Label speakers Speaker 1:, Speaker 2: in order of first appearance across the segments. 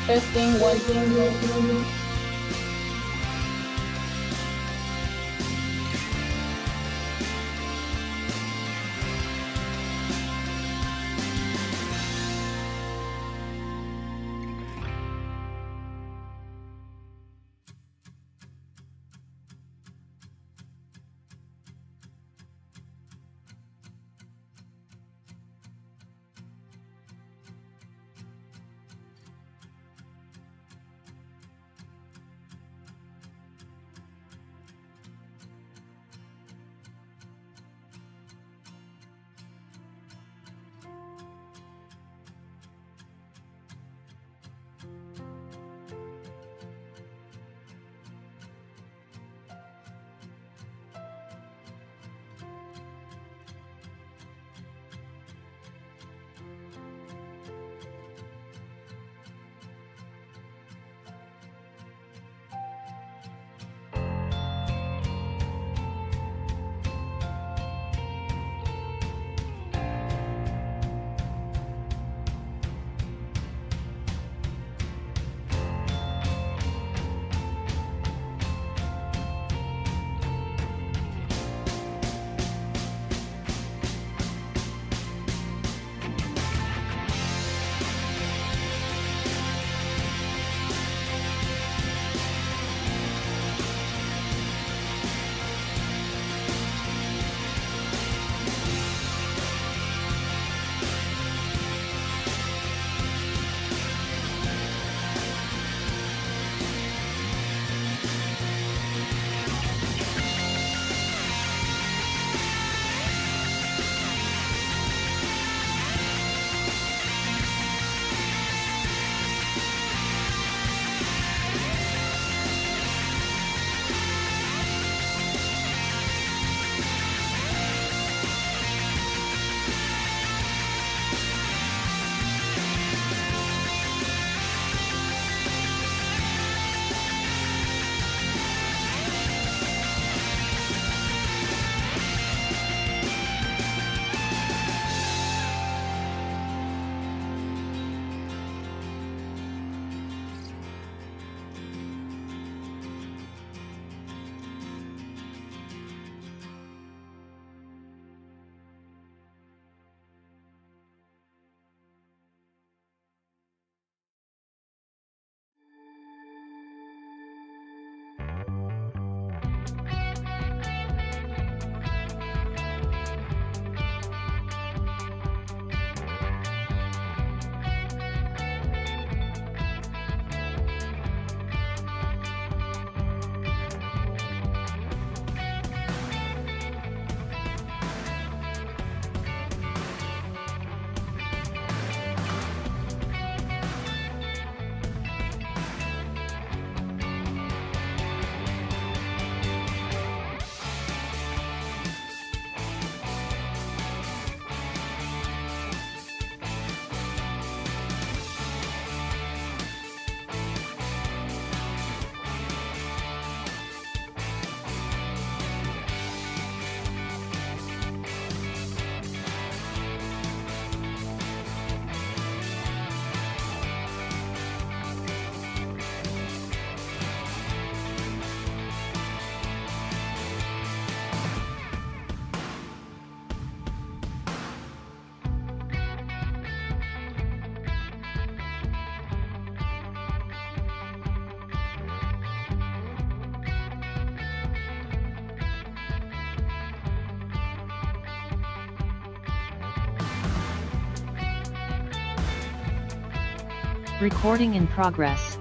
Speaker 1: Testing one, two.
Speaker 2: Recording in progress.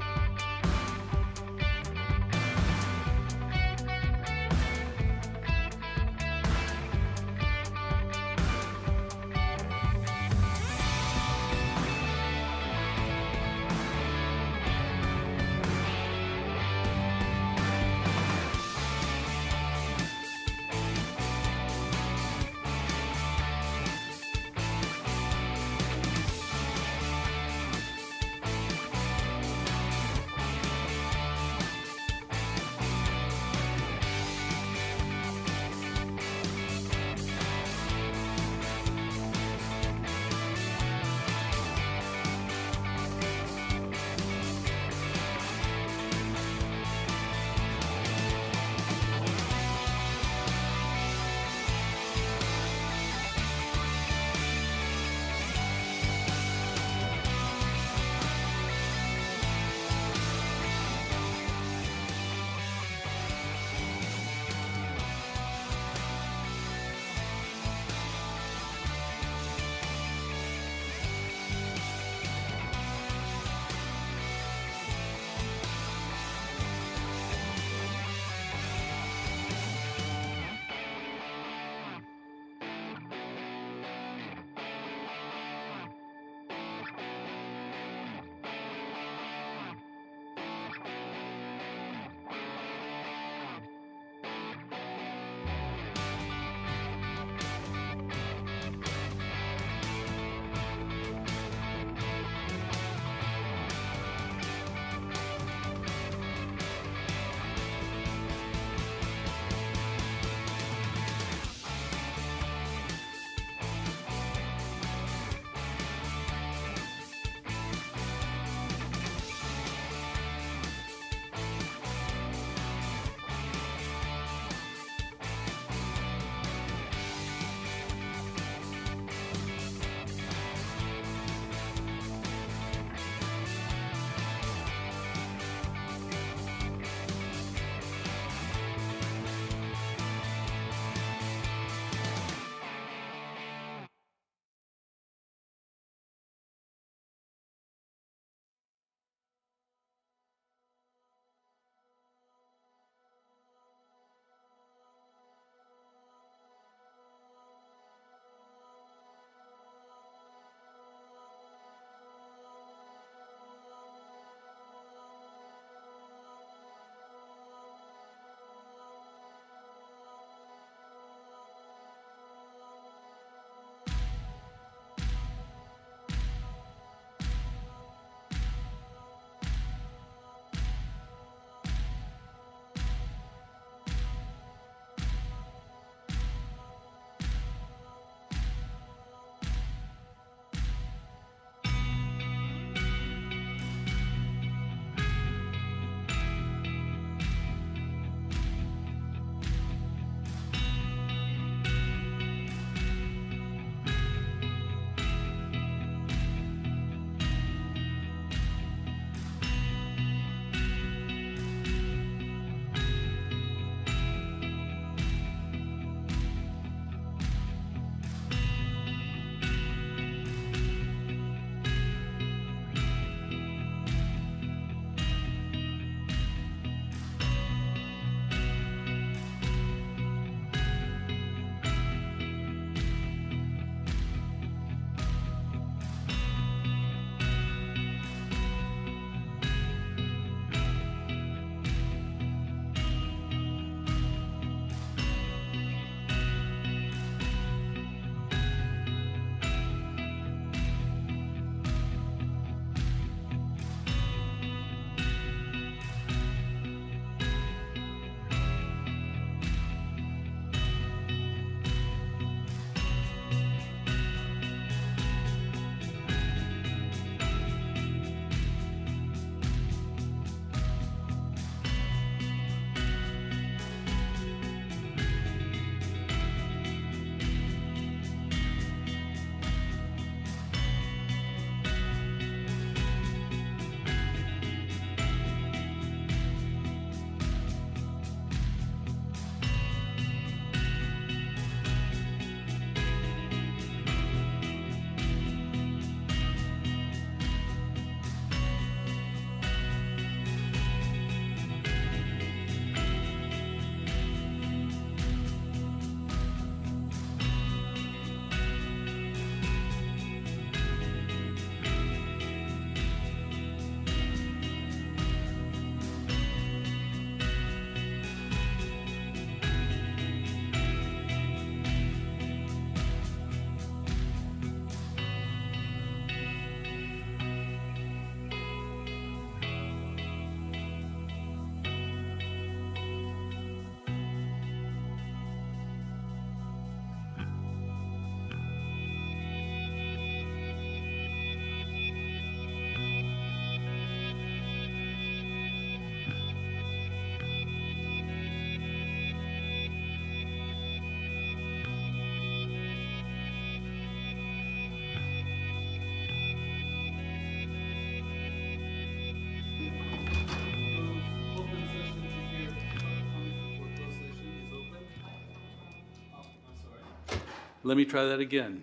Speaker 3: Let me try that again.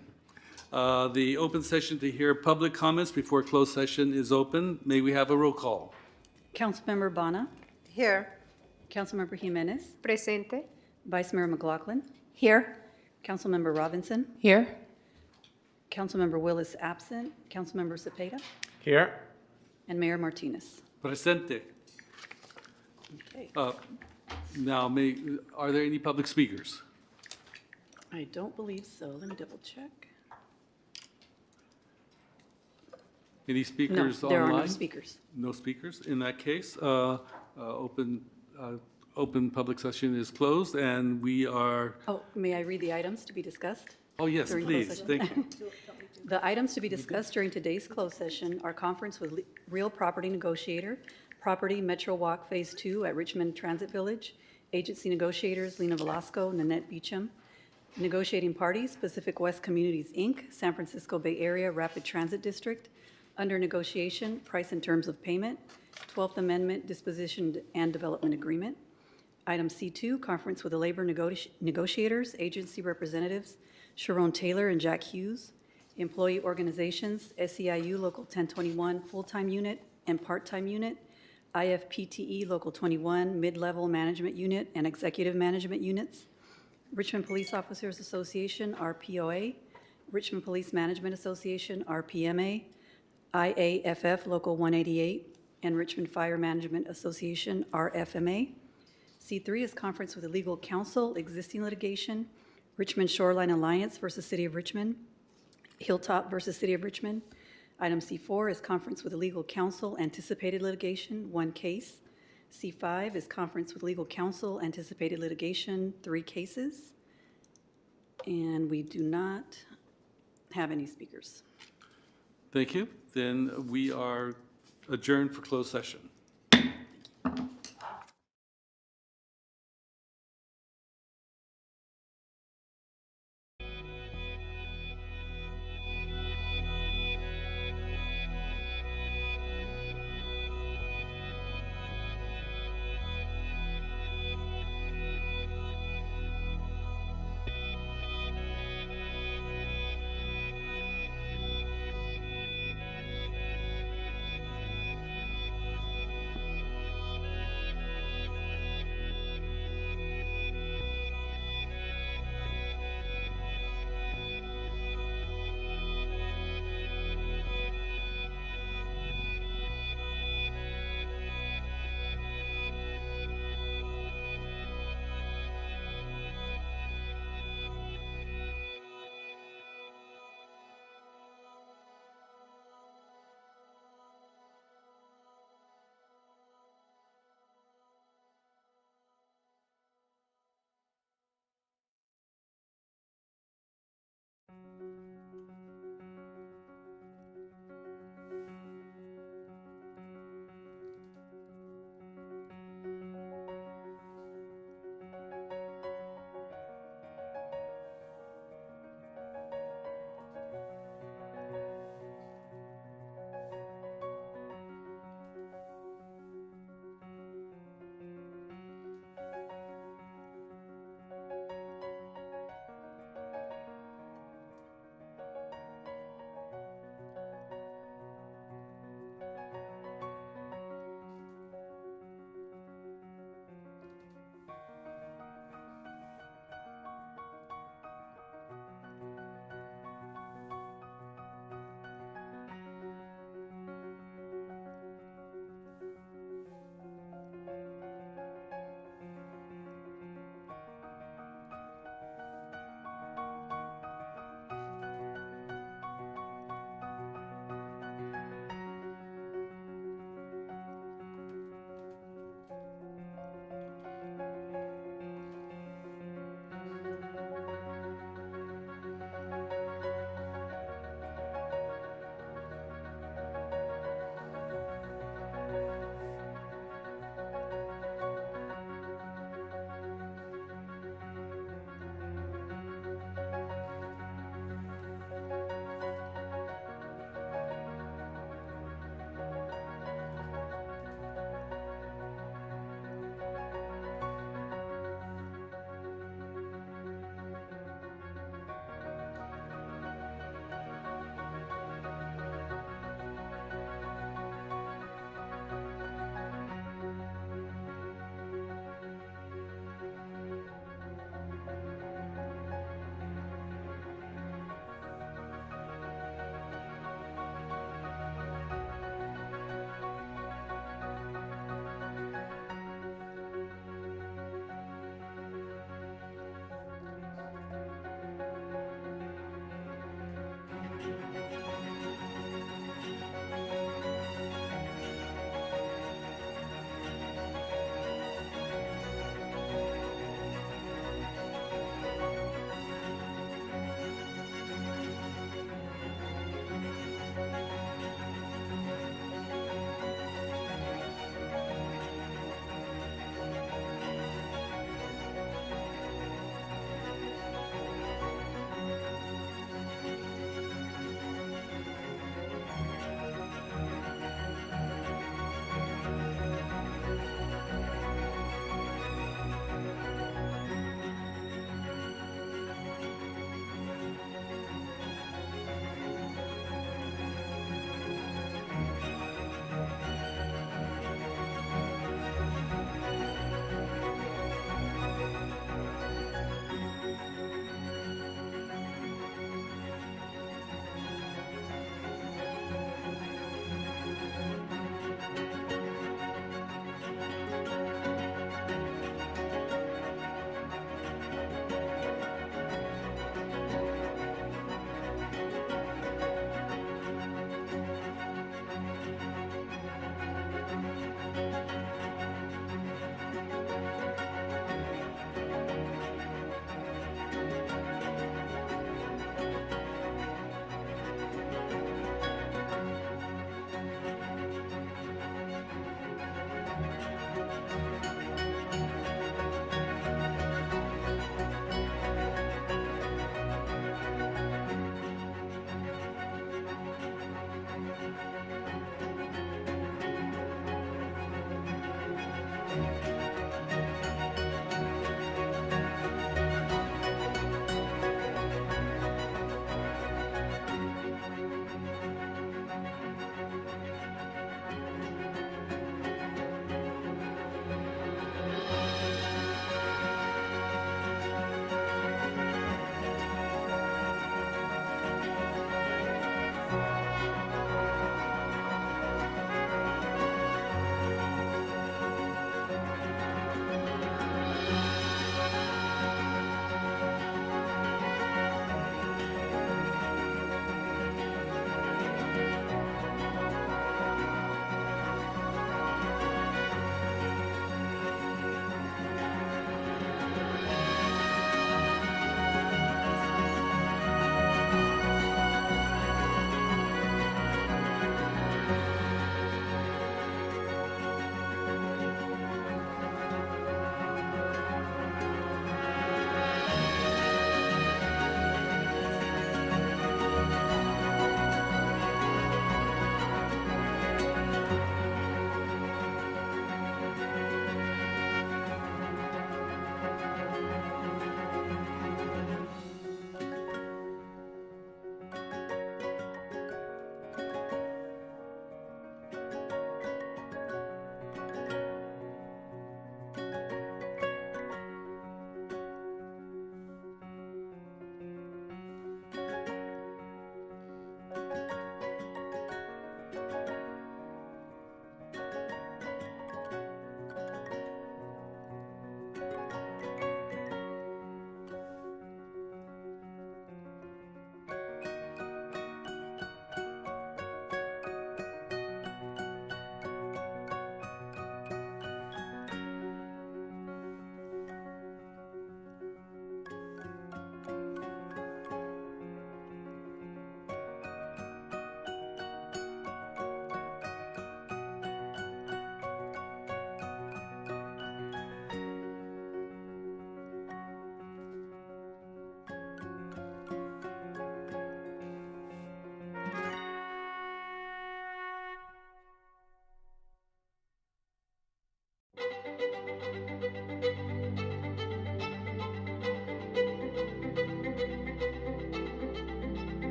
Speaker 3: The open session to hear public comments before closed session is open. May we have a roll call?
Speaker 4: Councilmember Bana,
Speaker 1: Here.
Speaker 4: Councilmember Jimenez,
Speaker 1: Presente.
Speaker 4: Vice Mayor McLaughlin,
Speaker 1: Here.
Speaker 4: Councilmember Robinson,
Speaker 1: Here.
Speaker 4: Councilmember Willis absent, Councilmember Cepeda,
Speaker 5: Here.
Speaker 4: and Mayor Martinez.
Speaker 3: Presente.
Speaker 4: Okay.
Speaker 3: Now, are there any public speakers?
Speaker 4: I don't believe so. Let me double check.
Speaker 3: Any
Speaker 4: No,
Speaker 3: speakers
Speaker 4: there
Speaker 3: online?
Speaker 4: are no speakers.
Speaker 3: No speakers. In that case, open public session is closed, and we are,
Speaker 4: Oh, may I read the items to be discussed?
Speaker 3: oh, yes,
Speaker 4: During closed
Speaker 3: please,
Speaker 4: session.
Speaker 3: thank you.
Speaker 4: The items to be discussed during today's closed session are conference with real property negotiator, property Metro Walk Phase 2 at Richmond Transit Village, agency negotiators Lena Velasco, Nanette Beecham, negotiating parties Pacific West Communities, Inc., San Francisco Bay Area Rapid Transit District, under negotiation, price and terms of payment, 12th Amendment Disposition and Development Agreement. Item C2, conference with the labor negotiators, agency representatives Sharon Taylor and Jack Hughes, employee organizations, SEIU Local 1021 full-time unit and part-time unit, IFPTE Local 21 mid-level management unit and executive management units, Richmond Police Officers Association, RPOA, Richmond Police Management Association, RPMA, IAFF Local 188, and Richmond Fire Management Association, RFMA. C3 is conference with the legal counsel, existing litigation, Richmond Shoreline Alliance versus City of Richmond, Hilltop versus City of Richmond. Item C4 is conference with the legal counsel, anticipated litigation, 1 case. C5 is conference with legal counsel, anticipated litigation, 3 cases. And we do not have any speakers.
Speaker 3: Thank you. Then we are adjourned for closed session.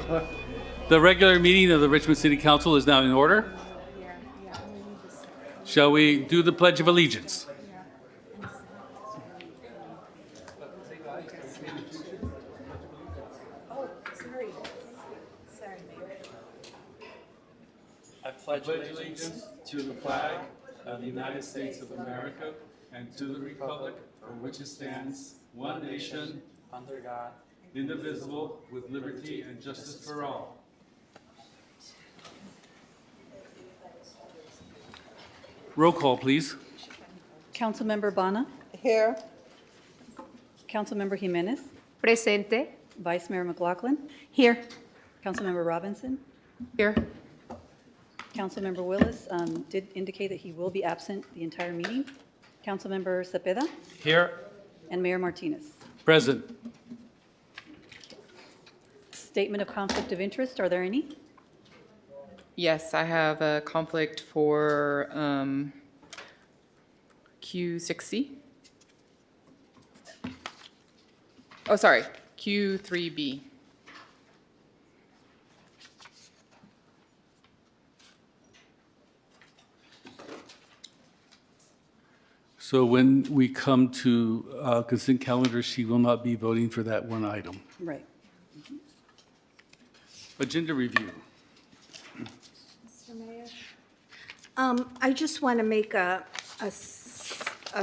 Speaker 3: The regular meeting of the Richmond City Council is now in order. Shall we do the Pledge of Allegiance? I pledge allegiance to the flag of the United States of America and to the republic for which it stands, one nation, under God, indivisible, with liberty and justice for all. Roll call, please.
Speaker 4: Councilmember Bana,
Speaker 5: Here.
Speaker 4: Councilmember Jimenez,
Speaker 5: Presente.
Speaker 4: Vice Mayor McLaughlin,
Speaker 5: Here.
Speaker 4: Councilmember Robinson,
Speaker 5: Here.
Speaker 4: Councilmember Willis did indicate that he will be absent the entire meeting. Councilmember Cepeda
Speaker 3: Here.
Speaker 4: and Mayor Martinez.
Speaker 3: Present.
Speaker 4: Statement of conflict of interest, are there any?
Speaker 6: Yes, I have a conflict for Q6C. Oh, sorry, Q3B.
Speaker 3: So when we come to consent calendar, she will not be voting for that one item.
Speaker 4: Right.
Speaker 3: Agenda review.
Speaker 7: I just want to make a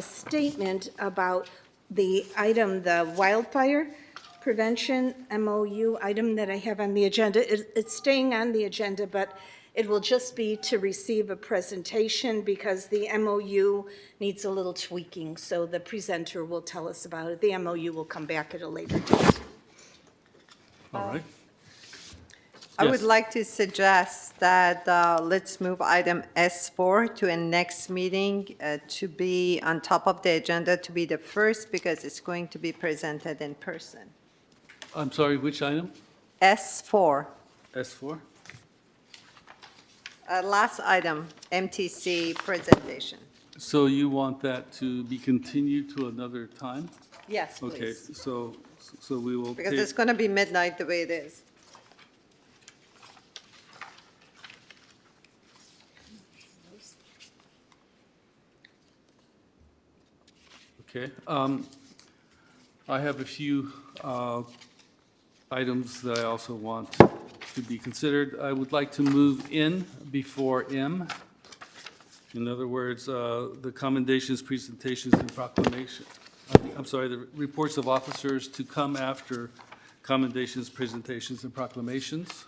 Speaker 7: statement about the item, the wildfire prevention MOU item that I have on the agenda. It's staying on the agenda, but it will just be to receive a presentation because the MOU needs a little tweaking, so the presenter will tell us about it. The MOU will come back at a later date.
Speaker 3: All right.
Speaker 5: I would
Speaker 3: Yes.
Speaker 5: like to suggest that let's move item S4 to a next meeting to be on top of the agenda, to be the first, because it's going to be presented in person.
Speaker 3: I'm sorry, which item?
Speaker 5: S4,
Speaker 3: S4?
Speaker 5: last item, MTC presentation.
Speaker 3: So you want that to be continued to another time?
Speaker 5: Yes,
Speaker 3: Okay,
Speaker 5: please.
Speaker 3: so we will
Speaker 5: Because
Speaker 3: take,
Speaker 5: it's going to be midnight the way it is.
Speaker 3: okay. I have a few items that I also want to be considered. I would like to move in before M. In other words, the commendations, presentations, and proclamation. I'm sorry, the reports of officers to come after commendations, presentations, and proclamations.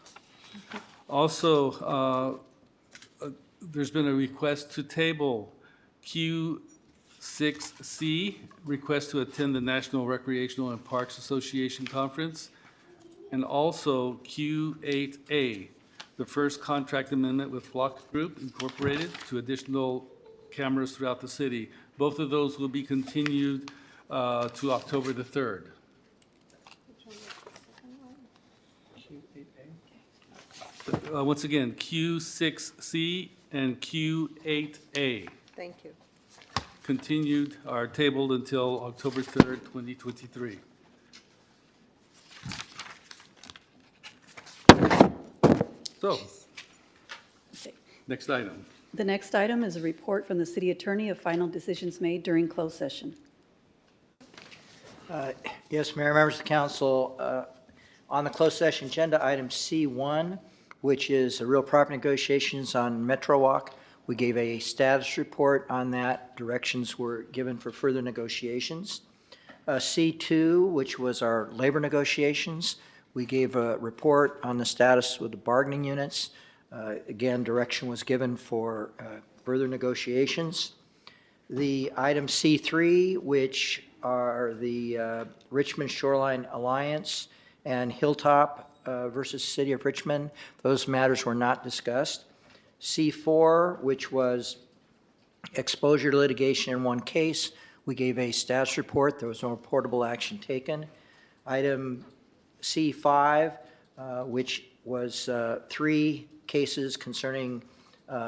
Speaker 3: Also, there's been a request to table Q6C, request to attend the National Recreational and Parks Association Conference, and also Q8A, the first contract amendment with Flock Group Incorporated to additional cameras throughout the city. Both of those will be continued to October the 3rd. Once again, Q6C and Q8A
Speaker 5: Thank you.
Speaker 3: continued, are tabled until October 3rd, 2023. So, next item.
Speaker 4: The next item is a report from the city attorney of final decisions made during closed session.
Speaker 8: Yes, Mayor, members of the council, on the closed session agenda, item C1, which is the real property negotiations on Metro Walk, we gave a status report on that. Directions were given for further negotiations. C2, which was our labor negotiations, we gave a report on the status with the bargaining units. Again, direction was given for further negotiations. The item C3, which are the Richmond Shoreline Alliance and Hilltop versus City of Richmond, those matters were not discussed. C4, which was exposure to litigation in one case, we gave a status report. There was no reportable action taken. Item C5, which was 3 cases concerning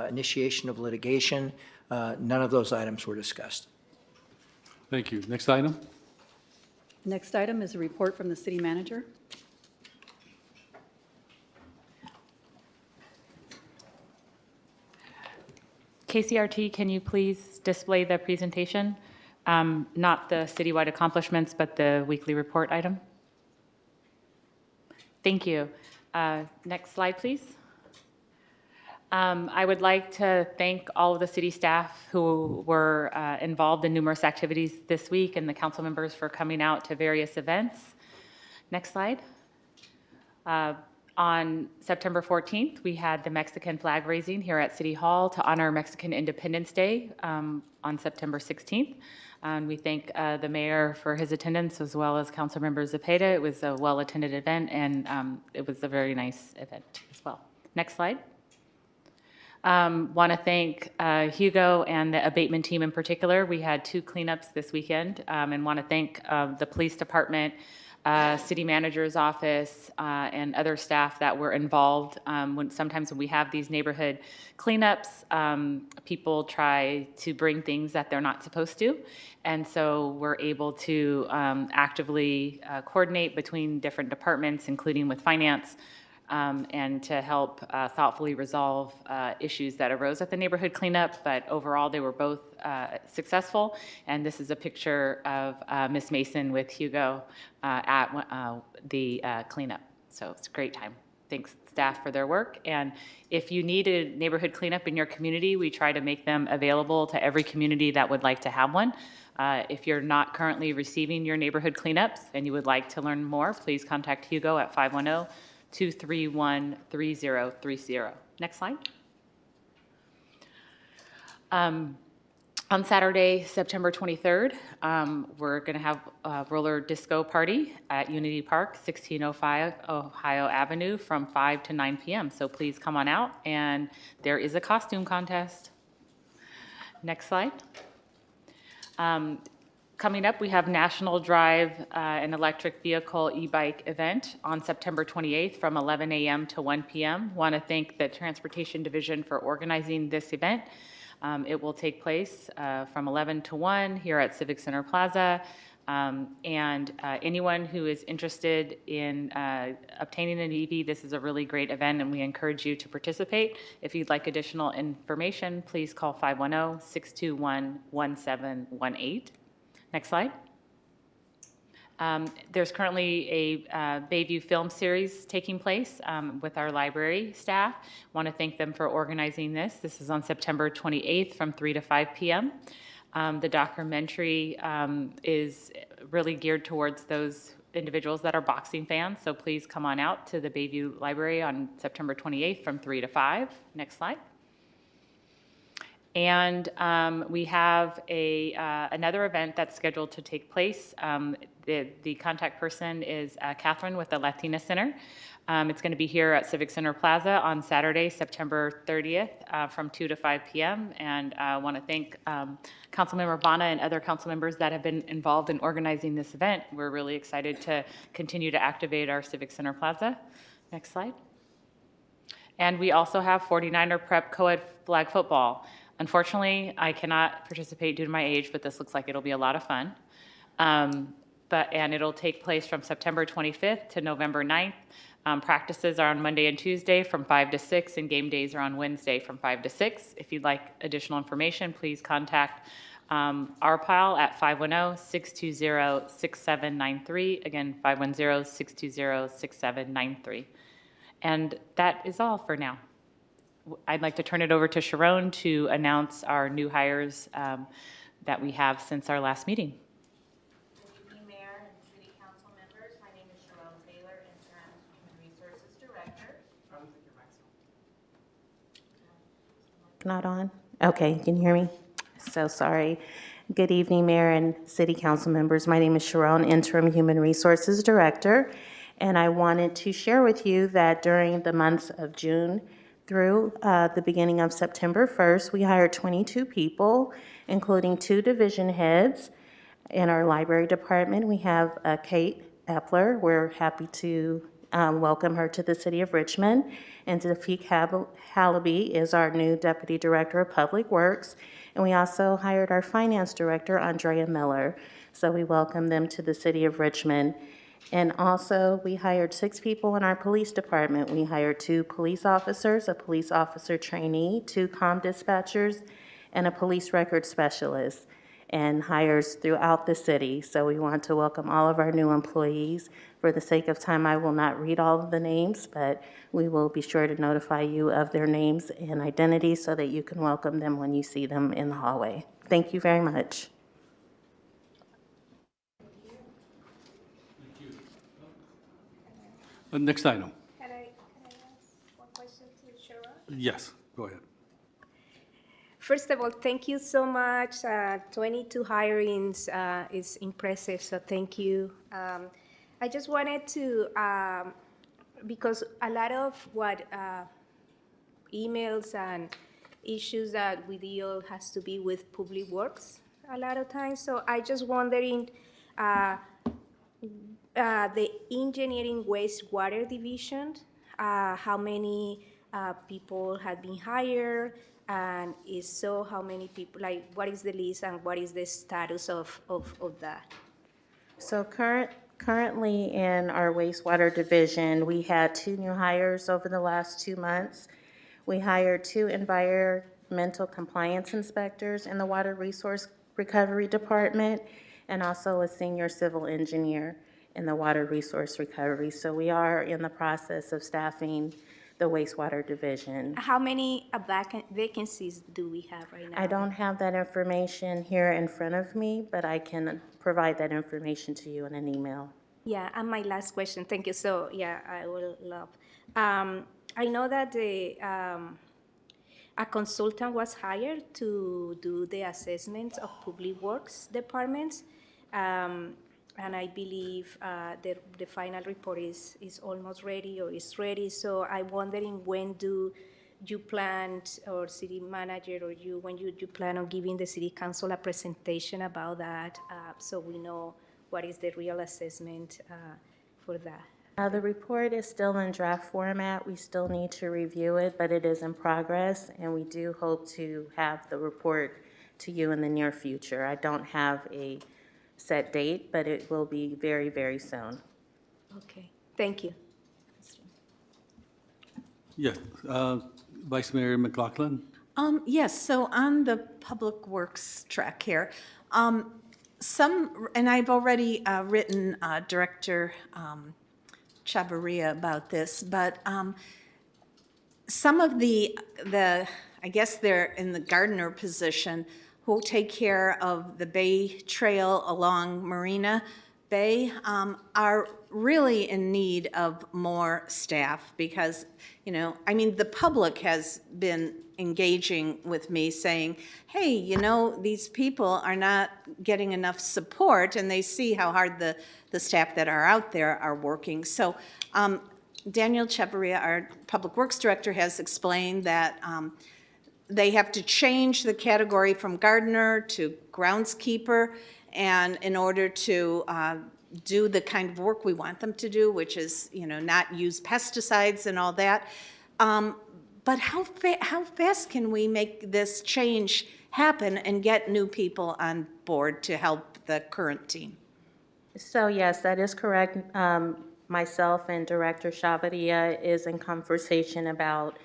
Speaker 8: initiation of litigation. None of those items were discussed.
Speaker 3: Thank you. Next item.
Speaker 4: Next item is a report from the city manager.
Speaker 6: KCRT, can you please display the presentation? Not the citywide accomplishments, but the weekly report item? Thank you. Next slide, please. I would like to thank all of the city staff who were involved in numerous activities this week and the council members for coming out to various events. Next slide. On September 14th, we had the Mexican flag raising here at City Hall to honor Mexican Independence Day on September 16th. And we thank the mayor for his attendance as well as council member Zepeda. It was a well-attended event and it was a very nice event as well. Next slide. Want to thank Hugo and the abatement team in particular. We had 2 cleanups this weekend and want to thank the police department, city manager's office, and other staff that were involved. Sometimes when we have these neighborhood cleanups, people try to bring things that they're not supposed to. And so we're able to actively coordinate between different departments, including with finance, and to help thoughtfully resolve issues that arose at the neighborhood cleanup. But overall, they were both successful. And this is a picture of Miss Mason with Hugo at the cleanup. So it's a great time. Thanks, staff, for their work. And if you need a neighborhood cleanup in your community, we try to make them available to every community that would like to have one. If you're not currently receiving your neighborhood cleanups and you would like to learn more, please contact Hugo at 510-231-3030. Next slide. On Saturday, September 23rd, we're going to have a roller disco party at Unity Park, 1605 Ohio Avenue from 5 to 9 p.m. So please come on out, and there is a costume contest. Next slide. Coming up, we have National Drive an electric vehicle e-bike event on September 28th from 11 a.m. to 1 p.m. Want to thank the Transportation Division for organizing this event. It will take place from 11 to 1 here at Civic Center Plaza. And anyone who is interested in obtaining an EV, this is a really great event and we encourage you to participate. If you'd like additional information, please call 510-621-1718. Next slide. There's currently a Bayview film series taking place with our library staff. Want to thank them for organizing this. This is on September 28th from 3 to 5 p.m. The documentary is really geared towards those individuals that are boxing fans, so please come on out to the Bayview Library on September 28th from 3 to 5. Next slide. And we have another event that's scheduled to take place. The contact person is Catherine with the Latina Center. It's going to be here at Civic Center Plaza on Saturday, September 30th from 2 to 5 p.m. And I want to thank Councilmember Bana and other council members that have been involved in organizing this event. We're really excited to continue to activate our Civic Center Plaza. Next slide. And we also have 49er Prep Co-ed flag football. Unfortunately, I cannot participate due to my age, but this looks like it'll be a lot of fun. And it'll take place from September 25th to November 9th. Practices are on Monday and Tuesday from 5 to 6, and game days are on Wednesday from 5 to 6. If you'd like additional information, please contact RPIL at 510-620-6793. Again, 510-620-6793. And that is all for now. I'd like to turn it over to Sharon to announce our new hires that we have since our last meeting.
Speaker 9: Good evening, Mayor and City Council members. My name is Sharon Taylor, Interim Human Resources Director.
Speaker 1: Not on? Okay, you can hear me? So sorry. Good evening, Mayor and City Council members. My name is Sharon, Interim Human Resources Director, and I wanted to share with you that during the months of June through the beginning of September 1st, we hired 22 people, including 2 division heads. In our library department, we have Kate Epler. We're happy to welcome her to the city of Richmond. And Zafiq Halaby is our new Deputy Director of Public Works. And we also hired our Finance Director, Andrea Miller. So we welcome them to the city of Richmond. And also, we hired 6 people in our police department. We hired 2 police officers, a police officer trainee, 2 comm dispatchers, and a police record specialist, and hires throughout the city. So we want to welcome all of our new employees. For the sake of time, I will not read all of the names, but we will be sure to notify you of their names and identities so that you can welcome them when you see them in the hallway. Thank you very much.
Speaker 3: Next item.
Speaker 10: Can I ask one question to Sharon?
Speaker 3: Yes, go ahead.
Speaker 10: First of all, thank you so much. 22 hirings is impressive, so thank you. I just wanted to, because a lot of what emails and issues that we deal has to be with public works a lot of times. So I just wondering, the engineering wastewater division, how many people have been hired, and if so, how many people, like, what is the list and what is the status of that?
Speaker 1: So currently in our wastewater division, we had 2 new hires over the last 2 months. We hired 2 environmental compliance inspectors in the Water Resource Recovery Department, and also a senior civil engineer in the Water Resource Recovery. So we are in the process of staffing the wastewater division.
Speaker 10: How many vacancies do we have right now?
Speaker 1: I don't have that information here in front of me, but I can provide that information to you in an email.
Speaker 10: Yeah, and my last question, thank you. So, yeah, I will love. I know that a consultant was hired to do the assessments of public works departments. And I believe the final report is almost ready or is ready. So I'm wondering, when do you plan, or city manager or you, when you plan on giving the city council a presentation about that, so we know what is the real assessment for that?
Speaker 1: The report is still in draft format. We still need to review it, but it is in progress, and we do hope to have the report to you in the near future. I don't have a set date, but it will be very, very soon.
Speaker 10: Okay, thank you.
Speaker 3: Yes, Vice Mayor McLaughlin?
Speaker 11: Yes, so on the Public Works track here, and I've already written Director Chavarria about this, but some of the, I guess they're in the gardener position, who take care of the Bay Trail along Marina Bay, are really in need of more staff because, I mean, the public has been engaging with me saying, hey, these people are not getting enough support, and they see how hard the staff that are out there are working. So Daniel Chavarria, our Public Works Director, has explained that they have to change the category from gardener to groundskeeper, and in order to do the kind of work we want them to do, which is, not use pesticides and all that. But how fast can we make this change happen and get new people on board to help the current team?
Speaker 1: So yes, that is correct. Myself and Director Chavarria is in conversation about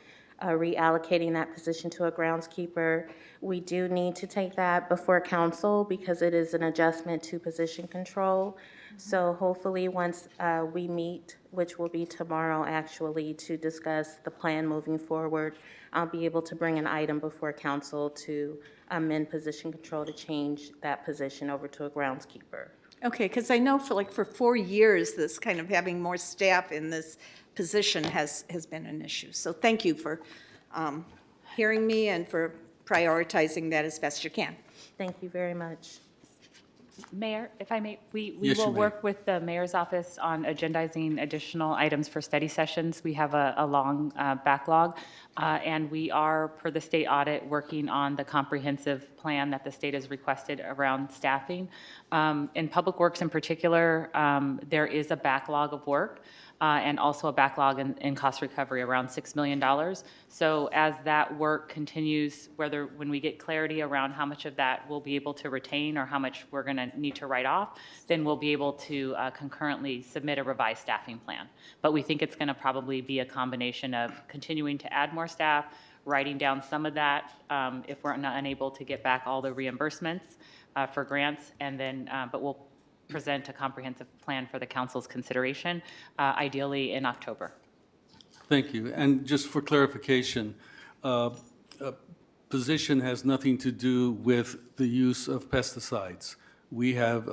Speaker 1: reallocating that position to a groundskeeper. We do need to take that before council because it is an adjustment to position control. So hopefully once we meet, which will be tomorrow actually, to discuss the plan moving forward, I'll be able to bring an item before council to amend position control to change that position over to a groundskeeper.
Speaker 11: Okay, because I know for 4 years, this kind of having more staff in this position has been an issue. So thank you for hearing me and for prioritizing that as best you can.
Speaker 1: Thank you very much.
Speaker 6: Mayor, if I may, we
Speaker 3: Yes, you
Speaker 6: will
Speaker 3: may.
Speaker 6: work with the mayor's office on agendizing additional items for study sessions. We have a long backlog, and we are, per the state audit, working on the comprehensive plan that the state has requested around staffing. In Public Works in particular, there is a backlog of work. and also a backlog in cost recovery around $6 million. So as that work continues, when we get clarity around how much of that we'll be able to retain or how much we're going to need to write off, then we'll be able to concurrently submit a revised staffing plan. But we think it's going to probably be a combination of continuing to add more staff, writing down some of that if we're not unable to get back all the reimbursements for grants, and then, but we'll present a comprehensive plan for the council's consideration, ideally in October.
Speaker 3: Thank you. And just for clarification, position has nothing to do with the use of pesticides. We have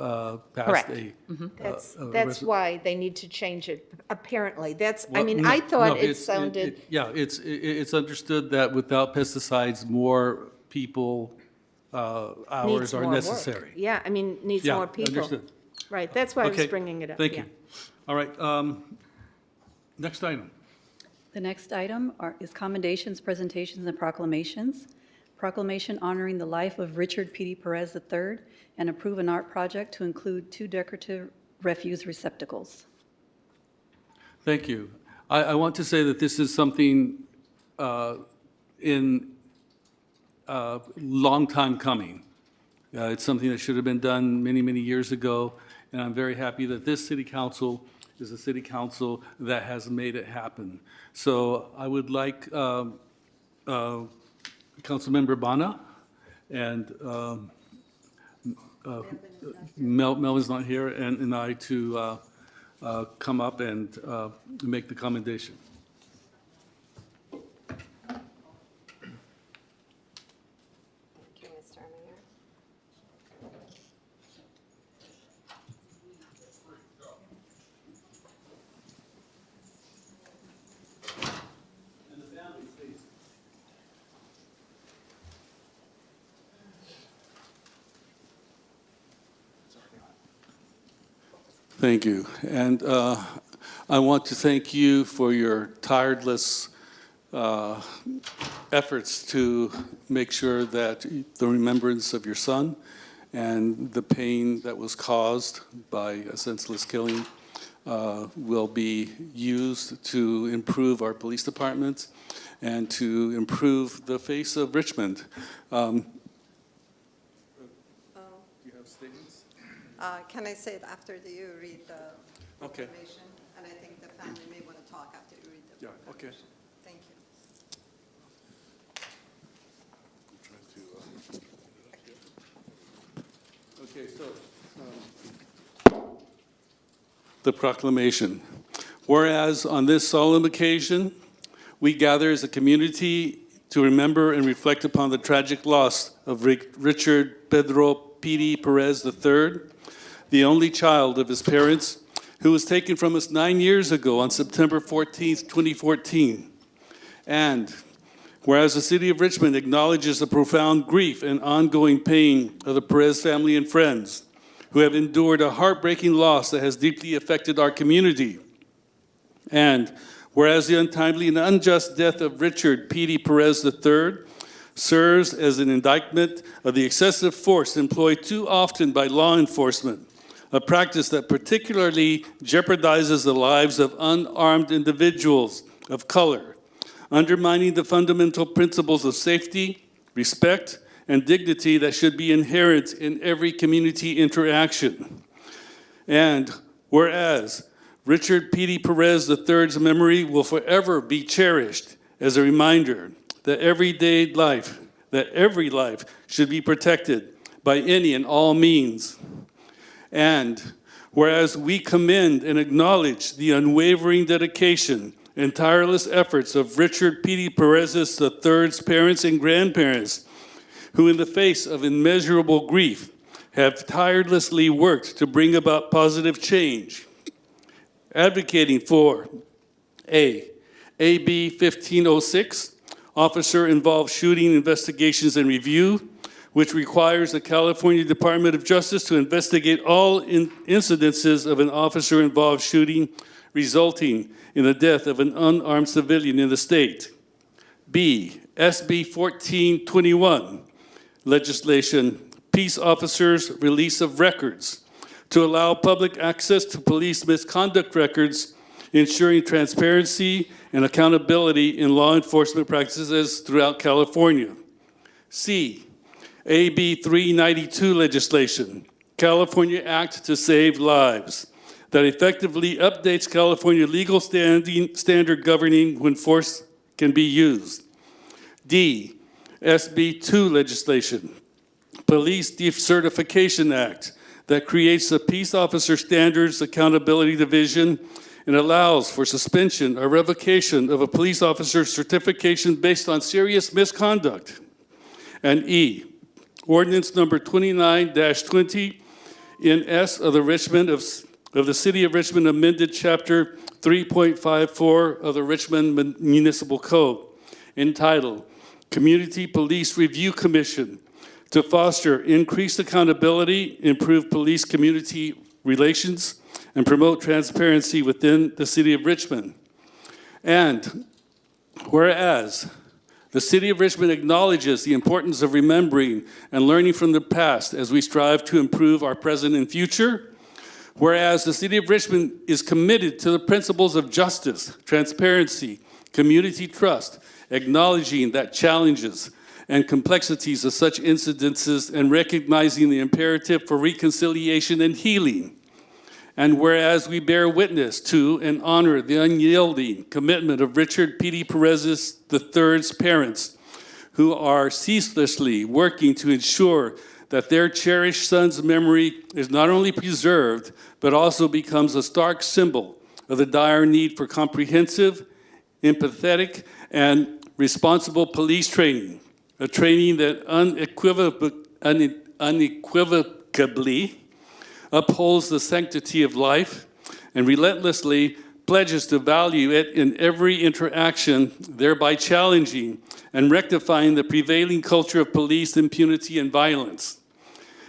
Speaker 3: passed
Speaker 6: Correct.
Speaker 7: That's why they need to change it, apparently.
Speaker 3: Well, no,
Speaker 7: I thought
Speaker 3: no,
Speaker 7: it sounded,
Speaker 3: Yeah, it's understood that without pesticides, more people, hours
Speaker 7: needs
Speaker 3: are
Speaker 7: more work.
Speaker 3: necessary.
Speaker 7: Yeah, needs
Speaker 3: Yeah,
Speaker 7: more people.
Speaker 3: understood.
Speaker 7: Right, that's why I was
Speaker 3: Okay,
Speaker 7: bringing it up.
Speaker 3: Thank
Speaker 7: yeah.
Speaker 3: you. All right, next item.
Speaker 4: The next item is commendations, presentations, and proclamations. Proclamation honoring the life of Richard P.D. Perez III and approve an art project to include 2 decorative refuse receptacles.
Speaker 3: Thank you. I want to say that this is something in long time coming. It's something that should have been done many, many years ago, and I'm very happy that this city council is a city council that has made it happen. So I would like Councilmember Bana and Melvin's not here, and I to come up and make the commendation.
Speaker 5: Thank you, Mr. Mayor.
Speaker 3: Thank you. And I want to thank you for your tireless efforts to make sure that the remembrance of your son and the pain that was caused by a senseless killing will be used to improve our police department and to improve the face of Richmond. Do you have statements?
Speaker 5: Can I say it after you read the
Speaker 3: Okay.
Speaker 5: proclamation? And I think the family may want to talk after you read the
Speaker 3: Yeah, okay.
Speaker 5: proclamation. Thank you.
Speaker 3: Okay, so the proclamation. Whereas on this solemn occasion, we gather as a community to remember and reflect upon the tragic loss of Richard Pedro P.D. Perez III, the only child of his parents, who was taken from us 9 years ago on September 14th, 2014. And whereas the city of Richmond acknowledges the profound grief and ongoing pain of the Perez family and friends who have endured a heartbreaking loss that has deeply affected our community. And whereas the untimely and unjust death of Richard P.D. Perez III serves as an indictment of the excessive force employed too often by law enforcement, a practice that particularly jeopardizes the lives of unarmed individuals of color, undermining the fundamental principles of safety, respect, and dignity that should be inherent in every community interaction. And whereas Richard P.D. Perez III's memory will forever be cherished as a reminder that every life should be protected by any and all means. And whereas we commend and acknowledge the unwavering dedication and tireless efforts of Richard P.D. Perez III's parents and grandparents, who in the face of immeasurable grief have tirelessly worked to bring about positive change, advocating for AB 1506, Officer-Involved Shooting Investigations and Review, which requires the California Department of Justice to investigate all incidences of an officer-involved shooting resulting in the death of an unarmed civilian in the state. B, SB 1421, legislation, peace officers' release of records to allow public access to police misconduct records ensuring transparency and accountability in law enforcement practices throughout California. C, AB 392 legislation, California Act to Save Lives, that effectively updates California legal standard governing when force can be used. D, SB 2 legislation, Police Decertification Act, that creates the Peace Officer Standards Accountability Division and allows for suspension or revocation of a police officer's certification based on serious misconduct. And E, ordinance number 29-20 in S of the City of Richmond amended chapter 3.54 of the Richmond Municipal Code entitled Community Police Review Commission to foster increased accountability, improve police-community relations, and promote transparency within the City of Richmond. And whereas the City of Richmond acknowledges the importance of remembering and learning from the past as we strive to improve our present and future, whereas the City of Richmond is committed to the principles of justice, transparency, community trust, acknowledging that challenges and complexities of such incidences and recognizing the imperative for reconciliation and healing. And whereas we bear witness to and honor the unyielding commitment of Richard P.D. Perez III's parents, who are ceaselessly working to ensure that their cherished son's memory is not only preserved, but also becomes a stark symbol of the dire need for comprehensive, empathetic, and responsible police training, a training that unequivocally upholds the sanctity of life and relentlessly pledges to value it in every interaction, thereby challenging and rectifying the prevailing culture of police impunity and violence.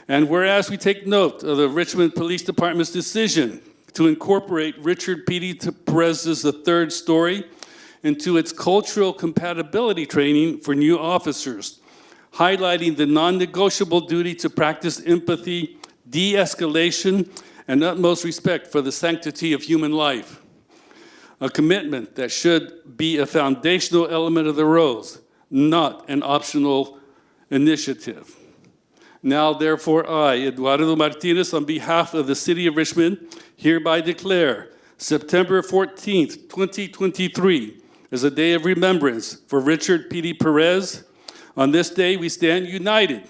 Speaker 3: And whereas we take note of the Richmond Police Department's decision to incorporate Richard P.D. Perez's III story into its cultural compatibility training for new officers, highlighting the non-negotiable duty to practice empathy, de-escalation, and utmost respect for the sanctity of human life. A commitment that should be a foundational element of the roles, not an optional initiative. Now, therefore, I, Eduardo Martinez, on behalf of the City of Richmond, hereby declare September 14th, 2023, as a day of remembrance for Richard P.D. Perez. On this day, we stand united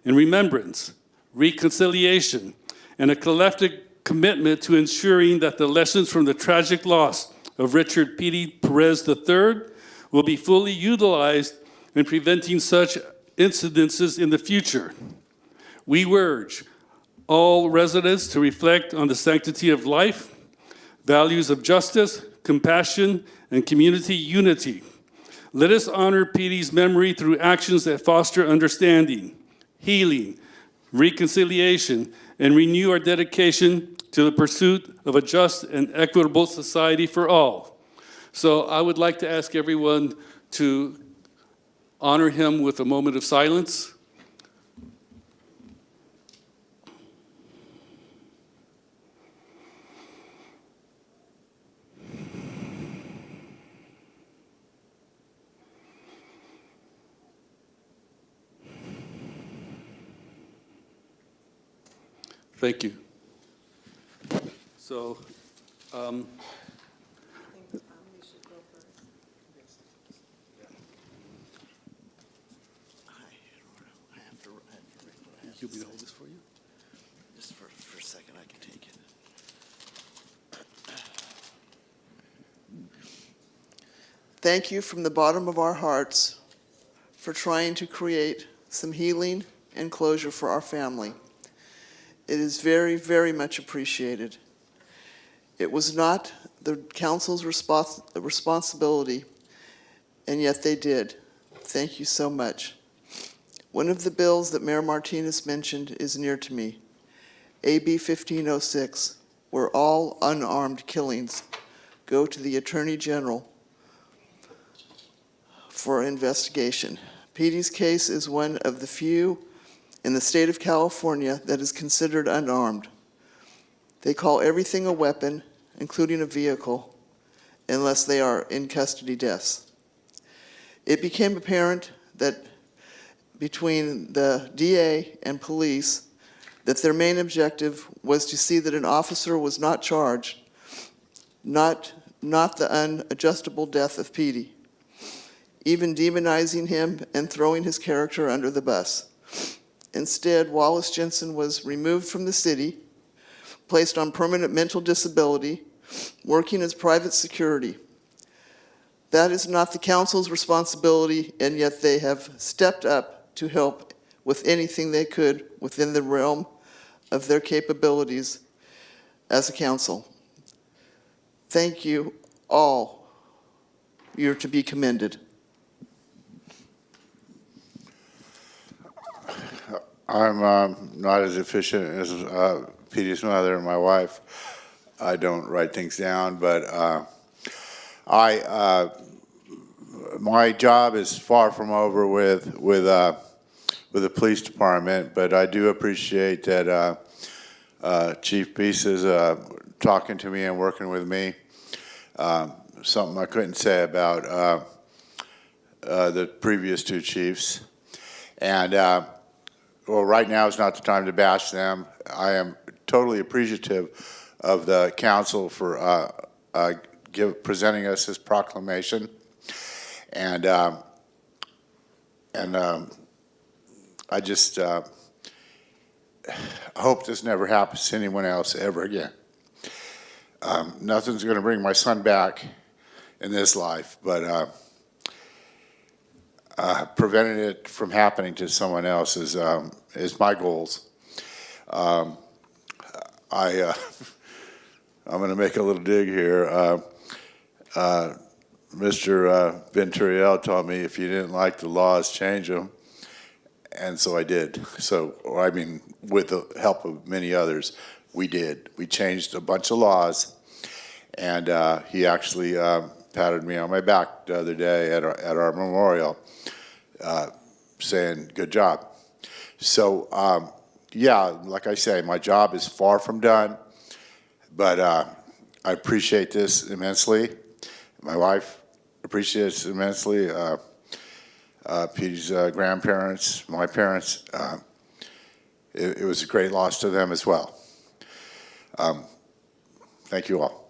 Speaker 3: in remembrance, reconciliation, and a collective commitment to ensuring that the lessons from the tragic loss of Richard P.D. Perez III will be fully utilized in preventing such incidences in the future. We urge all residents to reflect on the sanctity of life, values of justice, compassion, and community unity. Let us honor PD's memory through actions that foster understanding, healing, reconciliation, and renew our dedication to the pursuit of a just and equitable society for all. So I would like to ask everyone to honor him with a moment of silence. Thank you. So, you want me to hold this for you?
Speaker 12: Just for a second, I can take it. Thank you from the bottom of our hearts for trying to create some healing and closure for our family. It is very, very much appreciated. It was not the council's responsibility, and yet they did. Thank you so much. One of the bills that Mayor Martinez mentioned is near to me, AB 1506, where all unarmed killings go to the Attorney General for investigation. PD's case is one of the few in the state of California that is considered unarmed. They call everything a weapon, including a vehicle, unless they are in custody deaths. It became apparent that between the DA and police, that their main objective was to see that an officer was not charged, not the unadjustable death of Petey, even demonizing him and throwing his character under the bus. Instead, Wallace Jensen was removed from the city, placed on permanent mental disability, working as private security. That is not the council's responsibility, and yet they have stepped up to help with anything they could within the realm of their capabilities as a council. Thank you all. You're to be commended.
Speaker 13: I'm not as efficient as Petey's mother and my wife. I don't write things down, but my job is far from over with the police department, but I do appreciate that Chief Beast is talking to me and working with me. Something I couldn't say about the previous two chiefs. And well, right now is not the time to bash them. I am totally appreciative of the council for presenting us this proclamation. And I just hope this never happens to anyone else ever again. Nothing's going to bring my son back in this life, but preventing it from happening to someone else is my goals. I'm going to make a little dig here. Mr. Venturiel told me if you didn't like the laws, change them. And so I did. So, I mean, with the help of many others, we did. We changed a bunch of laws. And he actually patted me on my back the other day at our memorial, saying, good job. So, yeah, like I say, my job is far from done, but I appreciate this immensely. My wife appreciates it immensely. Petey's grandparents, my parents, it was a great loss to them as well. Thank you all.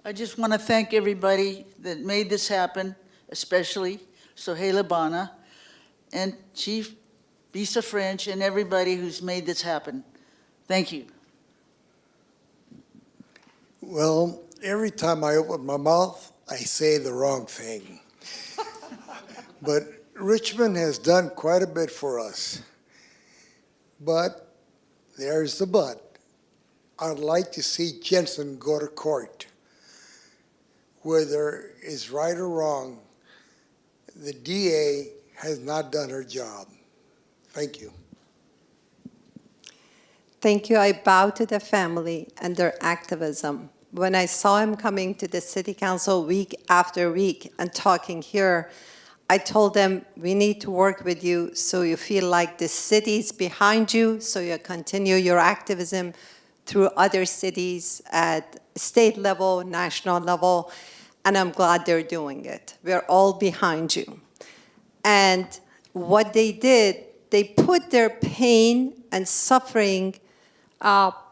Speaker 14: I just want to thank everybody that made this happen, especially Sohaila Bana and Chief Bisa French and everybody who's made this happen. Thank you.
Speaker 15: Well, every time I open my mouth, I say the wrong thing. But Richmond has done quite a bit for us. But there's the but. I'd like to see Jensen go to court. Whether it's right or wrong, the DA has not done her job. Thank you.
Speaker 5: Thank you. I bow to the family and their activism. When I saw him coming to the city council week after week and talking here, I told them, we need to work with you so you feel like the city's behind you, so you continue your activism through other cities at state level, national level, and I'm glad they're doing it. We're all behind you. And what they did, they put their pain and suffering,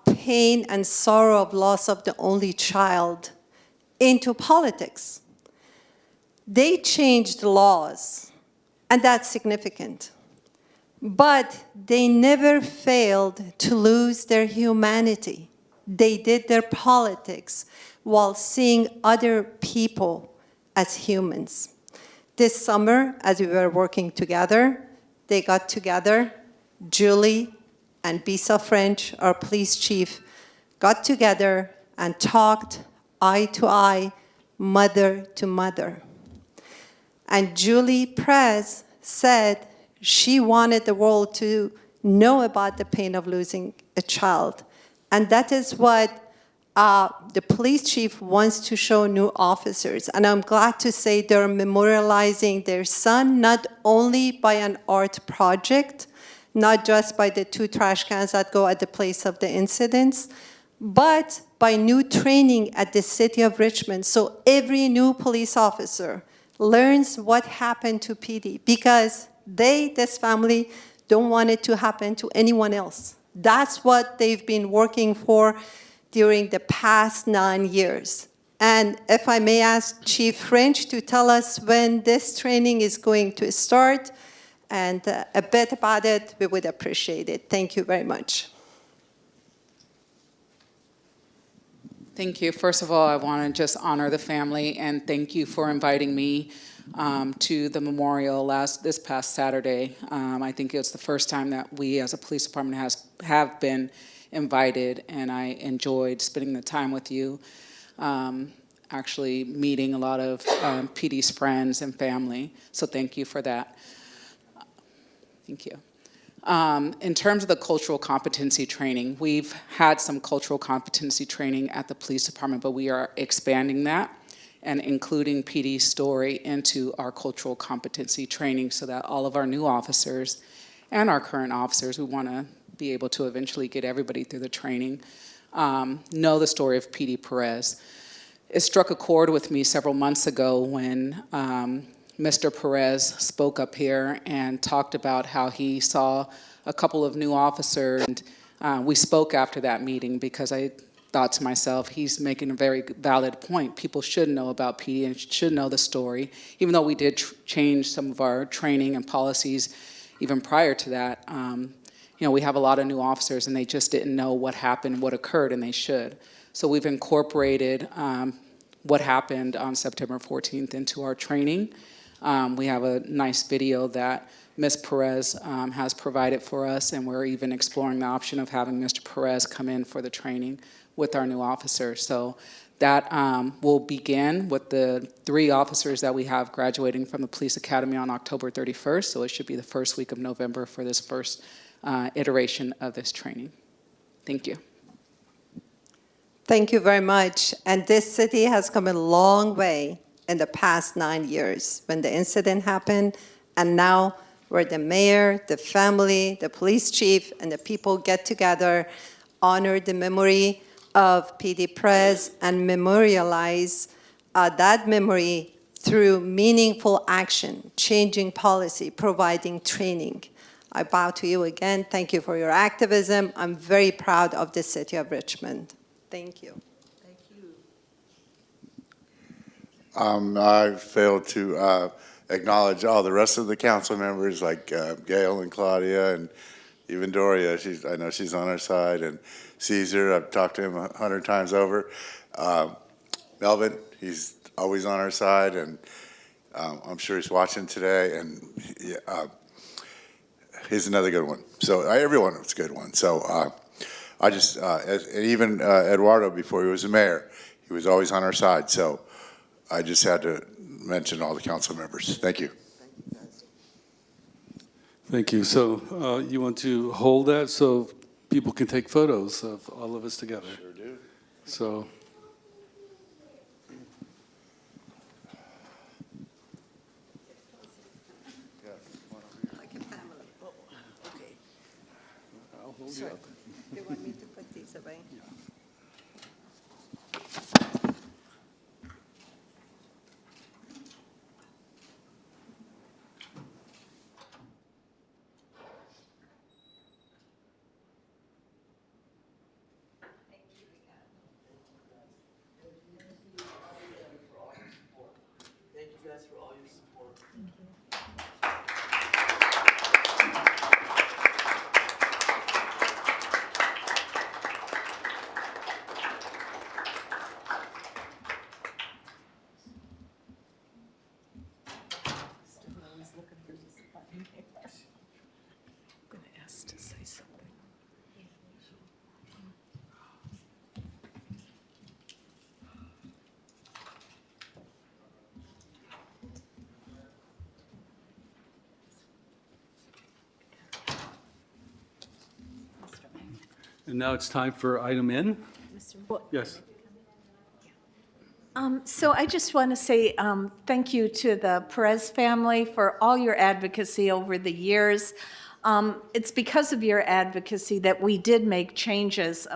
Speaker 5: pain and sorrow of loss of the only child into politics. They changed laws, and that's significant. But they never failed to lose their humanity. They did their politics while seeing other people as humans. This summer, as we were working together, they got together, Julie and Bisa French, our police chief, got together and talked eye to eye, mother to mother. And Julie Prez said she wanted the world to know about the pain of losing a child. And that is what the police chief wants to show new officers. And I'm glad to say they're memorializing their son, not only by an art project, not just by the 2 trash cans that go at the place of the incidents, but by new training at the city of Richmond. So every new police officer learns what happened to PD because this family, don't want it to happen to anyone else. That's what they've been working for during the past 9 years. And if I may ask Chief French to tell us when this training is going to start and a bit about it, we would appreciate it. Thank you very much.
Speaker 16: Thank you. First of all, I want to just honor the family and thank you for inviting me to the memorial this past Saturday. I think it's the first time that we as a police department have been invited, and I enjoyed spending the time with you, actually meeting a lot of PD's friends and family. So thank you for that. Thank you. In terms of the cultural competency training, we've had some cultural competency training at the police department, but we are expanding that and including PD's story into our cultural competency training so that all of our new officers and our current officers, we want to be able to eventually get everybody through the training, know the story of PD Perez. It struck a chord with me several months ago when Mr. Perez spoke up here and talked about how he saw a couple of new officers. And we spoke after that meeting because I thought to myself, he's making a very valid point. People should know about PD and should know the story, even though we did change some of our training and policies even prior to that. We have a lot of new officers and they just didn't know what happened, what occurred, and they should. So we've incorporated what happened on September 14th into our training. We have a nice video that Ms. Perez has provided for us, and we're even exploring the option of having Mr. Perez come in for the training with our new officers. So that will begin with the 3 officers that we have graduating from the police academy on October 31st. So it should be the first week of November for this first iteration of this training. Thank you.
Speaker 5: Thank you very much. And this city has come a long way in the past 9 years when the incident happened, and now where the mayor, the family, the police chief, and the people get together, honor the memory of PD Perez, and memorialize that memory through meaningful action, changing policy, providing training. I bow to you again. Thank you for your activism. I'm very proud of the city of Richmond. Thank you.
Speaker 13: I failed to acknowledge all the rest of the council members like Gail and Claudia and even Doria. I know she's on our side, and Caesar, I've talked to him 100 times over. Melvin, he's always on our side, and I'm sure he's watching today, and he's another good one. So everyone was a good one. So I just, even Eduardo, before he was the mayor, he was always on our side. So I just had to mention all the council members. Thank you.
Speaker 3: Thank you. So you want to hold that so people can take photos of all of us together?
Speaker 13: Sure do.
Speaker 3: So. I'll hold you up.
Speaker 5: Do you want me to put these away?
Speaker 17: Thank you guys for all your support.
Speaker 3: And now it's time for item N. Yes.
Speaker 11: So I just want to say thank you to the Perez family for all your advocacy over the years. It's because of your advocacy that we did make changes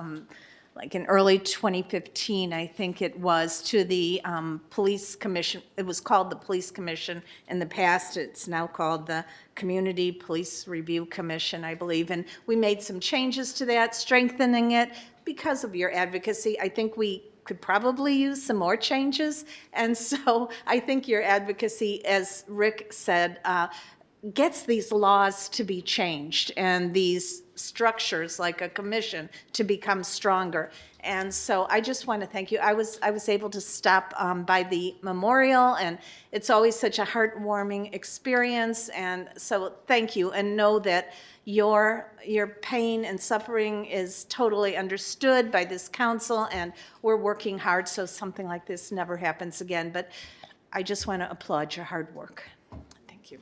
Speaker 11: like in early 2015, I think it was, to the Police Commission. It was called the Police Commission. In the past, it's now called the Community Police Review Commission, I believe. And we made some changes to that, strengthening it because of your advocacy. I think we could probably use some more changes. And so I think your advocacy, as Rick said, gets these laws to be changed and these structures like a commission to become stronger. And so I just want to thank you. I was able to stop by the memorial, and it's always such a heartwarming experience. And so thank you, and know that your pain and suffering is totally understood by this council, and we're working hard so something like this never happens again. But I just want to applaud your hard work. Thank you.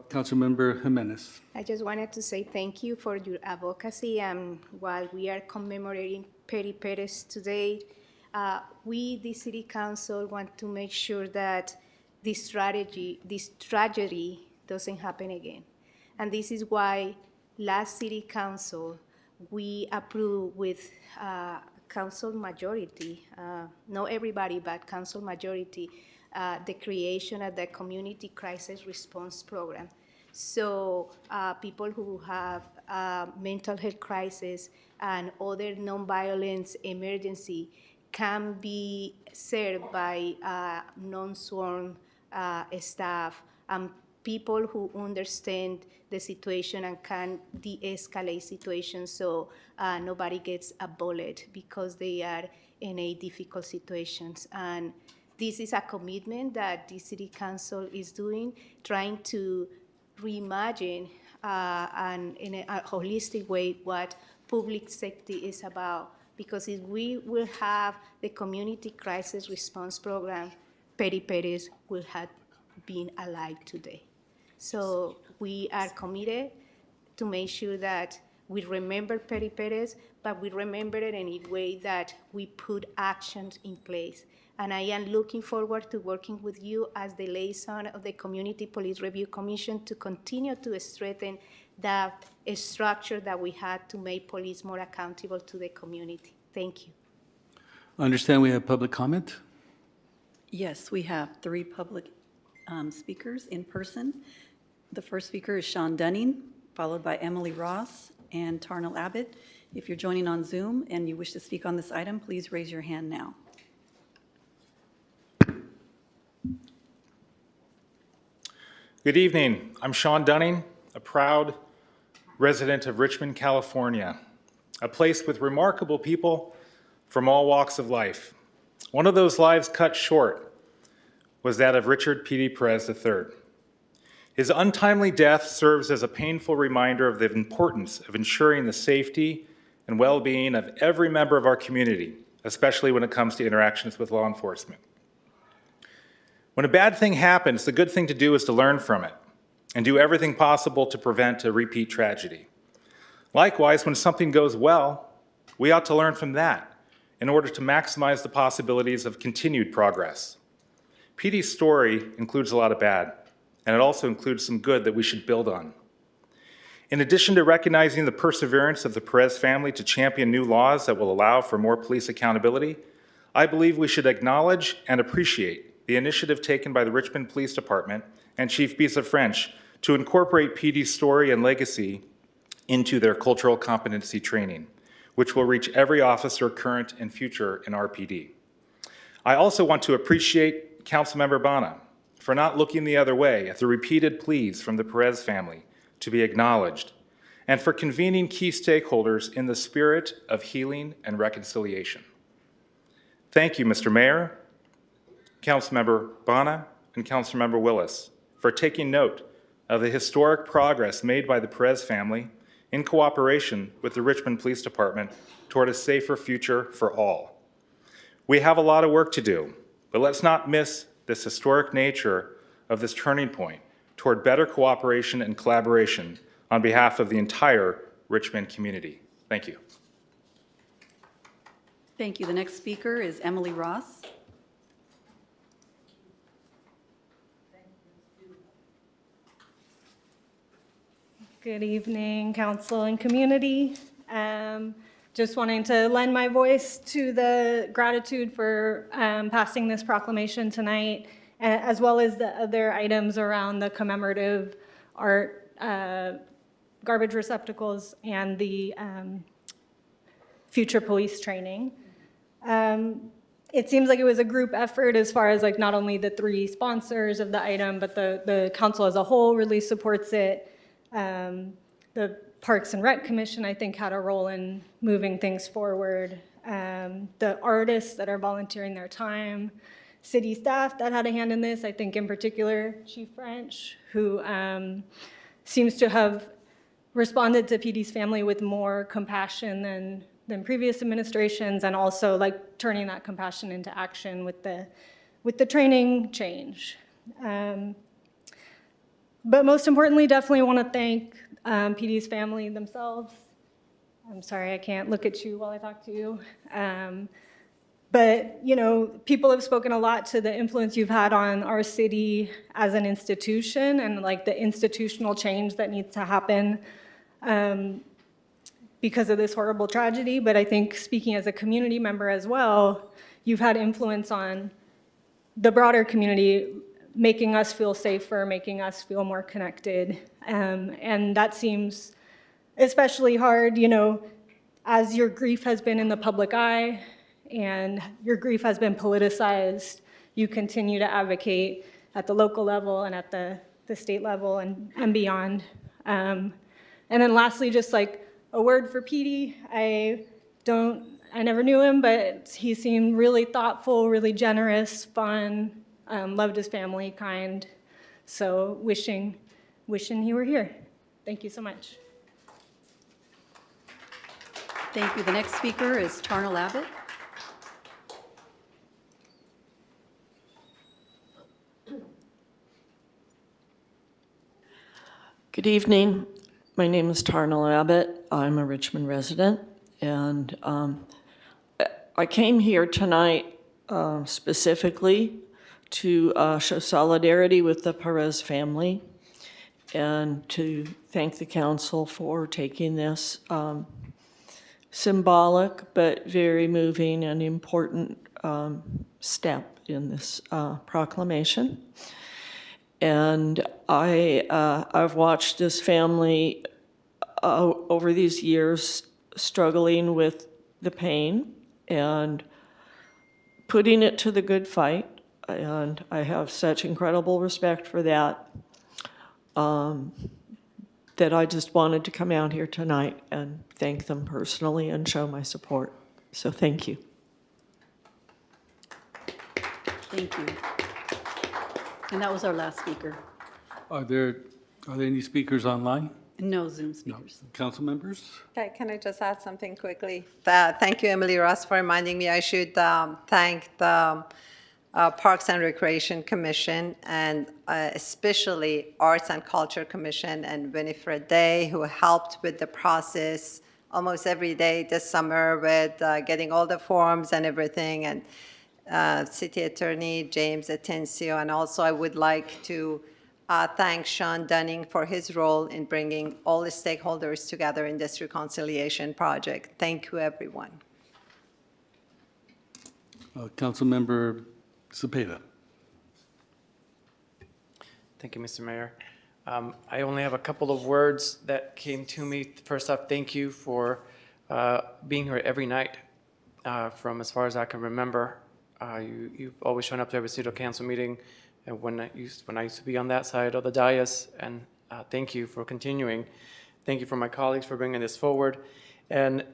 Speaker 3: Councilmember Jimenez.
Speaker 10: I just wanted to say thank you for your advocacy. And while we are commemorating Peri Perez today, we, the City Council, want to make sure that this tragedy doesn't happen again. And this is why last City Council, we approved with council majority, not everybody, but council majority, the creation of the Community Crisis Response Program. So people who have mental health crisis and other nonviolence emergency can be served by non-sworn staff and people who understand the situation and can de-escalate situations so nobody gets a bullet because they are in a difficult situations. And this is a commitment that the City Council is doing, trying to reimagine and in a holistic way what public safety is about. Because if we will have the Community Crisis Response Program, Peri Perez will have been alive today. So we are committed to make sure that we remember Peri Perez, but we remember it in a way that we put actions in place. And I am looking forward to working with you as the liaison of the Community Police Review Commission to continue to strengthen that structure that we had to make police more accountable to the community. Thank you.
Speaker 3: I understand we have public comment.
Speaker 4: Yes, we have 3 public speakers in person. The first speaker is Sean Dunning, followed by Emily Ross and Tarnell Abbott. If you're joining on Zoom and you wish to speak on this item, please raise your hand now.
Speaker 18: Good evening. I'm Sean Dunning, a proud resident of Richmond, California, a place with remarkable people from all walks of life. One of those lives cut short was that of Richard P.D. Perez III. His untimely death serves as a painful reminder of the importance of ensuring the safety and well-being of every member of our community, especially when it comes to interactions with law enforcement. When a bad thing happens, the good thing to do is to learn from it and do everything possible to prevent a repeat tragedy. Likewise, when something goes well, we ought to learn from that in order to maximize the possibilities of continued progress. PD's story includes a lot of bad, and it also includes some good that we should build on. In addition to recognizing the perseverance of the Perez family to champion new laws that will allow for more police accountability, I believe we should acknowledge and appreciate the initiative taken by the Richmond Police Department and Chief Bisa French to incorporate PD's story and legacy into their cultural competency training, which will reach every officer, current and future, in RPD. I also want to appreciate Councilmember Bana for not looking the other way at the repeated pleas from the Perez family to be acknowledged, and for convening key stakeholders in the spirit of healing and reconciliation. Thank you, Mr. Mayor, Councilmember Bana, and Councilmember Willis for taking note of the historic progress made by the Perez family in cooperation with the Richmond Police Department toward a safer future for all. We have a lot of work to do, but let's not miss this historic nature of this turning point toward better cooperation and collaboration on behalf of the entire Richmond community. Thank you.
Speaker 4: Thank you. The next speaker is Emily Ross.
Speaker 19: Good evening, council and community. just wanting to lend my voice to the gratitude for passing this proclamation tonight, as well as the other items around the commemorative art, garbage receptacles, and the future police training. It seems like it was a group effort as far as like not only the three sponsors of the item, but the council as a whole really supports it. The Parks and Rec Commission, I think, had a role in moving things forward. The artists that are volunteering their time, city staff that had a hand in this, I think in particular Chief French, who seems to have responded to PD's family with more compassion than previous administrations, and also like turning that compassion into action with the training change. But most importantly, definitely want to thank PD's family themselves. I'm sorry, I can't look at you while I talk to you. But, you know, people have spoken a lot to the influence you've had on our city as an institution and like the institutional change that needs to happen because of this horrible tragedy. But I think speaking as a community member as well, you've had influence on the broader community, making us feel safer, making us feel more connected. And that seems especially hard, you know, as your grief has been in the public eye and your grief has been politicized, you continue to advocate at the local level and at the state level and beyond. And then lastly, just like a word for Petey. I never knew him, but he seemed really thoughtful, really generous, fun, loved his family, kind. So wishing he were here. Thank you so much.
Speaker 4: Thank you. The next speaker is Tarnell Abbott.
Speaker 20: Good evening. My name is Tarnell Abbott. I'm a Richmond resident, and I came here tonight specifically to show solidarity with the Perez family and to thank the council for taking this symbolic but very moving and important step in this proclamation. And I've watched this family over these years struggling with the pain and putting it to the good fight. And I have such incredible respect for that, that I just wanted to come out here tonight and thank them personally and show my support. So thank you.
Speaker 4: Thank you. And that was our last speaker.
Speaker 3: Are there any speakers online?
Speaker 4: No Zoom speakers.
Speaker 3: No. Council members?
Speaker 5: Okay, can I just add something quickly? Thank you, Emily Ross, for reminding me. I should thank the Parks and Recreation Commission and especially Arts and Culture Commission and Winifred Day, who helped with the process almost every day this summer with getting all the forms and everything, and City Attorney James Atencio. And also I would like to thank Sean Dunning for his role in bringing all the stakeholders together in this reconciliation project. Thank you, everyone.
Speaker 3: Councilmember Cepeda.
Speaker 17: Thank you, Mr. Mayor. I only have a couple of words that came to me. First off, thank you for being here every night from as far as I can remember. You've always shown up to every city council meeting, and when I used to be on that side of the dais, and thank you for continuing. Thank you for my colleagues for bringing this forward. And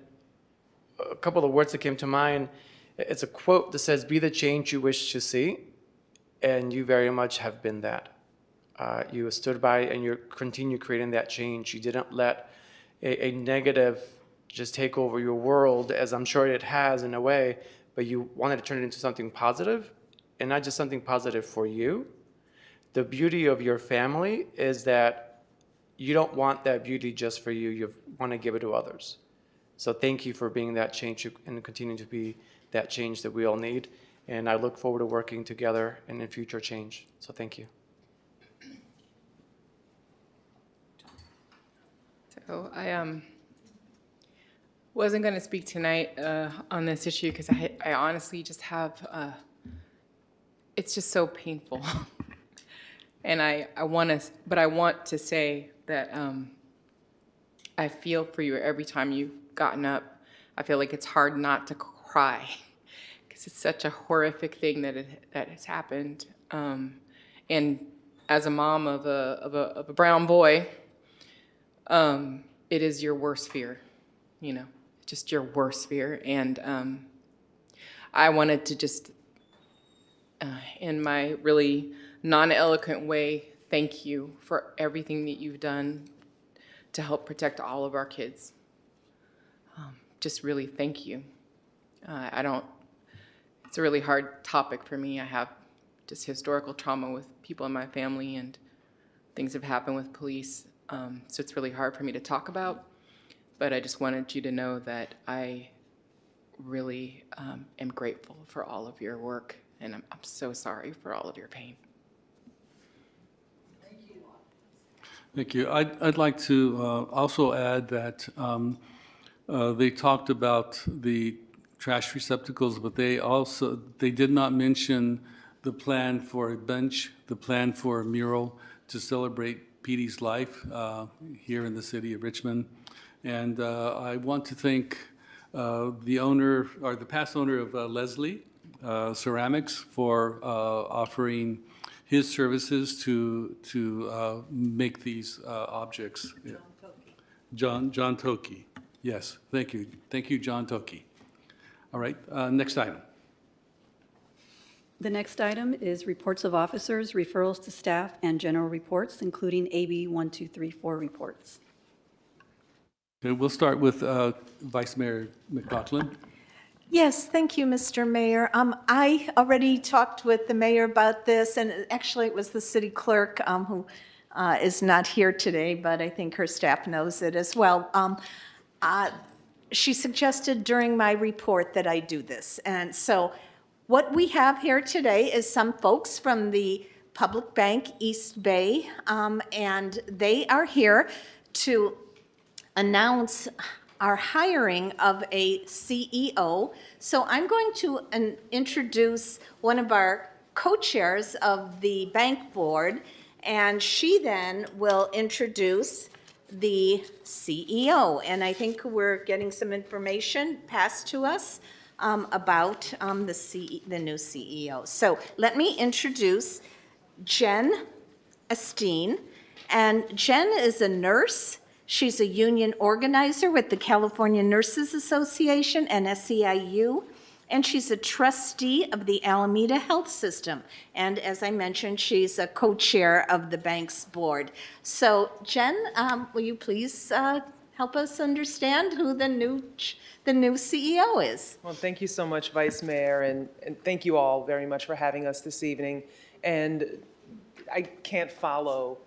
Speaker 17: a couple of words that came to mind, it's a quote that says, "Be the change you wish to see," and you very much have been that. You stood by and you continue creating that change. You didn't let a negative just take over your world, as I'm sure it has in a way, but you wanted to turn it into something positive, and not just something positive for you. The beauty of your family is that you don't want that beauty just for you. You want to give it to others. So thank you for being that change and continuing to be that change that we all need. And I look forward to working together in the future change. So thank you.
Speaker 21: So wasn't going to speak tonight on this issue because I honestly just have, it's just so painful. And I want to say that I feel for you every time you've gotten up. I feel like it's hard not to cry because it's such a horrific thing that has happened. And as a mom of a brown boy, it is your worst fear, you know, just your worst fear. And I wanted to just, in my really non-eloquent way, thank you for everything that you've done to help protect all of our kids. Just really thank you. It's a really hard topic for me. I have just historical trauma with people in my family and things have happened with police. So it's really hard for me to talk about, but I just wanted you to know that I really am grateful for all of your work, and I'm so sorry for all of your pain.
Speaker 3: Thank you. I'd like to also add that they talked about the trash receptacles, but they did not mention the plan for a bench, the plan for a mural to celebrate Petey's life here in the city of Richmond. And I want to thank the owner, or the past owner of Leslie Ceramics, for offering his services to make these objects. John Toki. Yes, thank you. Thank you, John Toki. All right, next item.
Speaker 4: The next item is reports of officers, referrals to staff, and general reports, including AB 1234 reports.
Speaker 3: Okay, we'll start with Vice Mayor McLaughlin.
Speaker 11: Yes, thank you, Mr. Mayor. I already talked with the mayor about this, and actually it was the city clerk who is not here today, but I think her staff knows it as well. She suggested during my report that I do this. And so what we have here today is some folks from the Public Bank East Bay, and they are here to announce our hiring of a CEO. So I'm going to introduce one of our co-chairs of the bank board, and she then will introduce the CEO. And I think we're getting some information passed to us about the new CEO. So let me introduce Jen Esteen. And Jen is a nurse. She's a union organizer with the California Nurses Association and SEIU, and she's a trustee of the Alameda Health System. And as I mentioned, she's a co-chair of the bank's board. So Jen, will you please help us understand who the new CEO is?
Speaker 22: Well, thank you so much, Vice Mayor, and thank you all very much for having us this evening. And I can't follow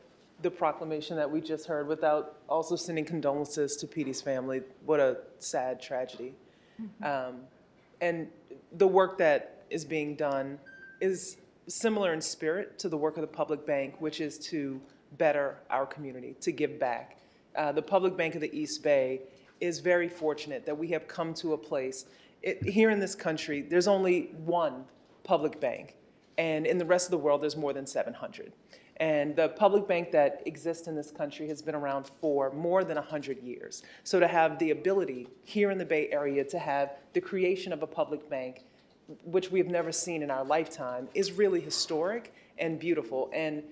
Speaker 22: the proclamation that we just heard without also sending condolences to Petey's family. What a sad tragedy. And the work that is being done is similar in spirit to the work of the public bank, which is to better our community, to give back. The Public Bank of the East Bay is very fortunate that we have come to a place. Here in this country, there's only one public bank, and in the rest of the world, there's more than 700. And the public bank that exists in this country has been around for more than 100 years. So to have the ability here in the Bay Area to have the creation of a public bank, which we have never seen in our lifetime, is really historic and beautiful. And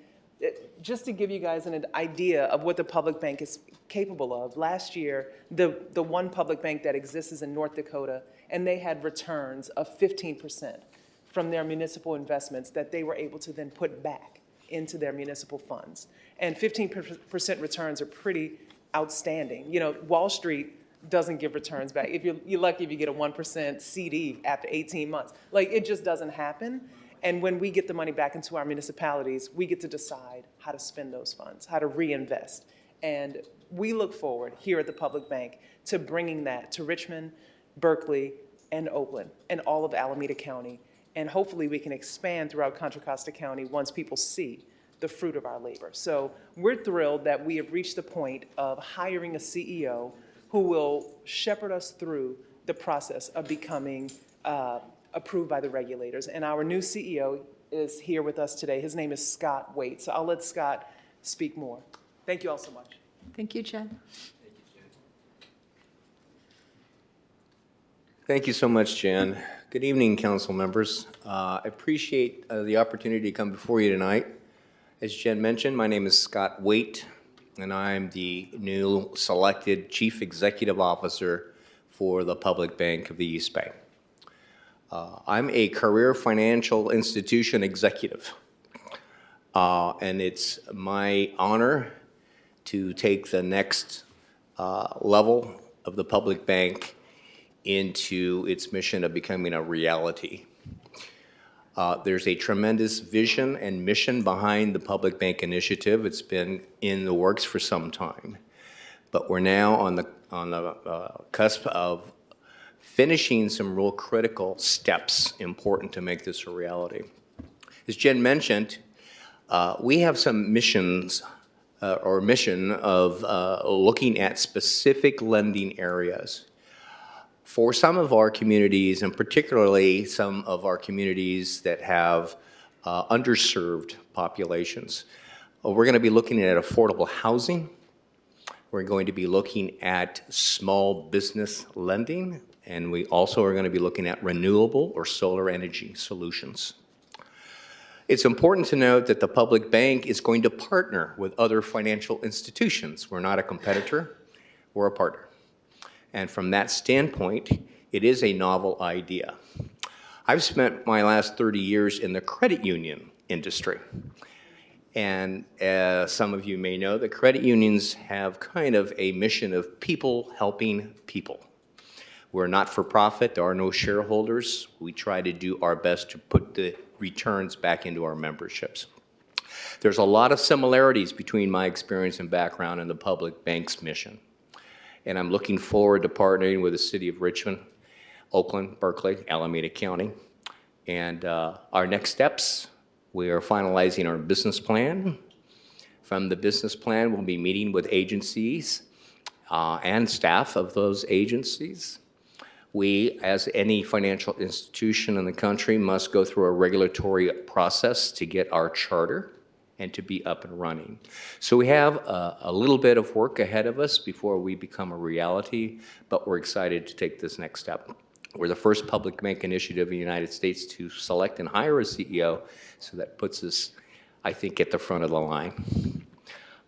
Speaker 22: just to give you guys an idea of what the public bank is capable of, last year, the one public bank that exists is in North Dakota, and they had returns of 15% from their municipal investments that they were able to then put back into their municipal funds. And 15% returns are pretty outstanding. You know, Wall Street doesn't give returns back. If you're lucky if you get a 1% CD after 18 months. Like, it just doesn't happen. And when we get the money back into our municipalities, we get to decide how to spend those funds, how to reinvest. And we look forward here at the Public Bank to bringing that to Richmond, Berkeley, and Oakland, and all of Alameda County. And hopefully we can expand throughout Contra Costa County once people see the fruit of our labor. So we're thrilled that we have reached the point of hiring a CEO who will shepherd us through the process of becoming approved by the regulators. And our new CEO is here with us today. His name is Scott Waite. So I'll let Scott speak more. Thank you all so much.
Speaker 2: Thank you, Jen.
Speaker 8: Thank you so much, Jen. Good evening, council members. I appreciate the opportunity to come before you tonight. As Jen mentioned, my name is Scott Waite, and I'm the new selected Chief Executive Officer for the Public Bank of the East Bay. I'm a career financial institution executive, and it's my honor to take the next level of the public bank into its mission of becoming a reality. There's a tremendous vision and mission behind the Public Bank Initiative. It's been in the works for some time, but we're now on the cusp of finishing some real critical steps important to make this a reality. As Jen mentioned, we have some missions or mission of looking at specific lending areas for some of our communities, and particularly some of our communities that have underserved populations. We're going to be looking at affordable housing. We're going to be looking at small business lending, and we also are going to be looking at renewable or solar energy solutions. It's important to note that the public bank is going to partner with other financial institutions. We're not a competitor, we're a partner. And from that standpoint, it is a novel idea. I've spent my last 30 years in the credit union industry. And as some of you may know, the credit unions have kind of a mission of people helping people. We're not for profit, there are no shareholders. We try to do our best to put the returns back into our memberships. There's a lot of similarities between my experience and background and the public bank's mission. And I'm looking forward to partnering with the city of Richmond, Oakland, Berkeley, Alameda County. And our next steps, we are finalizing our business plan. From the business plan, we'll be meeting with agencies and staff of those agencies. We, as any financial institution in the country, must go through a regulatory process to get our charter and to be up and running. So we have a little bit of work ahead of us before we become a reality, but we're excited to take this next step. We're the first public bank initiative in the United States to select and hire a CEO, so that puts us, I think, at the front of the line.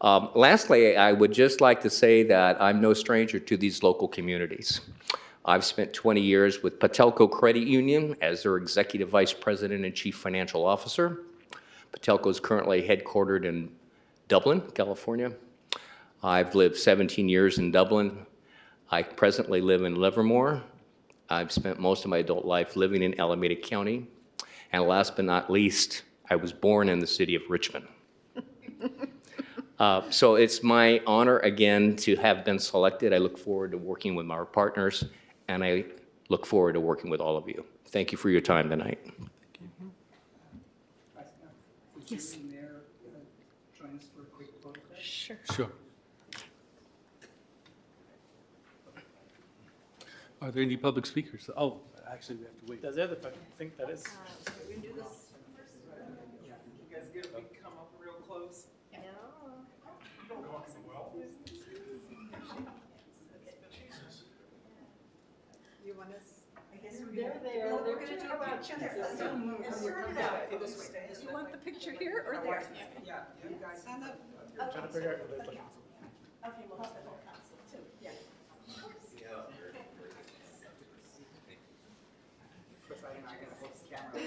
Speaker 8: Lastly, I would just like to say that I'm no stranger to these local communities. I've spent 20 years with Patelco Credit Union as their Executive Vice President and Chief Financial Officer. Patelco is currently headquartered in Dublin, California. I've lived 17 years in Dublin. I presently live in Livermore. I've spent most of my adult life living in Alameda County. And last but not least, I was born in the city of Richmond. So it's my honor again to have been selected. I look forward to working with our partners, and I look forward to working with all of you. Thank you for your time tonight.
Speaker 2: Yes.
Speaker 3: Sure. Sure. Are there any public speakers? Oh, actually, we have to wait.
Speaker 23: Does it? I think that is.
Speaker 4: We can do this first.
Speaker 23: Yeah. You guys get to come up real close.
Speaker 4: No.
Speaker 5: You want us? I guess
Speaker 4: They're there. They're going to talk about each other. You want the picture here or there?
Speaker 23: Yeah. You guys.
Speaker 5: Stand up.
Speaker 23: Trying to figure out who they look.
Speaker 4: Okay, we'll have the whole council too. Yeah.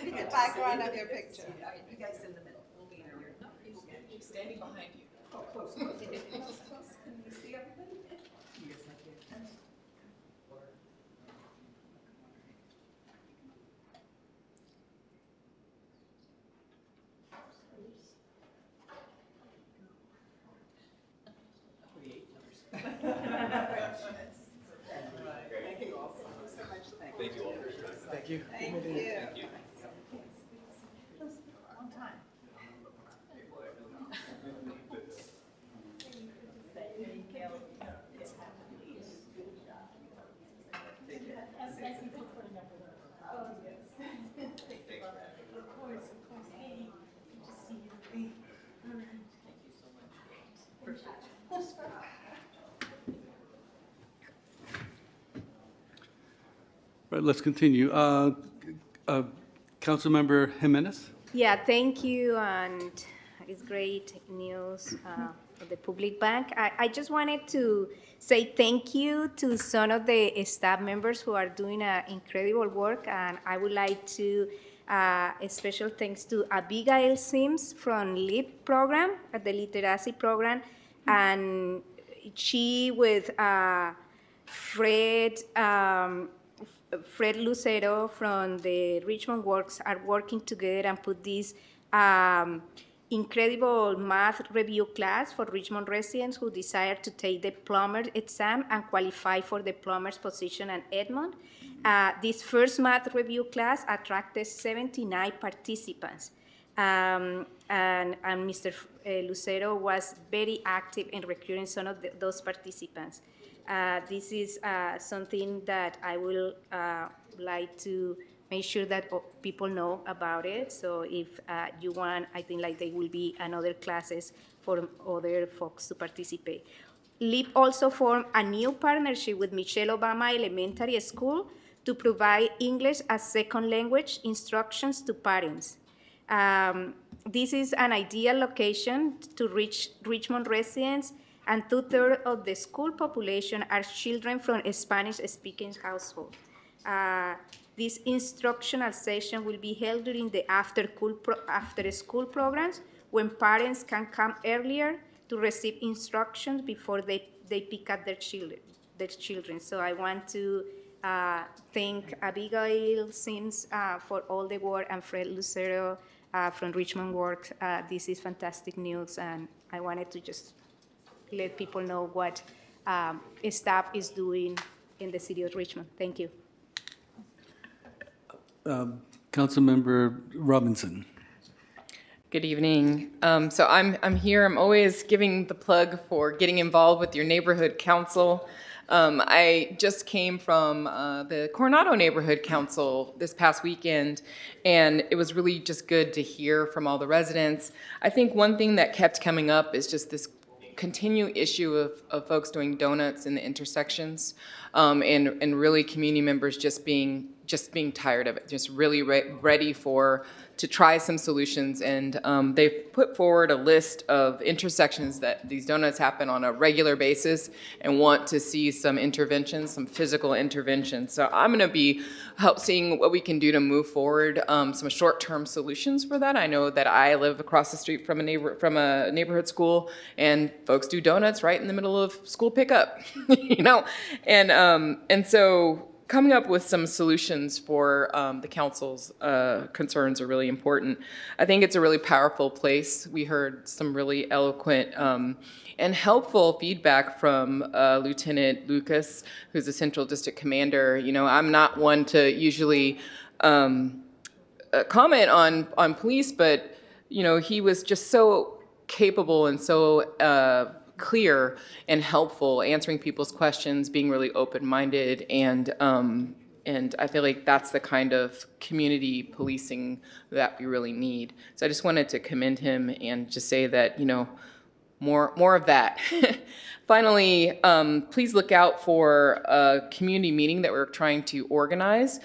Speaker 5: The background of your picture.
Speaker 4: You guys in the middle. We'll be in there. No, people standing behind you. Oh, close. Close. Can you see everybody? You guys like it?
Speaker 5: Thank you all so much.
Speaker 8: Thank you all.
Speaker 23: Thank you.
Speaker 5: Thank you.
Speaker 8: Thank you.
Speaker 4: Long time. Thank you.
Speaker 3: right, let's continue. Councilmember Jimenez?
Speaker 10: Yeah, thank you, and it's great news for the public bank. I just wanted to say thank you to some of the staff members who are doing incredible work, and I would like to a special thanks to Abigail Sims from LEAP program, the literacy program, and she with Fred. Fred Lucero from the Richmond Works are working together and put this incredible math review class for Richmond residents who desire to take the plumber exam and qualify for the plumber's position at Edmond. This first math review class attracted 79 participants. And Mr. Lucero was very active in recruiting some of those participants. This is something that I will like to make sure that people know about it. So if you want, I think like there will be another classes for other folks to participate. LEAP also formed a new partnership with Michelle Obama Elementary School to provide English as second language instructions to parents. This is an ideal location to reach Richmond residents, and 2/3 of the school population are children from a Spanish-speaking household. This instructional session will be held during the after-school programs when parents can come earlier to receive instructions before they pick up their children. So I want to thank Abigail Sims for all the work, and Fred Lucero from Richmond Works. This is fantastic news, and I wanted to just let people know what staff is doing in the city of Richmond. Thank you.
Speaker 3: Councilmember Robinson.
Speaker 21: Good evening. So I'm here. I'm always giving the plug for getting involved with your neighborhood council. I just came from the Coronado Neighborhood Council this past weekend, and it was really just good to hear from all the residents. I think one thing that kept coming up is just this continued issue of folks doing donuts in the intersections, and really community members just being tired of it, just really ready to try some solutions. And they've put forward a list of intersections that these donuts happen on a regular basis and want to see some interventions, some physical interventions. So I'm going to be seeing what we can do to move forward some short-term solutions for that. I know that I live across the street from a neighborhood school, and folks do donuts right in the middle of school pickup, and so coming up with some solutions for the council's concerns are really important. I think it's a really powerful place. We heard some really eloquent and helpful feedback from Lieutenant Lucas, who's the Central District Commander. I'm not one to usually comment on police, but he was just so capable and so clear and helpful, answering people's questions, being really open-minded, and I feel like that's the kind of community policing that we really need. So I just wanted to commend him and just say that, more of that. Finally, please look out for a community meeting that we're trying to organize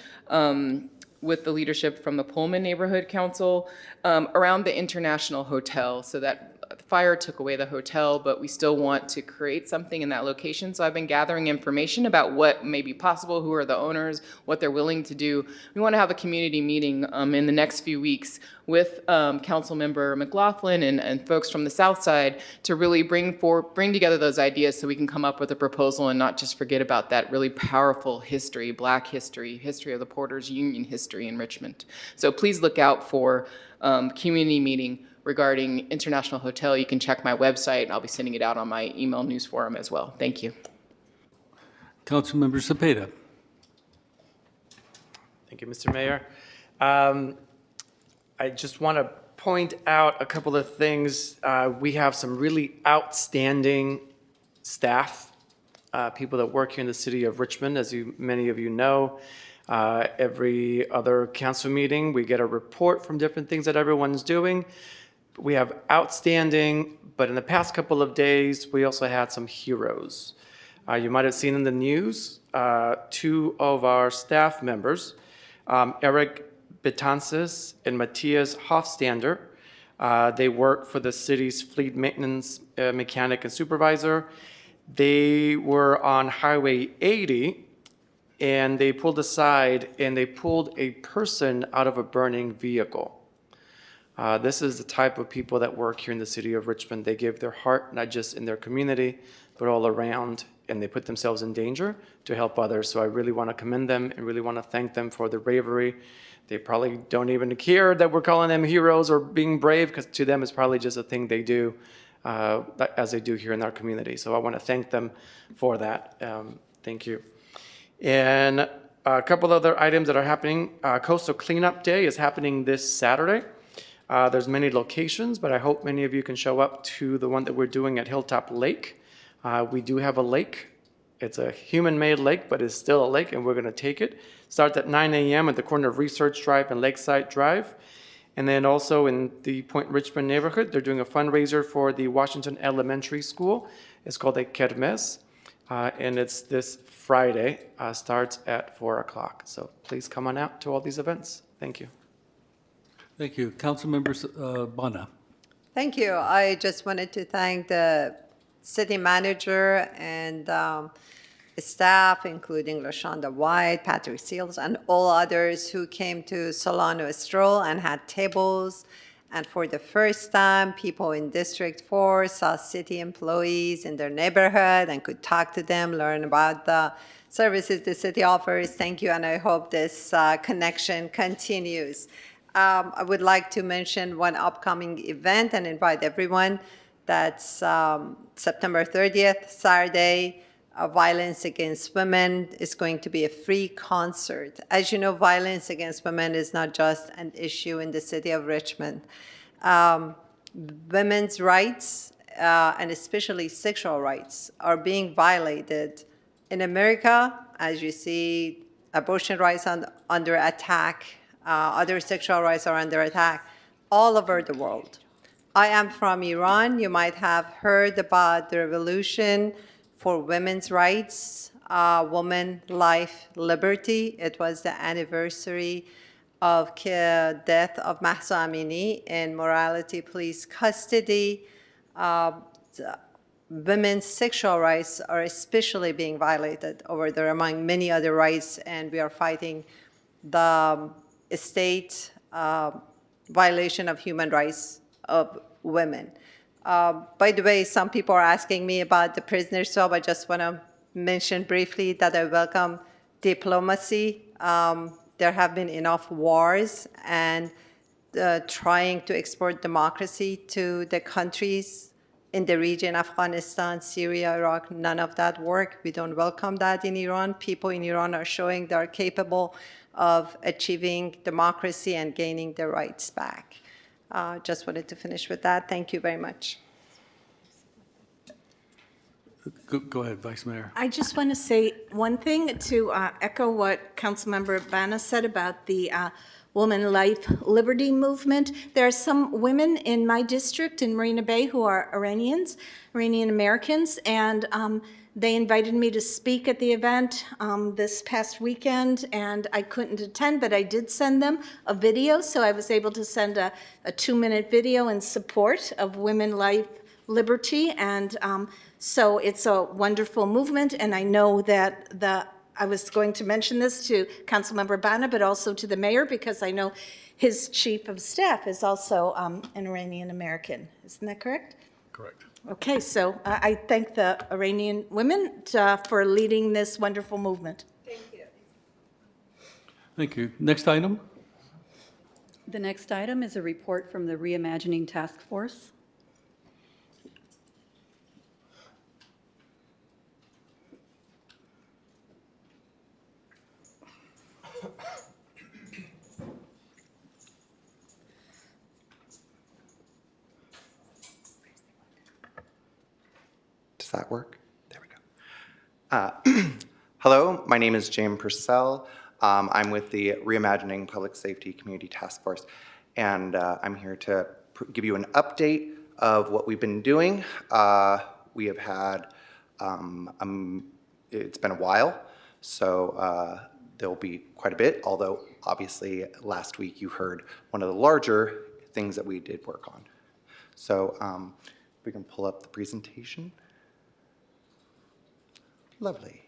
Speaker 21: with the leadership from the Pullman Neighborhood Council around the International Hotel, so that the fire took away the hotel, but we still want to create something in that location. So I've been gathering information about what may be possible, who are the owners, what they're willing to do. We want to have a community meeting in the next few weeks with Councilmember McLaughlin and folks from the South Side to really bring together those ideas so we can come up with a proposal and not just forget about that really powerful history, Black history of the Porters Union history in Richmond. So please look out for community meeting regarding International Hotel. You can check my website, and I'll be sending it out on my email news forum as well. Thank you.
Speaker 3: Councilmember Cepeda.
Speaker 17: Thank you, Mr. Mayor. I just want to point out a couple of things. We have some really outstanding staff, people that work here in the city of Richmond, as many of you know. Every other council meeting, we get a report from different things that everyone's doing. We have outstanding, but in the past couple of days, we also had some heroes. You might have seen in the news, two of our staff members, Eric Betances and Matthias Hofstander, they work for the city's fleet maintenance mechanic and supervisor. They were on Highway 80 and they pulled aside and they pulled a person out of a burning vehicle. This is the type of people that work here in the city of Richmond. They give their heart, not just in their community, but all around, and they put themselves in danger to help others. So I really want to commend them and really want to thank them for their bravery. They probably don't even care that we're calling them heroes or being brave, because to them it's probably just a thing they do as they do here in our community. So I want to thank them for that. Thank you. And a couple other items that are happening. Coastal Cleanup Day is happening this Saturday. There's many locations, but I hope many of you can show up to the one that we're doing at Hilltop Lake. We do have a lake. It's a human-made lake, but it's still a lake, and we're going to take it. Starts at 9 a.m. at the corner of Research Drive and Lakeside Drive. And then also in the Point Richmond neighborhood, they're doing a fundraiser for the Washington Elementary School. It's called a Kermes, and it's this Friday. Starts at 4 o'clock. So please come on out to all these events. Thank you.
Speaker 3: Thank you. Councilmember Bana.
Speaker 5: Thank you. I just wanted to thank the city manager and staff, including LaShonda White, Patrick Seals, and all others who came to Solano Stroll and had tables. And for the first time, people in District 4 saw city employees in their neighborhood and could talk to them, learn about the services the city offers. Thank you, and I hope this connection continues. I would like to mention one upcoming event and invite everyone. That's September 30th, Saturday. Violence Against Women is going to be a free concert. As you know, violence against women is not just an issue in the city of Richmond. Women's rights, and especially sexual rights, are being violated in America. As you see, abortion rights under attack, other sexual rights are under attack all over the world. I am from Iran. You might have heard about the revolution for women's rights, woman, life, liberty. It was the anniversary of death of Mahsa Amini in morality police custody. Women's sexual rights are especially being violated over there, among many other rights, and we are fighting the state violation of human rights of women. By the way, some people are asking me about the prisoner swap. I just want to mention briefly that I welcome diplomacy. There have been enough wars and trying to export democracy to the countries in the region, Afghanistan, Syria, Iraq. None of that worked. We don't welcome that in Iran. People in Iran are showing they are capable of achieving democracy and gaining their rights back. Just wanted to finish with that. Thank you very much.
Speaker 3: Go ahead, Vice Mayor.
Speaker 11: I just want to say one thing to echo what Councilmember Bana said about the Woman Life Liberty Movement. There are some women in my district in Marina Bay who are Iranians, Iranian Americans, and they invited me to speak at the event this past weekend, and I couldn't attend, but I did send them a video, so I was able to send a 2-minute video in support of Women Life Liberty, and so it's a wonderful movement, and I know that I was going to mention this to Councilmember Bana, but also to the mayor, because I know his chief of staff is also an Iranian American. Isn't that correct?
Speaker 3: Correct.
Speaker 11: Okay, so I thank the Iranian women for leading this wonderful movement.
Speaker 5: Thank you.
Speaker 3: Thank you. Next item.
Speaker 4: The next item is a report from the Reimagining Task Force.
Speaker 1: Does that work? There we go. Hello, my name is James Purcell. I'm with the Reimagining Public Safety Community Task Force, and I'm here to give you an update of what we've been doing. We have had it's been a while, so there'll be quite a bit, although obviously last week you heard one of the larger things that we did work on. So we can pull up the presentation. Lovely.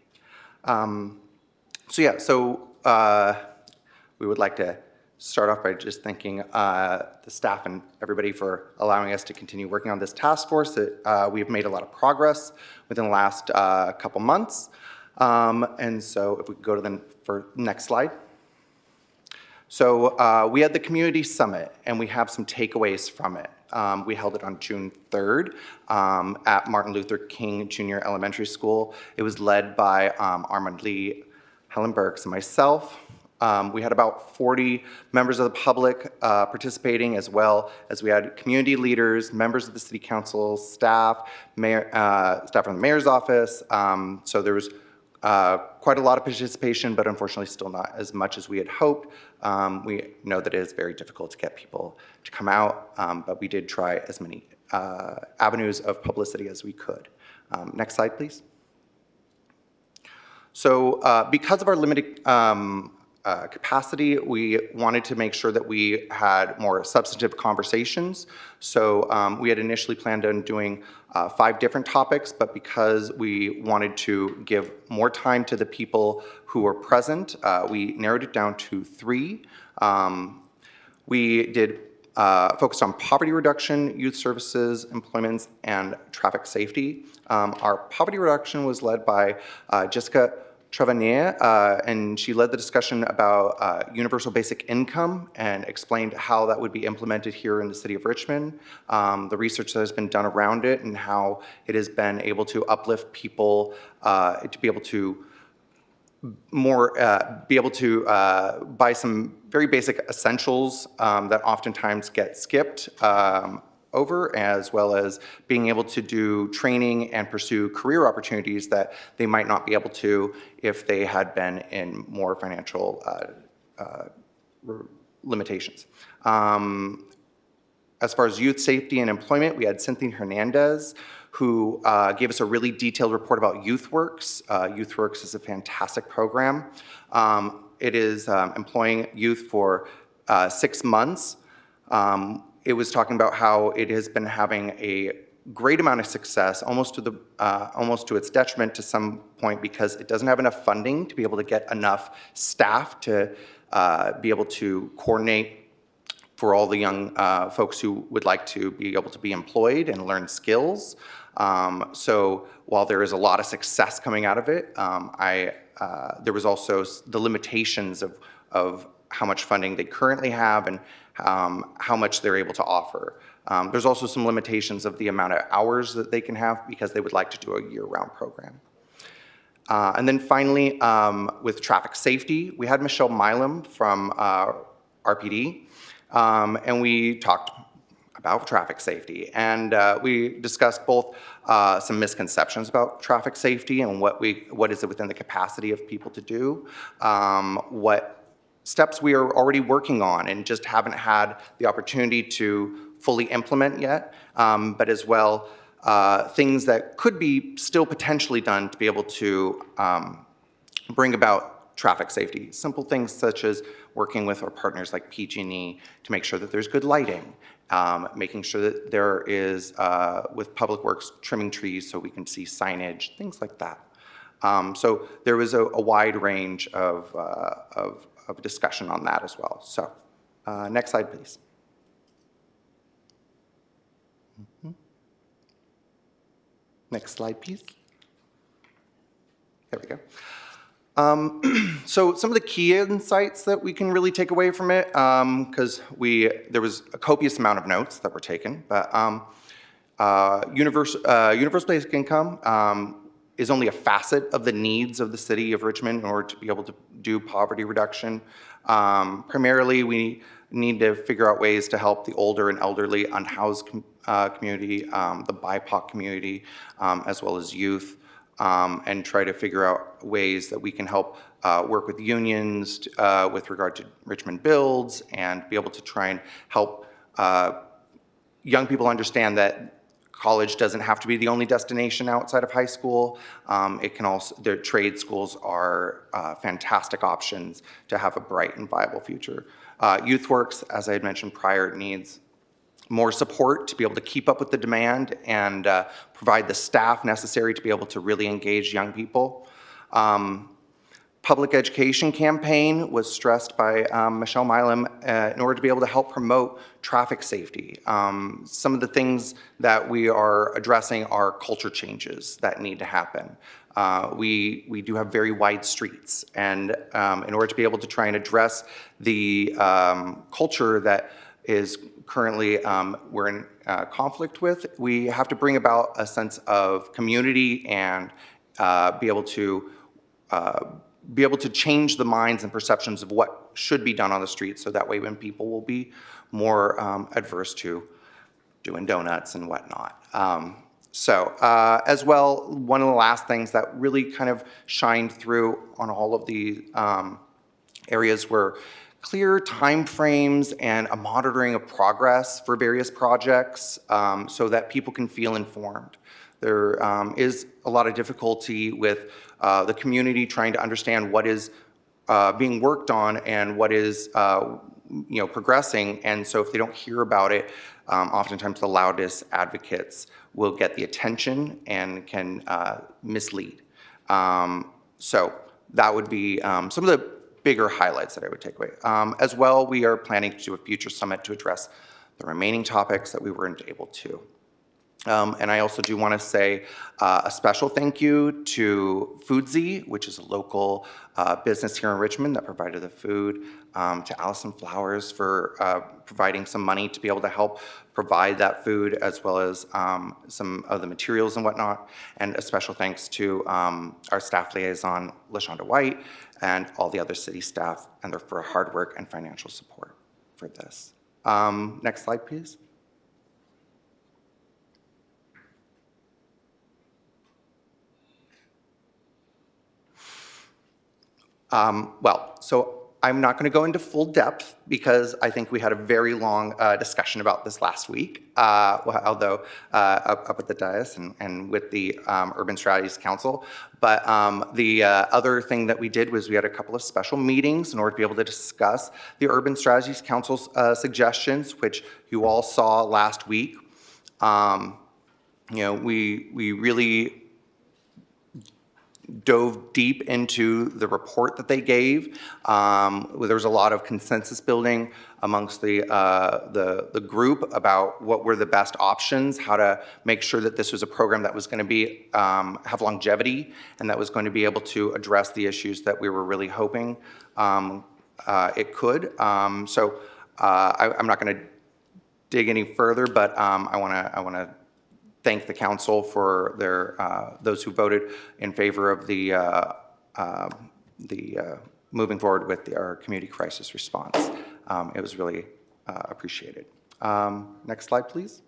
Speaker 1: We would like to start off by just thanking the staff and everybody for allowing us to continue working on this task force. We've made a lot of progress within the last couple months. And so if we could go to the next slide. So we had the community summit, and we have some takeaways from it. We held it on June 3rd at Martin Luther King Jr. Elementary School. It was led by Armand Lee, Helen Burks, and myself. We had about 40 members of the public participating, as well as we had community leaders, members of the city council, staff, staff from the mayor's office. So there was quite a lot of participation, but unfortunately still not as much as we had hoped. We know that it is very difficult to get people to come out, but we did try as many avenues of publicity as we could. Next slide, please. So because of our limited capacity, we wanted to make sure that we had more substantive conversations. So we had initially planned on doing 5 different topics, but because we wanted to give more time to the people who were present, we narrowed it down to 3. We did focus on poverty reduction, youth services, employment, and traffic safety. Our poverty reduction was led by Jessica Travanier, and she led the discussion about universal basic income and explained how that would be implemented here in the city of Richmond, the research that has been done around it, and how it has been able to uplift people to be able to buy some very basic essentials that oftentimes get skipped over, as well as being able to do training and pursue career opportunities that they might not be able to if they had been in more financial limitations. As far as youth safety and employment, we had Cynthia Hernandez, who gave us a really detailed report about YouthWorks. YouthWorks is a fantastic program. It is employing youth for 6 months. It was talking about how it has been having a great amount of success, almost to its detriment to some point, because it doesn't have enough funding to be able to get enough staff to be able to coordinate for all the young folks who would like to be able to be employed and learn skills. So while there is a lot of success coming out of it, there was also the limitations of how much funding they currently have and how much they're able to offer. There's also some limitations of the amount of hours that they can have because they would like to do a year-round program. And then finally, with traffic safety, we had Michelle Milam from RPD, and we talked about traffic safety. And we discussed both some misconceptions about traffic safety and what is it within the capacity of people to do, what steps we are already working on and just haven't had the opportunity to fully implement yet, but as well things that could be still potentially done to be able to bring about traffic safety. Simple things such as working with our partners like PG&E to make sure that there's good lighting, making sure that there is, with Public Works, trimming trees so we can see signage, things like that. So there was a wide range of discussion on that as well. So next slide, please. Next slide, please. There we go. So some of the key insights that we can really take away from it, because there was a copious amount of notes that were taken, but universal basic income is only a facet of the needs of the city of Richmond in order to be able to do poverty reduction. Primarily, we need to figure out ways to help the older and elderly unhoused community, the BIPOC community, as well as youth, and try to figure out ways that we can help work with unions with regard to Richmond Builds and be able to try and help young people understand that college doesn't have to be the only destination outside of high school. It can also, their trade schools are fantastic options to have a bright and viable future. YouthWorks, as I had mentioned prior, needs more support to be able to keep up with the demand and provide the staff necessary to be able to really engage young people. Public education campaign was stressed by Michelle Milam in order to be able to help promote traffic safety. Some of the things that we are addressing are culture changes that need to happen. We do have very wide streets, and in order to be able to try and address the culture that is currently we're in conflict with, we have to bring about a sense of community and be able to change the minds and perceptions of what should be done on the street, so that way when people will be more adverse to doing donuts and whatnot. As well, one of the last things that really kind of shined through on all of the areas were clear timeframes and a monitoring of progress for various projects, so that people can feel informed. There is a lot of difficulty with the community trying to understand what is being worked on and what is progressing, and so if they don't hear about it, oftentimes the loudest advocates will get the attention and can mislead. So that would be some of the bigger highlights that I would take away. As well, we are planning to do a future summit to address the remaining topics that we weren't able to. And I also do want to say a special thank you to Foodsy, which is a local business here in Richmond that provided the food, to Allison Flowers for providing some money to be able to help provide that food, as well as some of the materials and whatnot. And a special thanks to our staff liaison, LaShonda White, and all the other city staff and for hard work and financial support for this. Next slide, please. So I'm not going to go into full depth because I think we had a very long discussion about this last week, although up at the dais and with the Urban Strategies Council. But the other thing that we did was we had a couple of special meetings in order to be able to discuss the Urban Strategies Council's suggestions, which you all saw last week. We really dove deep into the report that they gave. There was a lot of consensus building amongst the group about what were the best options, how to make sure that this was a program that was going to be have longevity and that was going to be able to address the issues that we were really hoping it could. I'm not going to dig any further, but I want to thank the council for their those who voted in favor of the moving forward with our community crisis response. It was really appreciated. Next slide, please.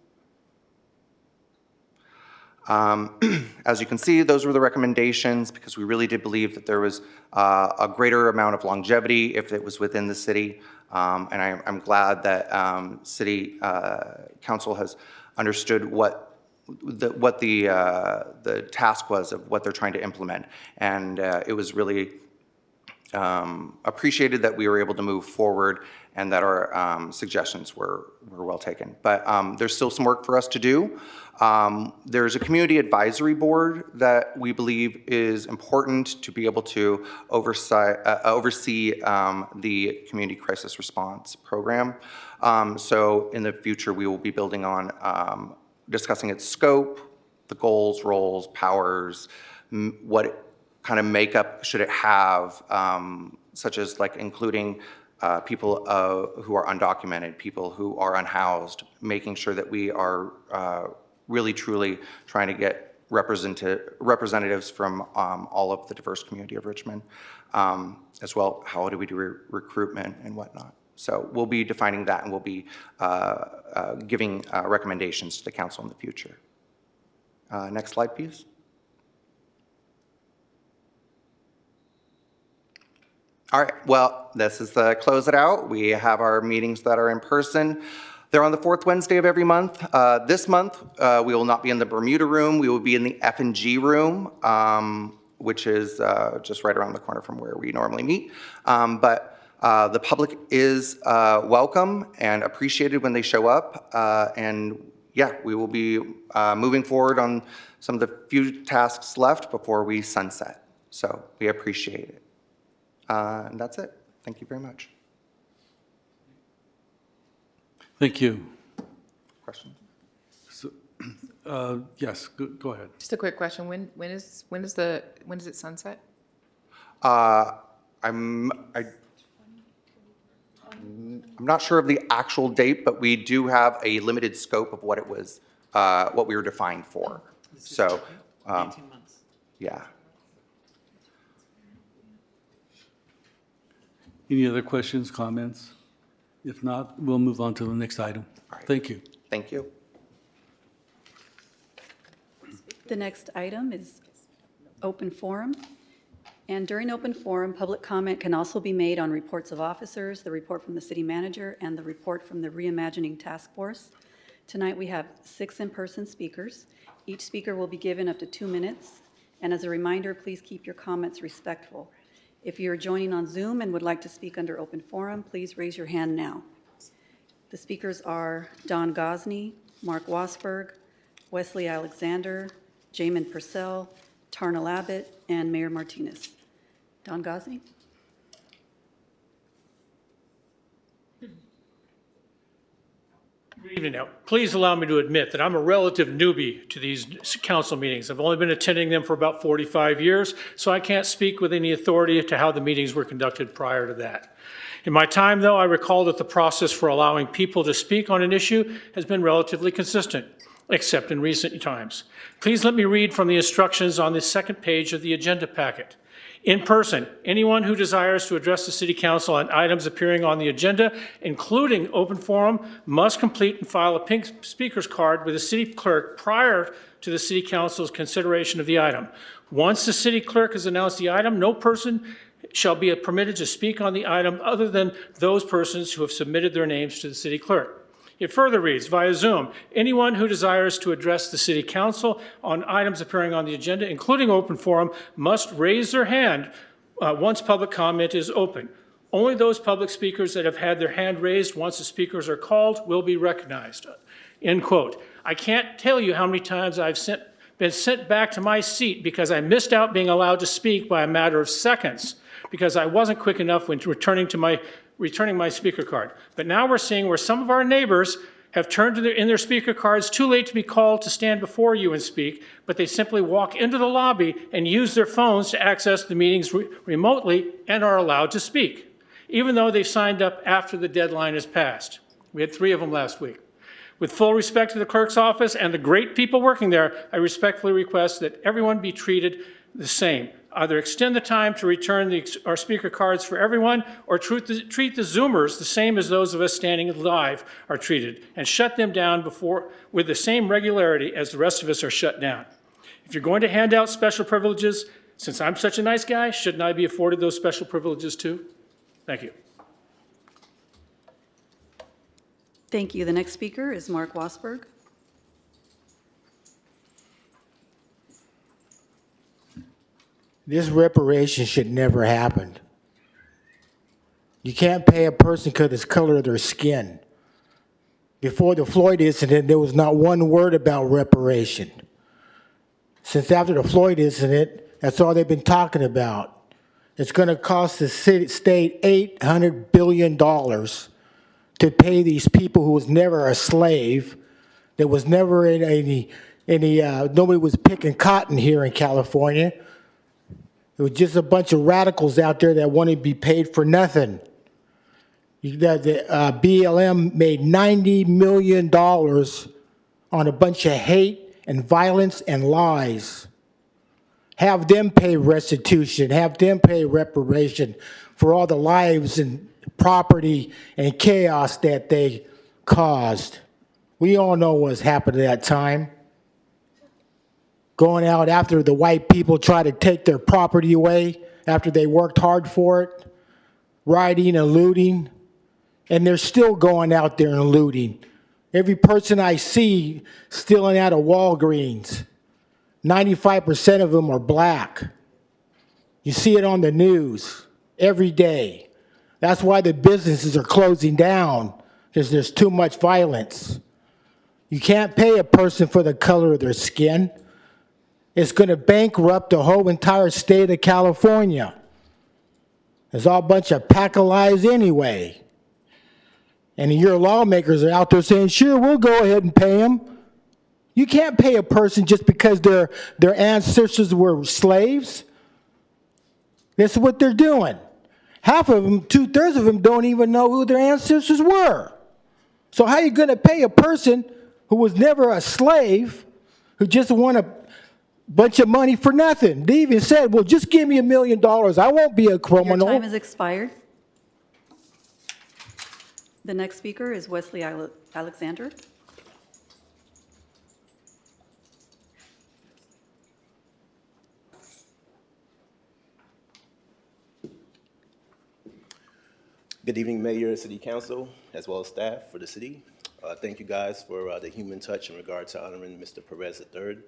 Speaker 1: As you can see, those were the recommendations because we really did believe that there was a greater amount of longevity if it was within the city. And I'm glad that City Council has understood what the task was of what they're trying to implement. And it was really appreciated that we were able to move forward and that our suggestions were well taken. But there's still some work for us to do. There's a community advisory board that we believe is important to be able to oversee the community crisis response program. So in the future, we will be building on discussing its scope, the goals, roles, powers, what kind of makeup should it have, such as like including people who are undocumented, people who are unhoused, making sure that we are really truly trying to get representatives from all of the diverse community of Richmond, as well. How do we do recruitment and whatnot? So we'll be defining that, and we'll be giving recommendations to the council in the future. Next slide, please. All right, well, this is the close it out. We have our meetings that are in person They're on the fourth Wednesday of every month. This month, we will not be in the Bermuda room. We will be in the F&G room, which is just right around the corner from where we normally meet. But the public is welcome and appreciated when they show up. And yeah, we will be moving forward on some of the few tasks left before we sunset. So we appreciate it. And that's it. Thank you very much.
Speaker 3: Thank you.
Speaker 1: Questions?
Speaker 3: So, yes, go ahead.
Speaker 21: Just a quick question. When does it sunset?
Speaker 1: I'm not sure of the actual date, but we do have a limited scope of what it was, what we were defined for. So,
Speaker 6: 18 months.
Speaker 1: Yeah.
Speaker 3: Any other questions, comments? If not, we'll move on to the next item. Thank you.
Speaker 1: Thank you.
Speaker 4: The next item is open forum. And during open forum, public comment can also be made on reports of officers, the report from the city manager, and the report from the Reimagining Task Force. Tonight, we have 6 in-person speakers. Each speaker will be given up to 2 minutes. And as a reminder, please keep your comments respectful. If you're joining on Zoom and would like to speak under open forum, please raise your hand now. The speakers are Don Gosney, Mark Wasberg, Wesley Alexander, Jamin Purcell, Tarnell Abbott, and Mayor Martinez. Don Gosney?
Speaker 6: Good evening now. Please allow me to admit that I'm a relative newbie to these council meetings. I've only been attending them for about 45 years, so I can't speak with any authority to how the meetings were conducted prior to that. In my time, though, I recall that the process for allowing people to speak on an issue has been relatively consistent, except in recent times. Please let me read from the instructions on the second page of the agenda packet. In person, anyone who desires to address the City Council on items appearing on the agenda, including open forum, must complete and file a pink speaker's card with the City Clerk prior to the City Council's consideration of the item. Once the City Clerk has announced the item, no person shall be permitted to speak on the item other than those persons who have submitted their names to the City Clerk. It further reads, via Zoom, anyone who desires to address the City Council on items appearing on the agenda, including open forum, must raise their hand once public comment is open. Only those public speakers that have had their hand raised once the speakers are called will be recognized. End quote. I can't tell you how many times I've been sent back to my seat because I missed out being allowed to speak by a matter of seconds because I wasn't quick enough when returning my speaker card. But now we're seeing where some of our neighbors have turned in their speaker cards too late to be called to stand before you and speak, but they simply walk into the lobby and use their phones to access the meetings remotely and are allowed to speak, even though they've signed up after the deadline has passed. We had 3 of them last week. With full respect to the clerk's office and the great people working there, I respectfully request that everyone be treated the same. Either extend the time to return our speaker cards for everyone, or treat the Zoomers the same as those of us standing live are treated, and shut them down with the same regularity as the rest of us are shut down. If you're going to hand out special privileges, since I'm such a nice guy, shouldn't I be afforded those special privileges too? Thank you.
Speaker 4: Thank you. The next speaker is Mark Wasberg.
Speaker 7: This reparation should never happen. You can't pay a person because of the color of their skin. Before the Floyd incident, there was not one word about reparation. Since after the Floyd incident, that's all they've been talking about. It's going to cost the state $800 billion to pay these people who was never a slave. There was never nobody was picking cotton here in California. It was just a bunch of radicals out there that wanted to be paid for nothing. The BLM made $90 million on a bunch of hate and violence and lies. Have them pay restitution. Have them pay reparation for all the lives and property and chaos that they caused. We all know what's happened at that time. Going out after the white people try to take their property away after they worked hard for it, rioting and looting, and they're still going out there and looting. Every person I see stealing out of Walgreens, 95% of them are black. You see it on the news every day. That's why the businesses are closing down, because there's too much violence. You can't pay a person for the color of their skin. It's going to bankrupt the whole entire state of California. It's all a bunch of pack of lies anyway. And your lawmakers are out there saying, sure, we'll go ahead and pay them. You can't pay a person just because their ancestors were slaves. That's what they're doing. Half of them, 2/3 of them, don't even know who their ancestors were. So how are you going to pay a person who was never a slave, who just won a bunch of money for nothing? They even said, well, just give me $1 million. I won't be a criminal.
Speaker 4: Your time has expired. The next speaker is Wesley Alexander.
Speaker 9: Good evening, Mayor and City Council, as well as staff for the city. Thank you guys for the human touch in regard to honoring Mr. Perez III.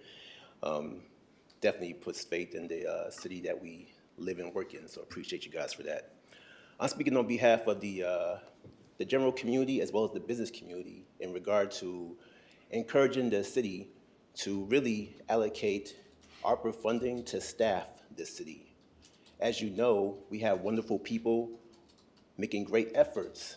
Speaker 9: Definitely puts faith in the city that we live and work in, so appreciate you guys for that. I'm speaking on behalf of the general community as well as the business community in regard to encouraging the city to really allocate ARPA funding to staff this city. As you know, we have wonderful people making great efforts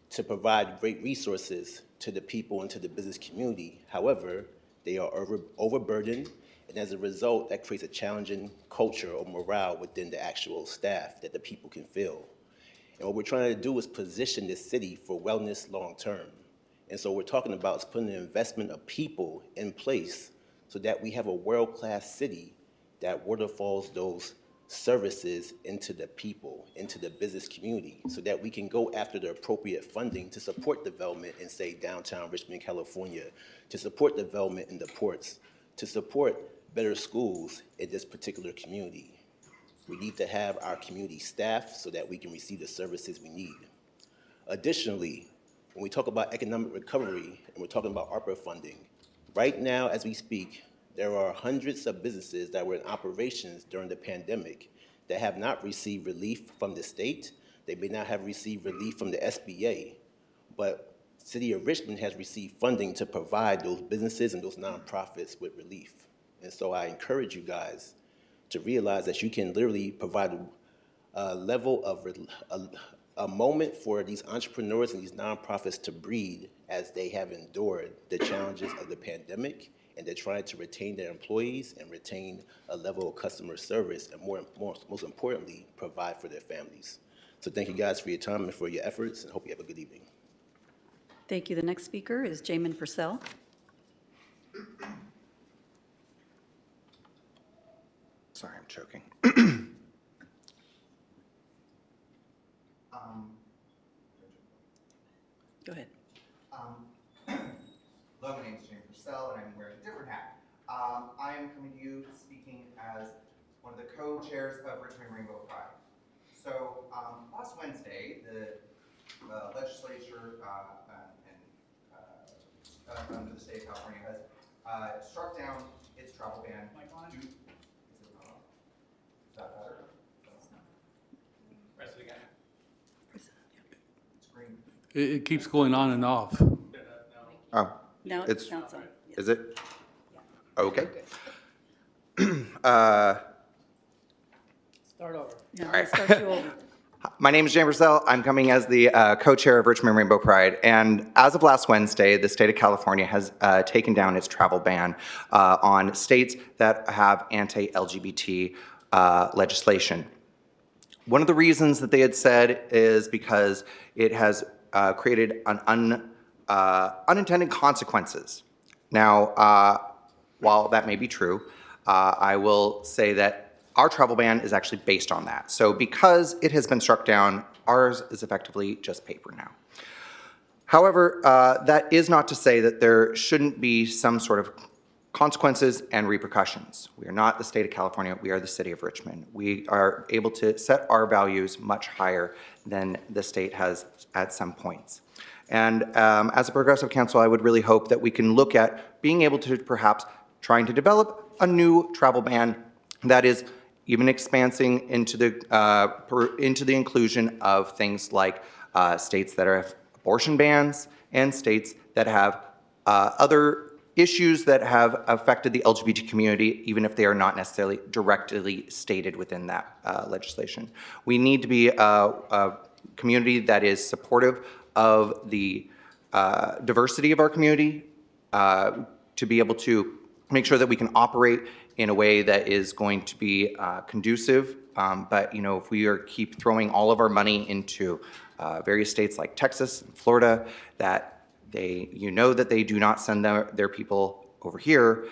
Speaker 9: to provide great resources to the people and to the business community. However, they are overburdened, and as a result, that creates a challenging culture or morale within the actual staff that the people can feel. And what we're trying to do is position this city for wellness long term. And so what we're talking about is putting an investment of people in place so that we have a world-class city that waterfalls those services into the people, into the business community, so that we can go after the appropriate funding to support development in, say, downtown Richmond, California, to support development in the ports, to support better schools in this particular community. We need to have our community staffed so that we can receive the services we need. Additionally, when we talk about economic recovery and we're talking about ARPA funding, right now as we speak, there are hundreds of businesses that were in operations during the pandemic that have not received relief from the state. They may not have received relief from the SBA, but the City of Richmond has received funding to provide those businesses and those nonprofits with relief. And so I encourage you guys to realize that you can literally provide a level of a moment for these entrepreneurs and these nonprofits to breathe as they have endured the challenges of the pandemic, and they're trying to retain their employees and retain a level of customer service, and most importantly, provide for their families. So thank you guys for your time and for your efforts, and hope you have a good evening.
Speaker 4: Thank you. The next speaker is Jamin Purcell.
Speaker 1: Sorry, I'm choking.
Speaker 4: Go ahead.
Speaker 1: Hello, my name is James Purcell, and I'm wearing a different hat. I am coming to you speaking as one of the co-chairs of Richmond Rainbow Pride. So last Wednesday, the legislature under the state of California has struck down its travel ban. Is that better? Press it again. Screen.
Speaker 3: It keeps going on and off.
Speaker 1: Oh,
Speaker 4: Now
Speaker 1: it's,
Speaker 4: it's on.
Speaker 1: is it? Okay.
Speaker 22: Start over.
Speaker 4: No,
Speaker 1: All right.
Speaker 4: I'll start you over.
Speaker 1: My name is James Purcell. I'm coming as the co-chair of Richmond Rainbow Pride. And as of last Wednesday, the state of California has taken down its travel ban on states that have anti-LGBT legislation. One of the reasons that they had said is because it has created an unintended consequences. Now, while that may be true, I will say that our travel ban is actually based on that. So because it has been struck down, ours is effectively just paper now. However, that is not to say that there shouldn't be some sort of consequences and repercussions. We are not the state of California, we are the city of Richmond. We are able to set our values much higher than the state has at some points. And as a progressive council, I would really hope that we can look at being able to perhaps trying to develop a new travel ban that is even expanding into the inclusion of things like states that have abortion bans and states that have other issues that have affected the LGBT community, even if they are not necessarily directly stated within that legislation. We need to be a community that is supportive of the diversity of our community, to be able to make sure that we can operate in a way that is going to be conducive. But you know, if we keep throwing all of our money into various states like Texas and Florida, that that they do not send their people over here,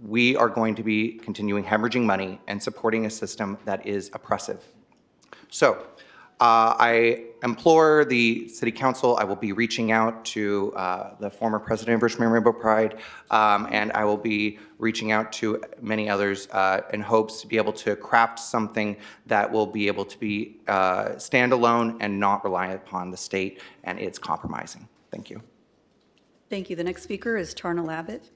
Speaker 1: we are going to be continuing hemorrhaging money and supporting a system that is oppressive. So I implore the City Council, I will be reaching out to the former president of Richmond Rainbow Pride, and I will be reaching out to many others in hopes to be able to craft something that will be able to be standalone and not rely upon the state and its compromising. Thank you.
Speaker 4: Thank you. The next speaker is Tarnal Abbott.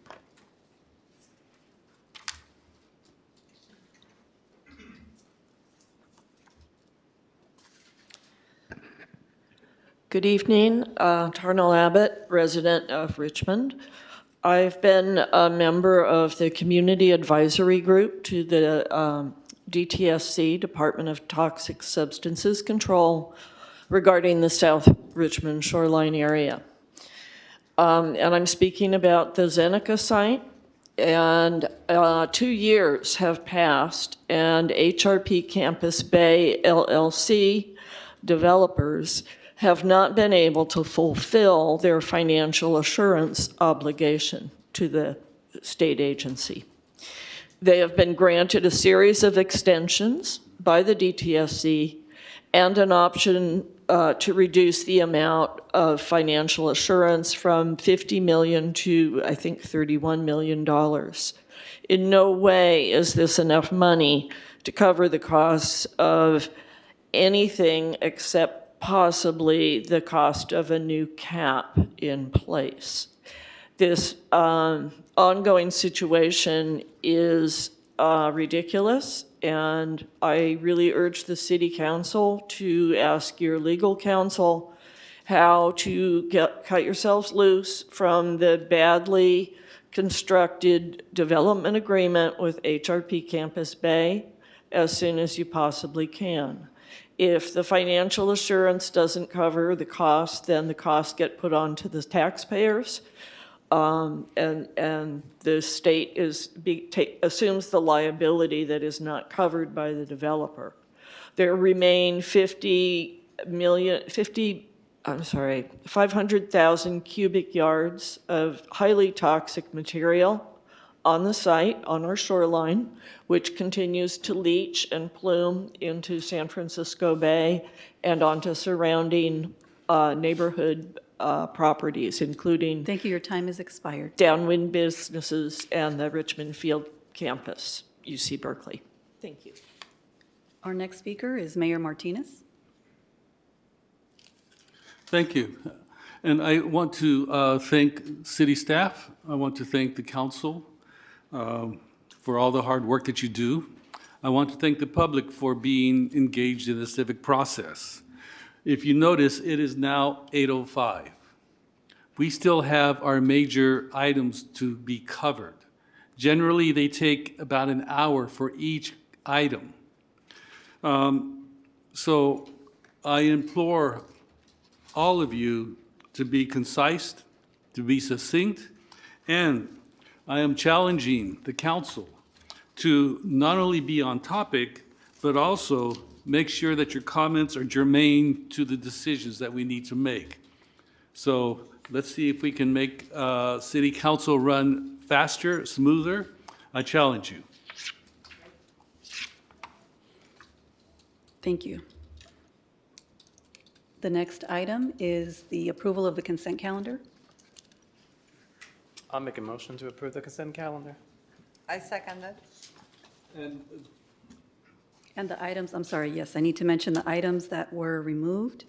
Speaker 20: Good evening, Tarnal Abbott, resident of Richmond. I've been a member of the Community Advisory Group to the DTSC, Department of Toxic Substances Control, regarding the South Richmond shoreline area. And I'm speaking about the Zeneca site. And 2 years have passed, and HRP Campus Bay LLC developers have not been able to fulfill their financial assurance obligation to the state agency. They have been granted a series of extensions by the DTSC and an option to reduce the amount of financial assurance from $50 million to, I think, $31 million. In no way is this enough money to cover the costs of anything except possibly the cost of a new cap in place. This ongoing situation is ridiculous, and I really urge the City Council to ask your legal counsel how to cut yourselves loose from the badly constructed development agreement with HRP Campus Bay as soon as you possibly can. If the financial assurance doesn't cover the cost, then the costs get put on to the taxpayers. And the state assumes the liability that is not covered by the developer. There remain 500,000 cubic yards of highly toxic material on the site, on our shoreline, which continues to leach and plume into San Francisco Bay and onto surrounding neighborhood properties, including
Speaker 4: Thank you. Your time has expired.
Speaker 20: downwind businesses and the Richmond Field campus, UC Berkeley. Thank you.
Speaker 4: Our next speaker is Mayor Martinez.
Speaker 3: Thank you. And I want to thank city staff. I want to thank the council for all the hard work that you do. I want to thank the public for being engaged in the civic process. If you notice, it is now 8:05. We still have our major items to be covered. Generally, they take about an hour for each item. So I implore all of you to be concise, to be succinct, and I am challenging the council to not only be on topic, but also make sure that your comments are germane to the decisions that we need to make. So let's see if we can make city council run faster, smoother. I challenge you.
Speaker 4: Thank you. The next item is the approval of the consent calendar.
Speaker 17: I'll make a motion to approve the consent calendar.
Speaker 5: I second it.
Speaker 4: And the items, I'm sorry, yes, I need to mention the items that were removed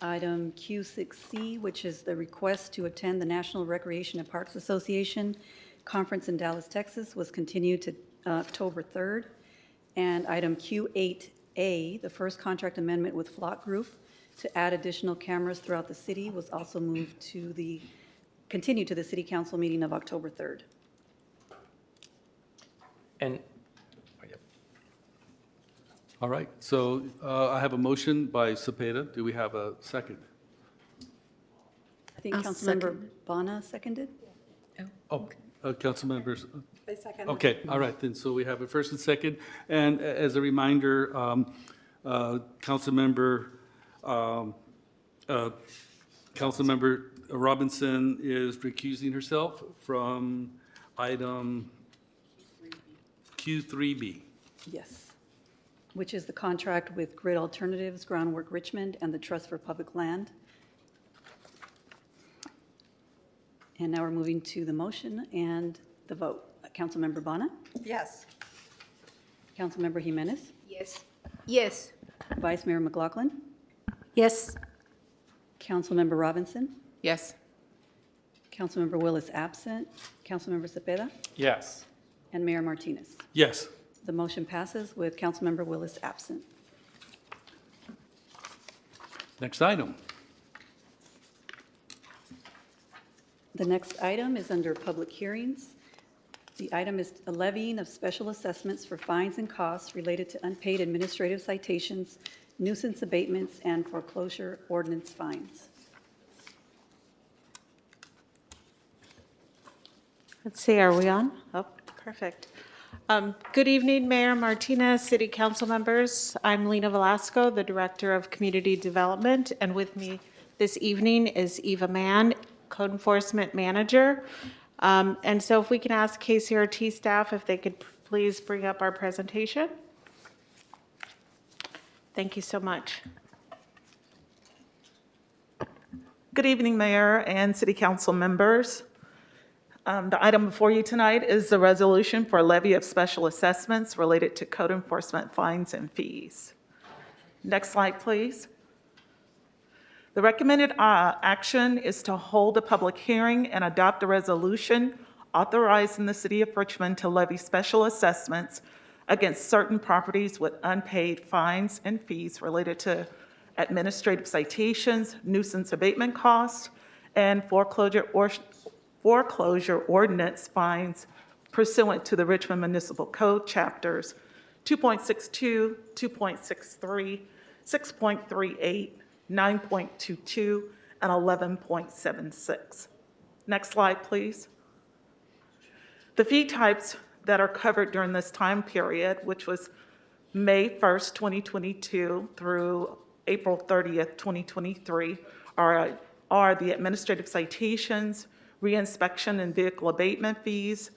Speaker 4: Item Q6C, which is the request to attend the National Recreation and Parks Association Conference in Dallas, Texas, was continued to October 3rd. And item Q8A, the first contract amendment with Flock Group to add additional cameras throughout the city, was also moved to continued to the City Council meeting of October 3rd.
Speaker 17: And
Speaker 3: All right, so I have a motion by Cepeda. Do we have a second?
Speaker 4: I think
Speaker 2: I'll
Speaker 4: Councilmember
Speaker 2: second.
Speaker 4: Bonner seconded.
Speaker 3: Oh, council members.
Speaker 4: I second.
Speaker 3: Okay, all right, then, so we have a first and second. And as a reminder, Councilmember Robinson is recusing herself from item Q3B.
Speaker 4: Yes. Which is the contract with Grid Alternatives, Groundwork Richmond, and the Trust for Public Land. And now we're moving to the motion and the vote. Councilmember Bonner?
Speaker 5: Yes.
Speaker 4: Councilmember Jimenez?
Speaker 10: Yes. Yes.
Speaker 4: Vice Mayor McLaughlin?
Speaker 2: Yes.
Speaker 4: Councilmember Robinson?
Speaker 21: Yes.
Speaker 4: Councilmember Willis absent. Councilmember Cepeda?
Speaker 18: Yes.
Speaker 4: And Mayor Martinez.
Speaker 3: Yes.
Speaker 4: The motion passes with Councilmember Willis absent.
Speaker 3: Next item.
Speaker 4: The next item is under public hearings. The item is a levying of special assessments for fines and costs related to unpaid administrative citations, nuisance abatements, and foreclosure ordinance fines.
Speaker 12: Let's see, are we on? Oh, perfect. Good evening, Mayor Martinez, City Council members. I'm Lena Velasco, the Director of Community Development, and with me this evening is Eva Mann, Code Enforcement Manager. And so if we can ask KCRT staff if they could please bring up our presentation. Thank you so much.
Speaker 14: Good evening, Mayor and City Council members. The item before you tonight is the resolution for levy of special assessments related to code enforcement fines and fees. Next slide, please. The recommended action is to hold a public hearing and adopt a resolution authorizing the City of Richmond to levy special assessments against certain properties with unpaid fines and fees related to administrative citations, nuisance abatement costs, and foreclosure ordinance fines pursuant to the Richmond Municipal Code chapters 2.62, 2.63, 6.38, 9.22, and 11.76. Next slide, please. The fee types that are covered during this time period, which was May 1st, 2022 through April 30th, 2023, are the administrative citations, reinspection and vehicle abatement fees,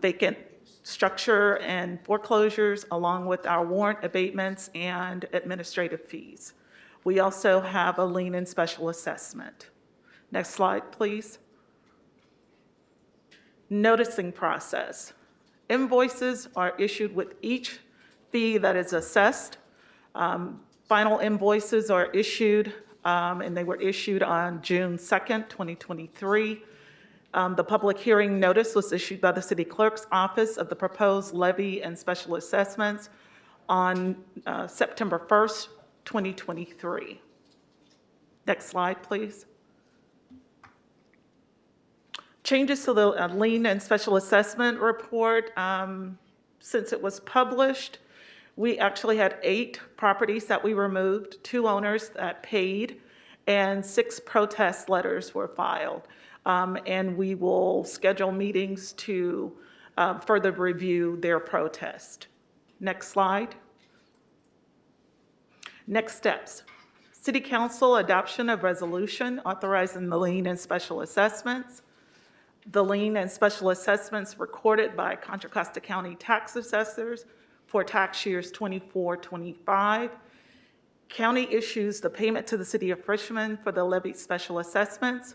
Speaker 14: vacant structure and foreclosures, along with our warrant abatements and administrative fees. We also have a lien and special assessment. Next slide, please. Noticing process. Invoices are issued with each fee that is assessed. Final invoices are issued, and they were issued on June 2nd, 2023. The public hearing notice was issued by the City Clerk's Office of the proposed levy and special assessments on September 1st, 2023. Next slide, please. Changes to the lien and special assessment report. Since it was published, we actually had 8 properties that we removed, 2 owners that paid, and 6 protest letters were filed. And we will schedule meetings to further review their protest. Next slide. Next steps. City Council adoption of resolution authorizing the lien and special assessments. The lien and special assessments recorded by Contra Costa County tax assessors for tax years 24-25. County issues the payment to the City of Richmond for the levied special assessments,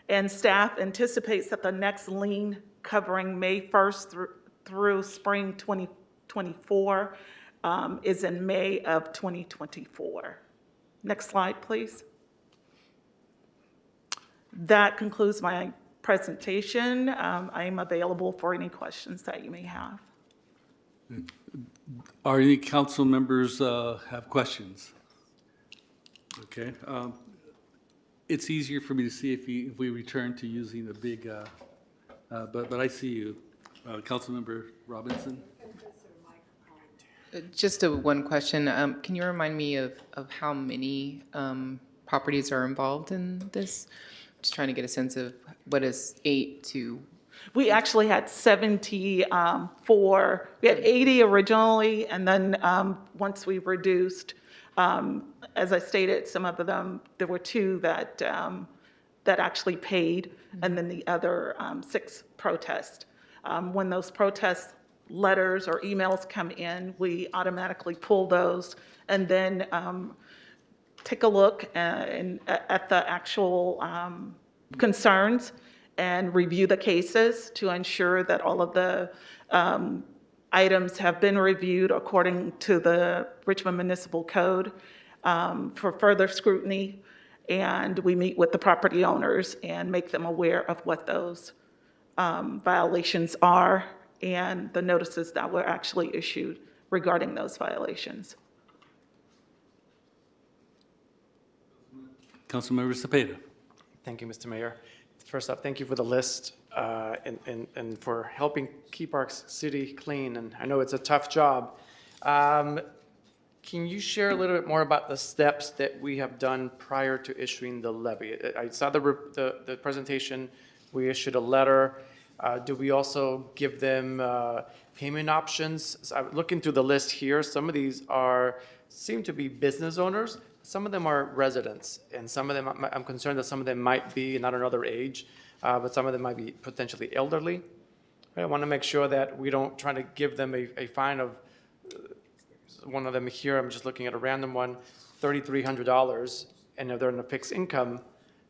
Speaker 14: and staff anticipates that the next lien covering May 1st through spring 2024 is in May of 2024. Next slide, please. That concludes my presentation. I am available for any questions that you may have.
Speaker 3: Are any council members have questions? Okay. It's easier for me to see if we return to using the big, but I see you. Councilmember Robinson?
Speaker 21: Just one question. Can you remind me of how many properties are involved in this? Just trying to get a sense of what is 8 to.
Speaker 14: We actually had 74. We had 80 originally, and then once we reduced, as I stated, some of them, there were 2 that actually paid, and then the other 6 protest. When those protest letters or emails come in, we automatically pull those and then take a look at the actual concerns and review the cases to ensure that all of the items have been reviewed according to the Richmond Municipal Code for further scrutiny. And we meet with the property owners and make them aware of what those violations are and the notices that were actually issued regarding those violations.
Speaker 3: Councilmember Cepeda.
Speaker 17: Thank you, Mr. Mayor. First up, thank you for the list and for helping keep our city clean. And I know it's a tough job. Can you share a little bit more about the steps that we have done prior to issuing the levy? I saw the presentation. We issued a letter. Do we also give them payment options? So I'm looking through the list here. Some of these seem to be business owners. Some of them are residents, and some of them, I'm concerned that some of them might be not another age, but some of them might be potentially elderly. I want to make sure that we don't try to give them a fine of, one of them here, I'm just looking at a random one, $3,300, and if they're in a fixed income,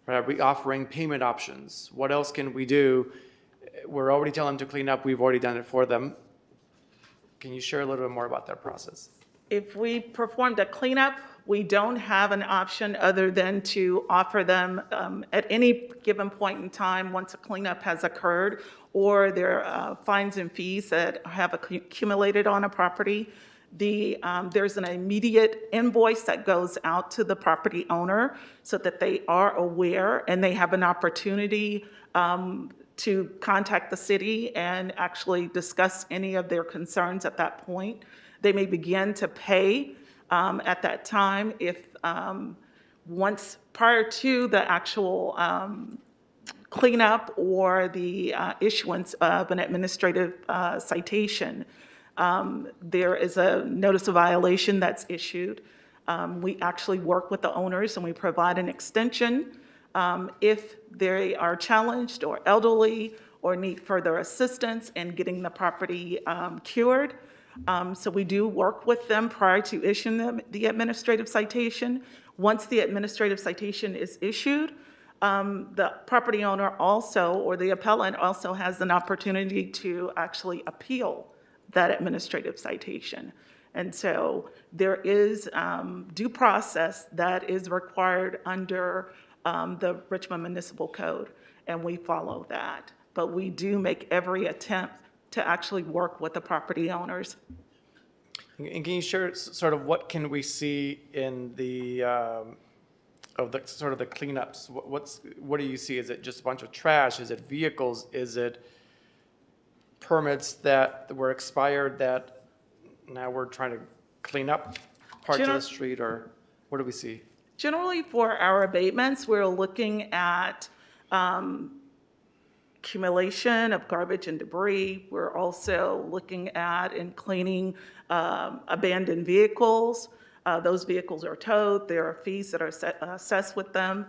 Speaker 17: are we offering payment options? What else can we do? We're already telling them to clean up, we've already done it for them. Can you share a little bit more about that process?
Speaker 14: If we performed a cleanup, we don't have an option other than to offer them at any given point in time, once a cleanup has occurred, or there are fines and fees that have accumulated on a property. There's an immediate invoice that goes out to the property owner so that they are aware and they have an opportunity to contact the city and actually discuss any of their concerns at that point. They may begin to pay at that time if once prior to the actual cleanup or the issuance of an administrative citation. There is a notice of violation that's issued. We actually work with the owners and we provide an extension if they are challenged or elderly or need further assistance in getting the property cured. So we do work with them prior to issuing them the administrative citation. Once the administrative citation is issued, the property owner also, or the appellant also has an opportunity to actually appeal that administrative citation. And so there is due process that is required under the Richmond Municipal Code, and we follow that. But we do make every attempt to actually work with the property owners.
Speaker 17: And can you share sort of what can we see in the of the sort of the cleanups? What do you see? Is it just a bunch of trash? Is it vehicles? Is it permits that were expired that now we're trying to clean up parts of the street, or what do we see?
Speaker 14: Generally, for our abatements, we're looking at accumulation of garbage and debris. We're also looking at and cleaning abandoned vehicles. Those vehicles are towed. There are fees that are assessed with them.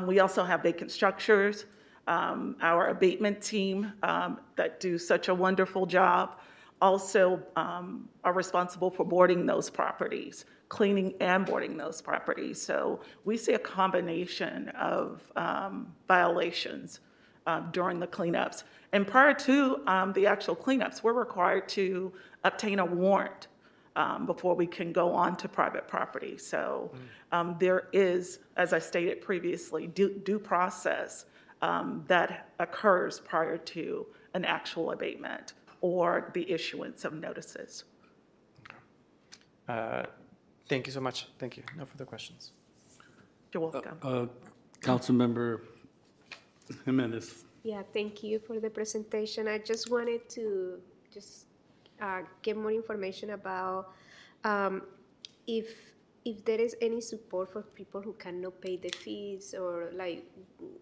Speaker 14: We also have vacant structures. Our abatement team that do such a wonderful job also are responsible for boarding those properties, cleaning and boarding those properties. So we see a combination of violations during the cleanups. And prior to the actual cleanups, we're required to obtain a warrant before we can go on to private property. So there is, as I stated previously, due process that occurs prior to an actual abatement or the issuance of notices.
Speaker 17: Thank you so much. Thank you. No further questions.
Speaker 14: You're welcome.
Speaker 3: Councilmember Jimenez.
Speaker 13: Yeah, thank you for the presentation. I just wanted to get more information about if there is any support for people who cannot pay the fees, or like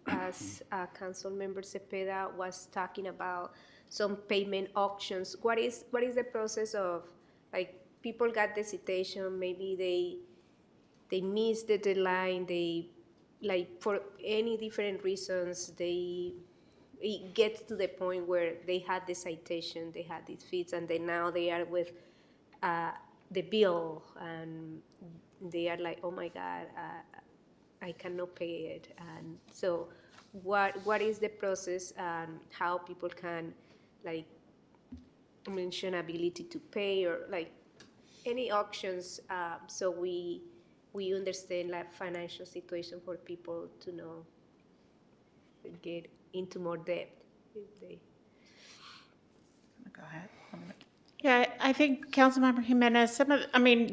Speaker 13: as Council Member Cepeda was talking about some payment auctions. What is the process of, like, people got the citation, maybe they missed the deadline, they, like, for any different reasons, it gets to the point where they had the citation, they had these fees, and then now they are with the bill, and they are like, oh my God, I cannot pay it. And so what is the process, and how people can, like, mention ability to pay, or like any auctions, so we understand, like, financial situation for people to know, get into more debt if they.
Speaker 14: Go ahead.
Speaker 12: Yeah, I think Councilmember Jimenez,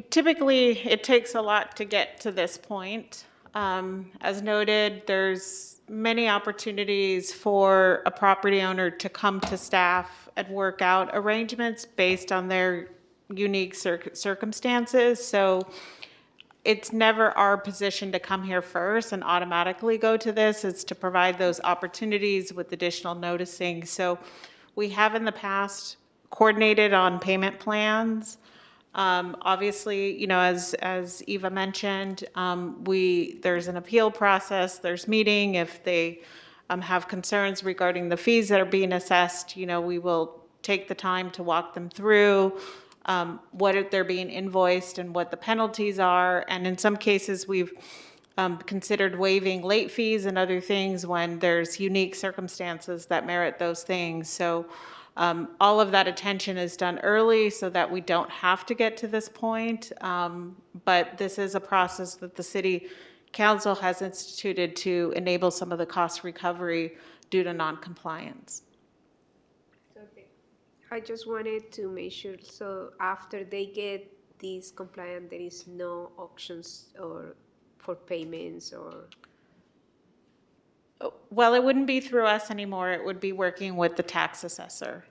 Speaker 12: typically it takes a lot to get to this point. As noted, there's many opportunities for a property owner to come to staff and work out arrangements based on their unique circumstances. So it's never our position to come here first and automatically go to this. It's to provide those opportunities with additional noticing. So we have in the past coordinated on payment plans. Obviously, as Eva mentioned, there's an appeal process, there's meeting. If they have concerns regarding the fees that are being assessed, we will take the time to walk them through what they're being invoiced and what the penalties are. And in some cases, we've considered waiving late fees and other things when there's unique circumstances that merit those things. So all of that attention is done early so that we don't have to get to this point. But this is a process that the City Council has instituted to enable some of the cost recovery due to noncompliance.
Speaker 13: I just wanted to make sure, so after they get these compliant, there is no auctions or for payments, or?
Speaker 12: Well, it wouldn't be through us anymore. It would be working with the tax assessor.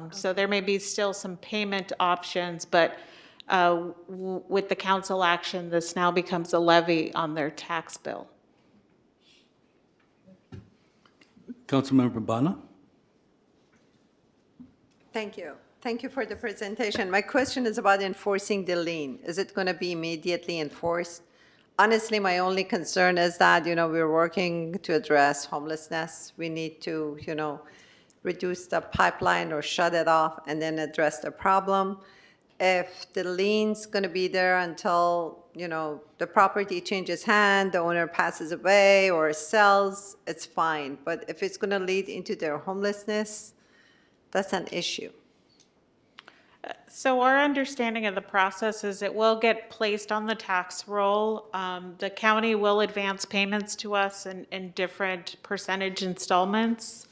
Speaker 12: So there may be still some payment options, but with the council action, this now becomes a levy on their tax bill.
Speaker 3: Councilmember Bana.
Speaker 5: Thank you. Thank you for the presentation. My question is about enforcing the lien. Is it going to be immediately enforced? Honestly, my only concern is that, we're working to address homelessness. We need to, reduce the pipeline or shut it off and then address the problem. If the lien's going to be there until, the property changes hand, the owner passes away or sells, it's fine. But if it's going to lead into their homelessness, that's an issue.
Speaker 12: So our understanding of the process is it will get placed on the tax roll. The county will advance payments to us in different percentage installments.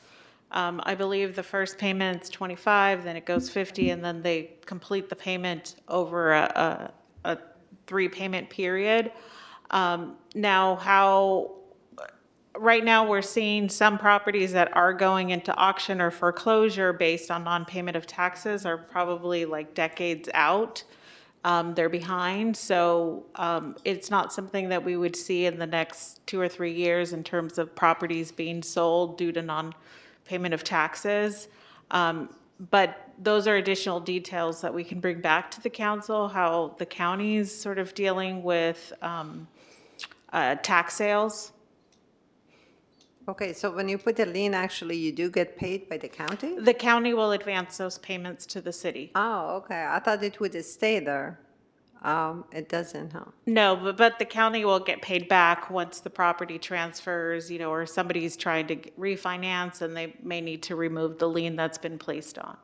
Speaker 12: I believe the first payment's 25, then it goes 50, and then they complete the payment over a 3-payment period. Right now, we're seeing some properties that are going into auction or foreclosure based on non-payment of taxes are probably like decades out. They're behind, so it's not something that we would see in the next 2 or 3 years in terms of properties being sold due to non-payment of taxes. But those are additional details that we can bring back to the council, how the county's sort of dealing with tax sales.
Speaker 5: Okay, so when you put a lien, actually, you do get paid by the county?
Speaker 12: The county will advance those payments to the city.
Speaker 5: Oh, okay. I thought it would stay there. It doesn't, huh?
Speaker 12: No, but the county will get paid back once the property transfers, or somebody's trying to refinance and they may need to remove the lien that's been placed on.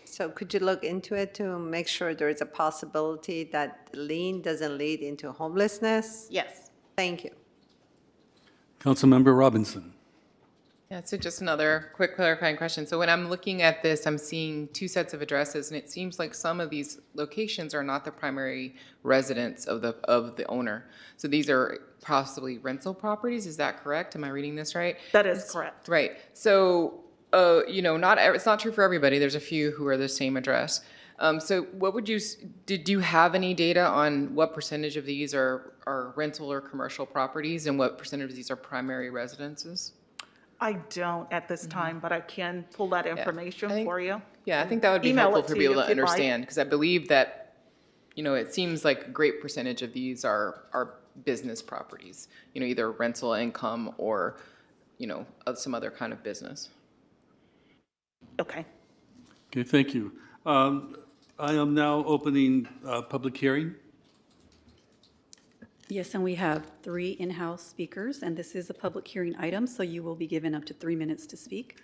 Speaker 5: So could you look into it to make sure there is a possibility that lien doesn't lead into homelessness?
Speaker 12: Yes.
Speaker 5: Thank you.
Speaker 3: Councilmember Robinson.
Speaker 21: Yeah, so just another quick clarifying question. So when I'm looking at this, I'm seeing two sets of addresses, and it seems like some of these locations are not the primary residence of the owner. So these are possibly rental properties, is that correct? Am I reading this right?
Speaker 14: That is correct.
Speaker 21: Right. So, it's not true for everybody. There's a few who are the same address. So what did you have any data on what percentage of these are rental or commercial properties and what percentage of these are primary residences?
Speaker 14: I don't at this time, but I can pull that information for you.
Speaker 21: Yeah, I think that would be
Speaker 14: Email
Speaker 21: helpful
Speaker 14: it
Speaker 21: for
Speaker 14: to you
Speaker 21: people
Speaker 14: if
Speaker 21: to
Speaker 14: you'd like.
Speaker 21: understand, because I believe that, it seems like a great percentage of these are business properties, either rental income or, of some other kind of business.
Speaker 14: Okay.
Speaker 3: Okay, thank you. I am now opening public hearing.
Speaker 4: Yes, and we have 3 in-house speakers, and this is a public hearing item, so you will be given up to 3 minutes to speak.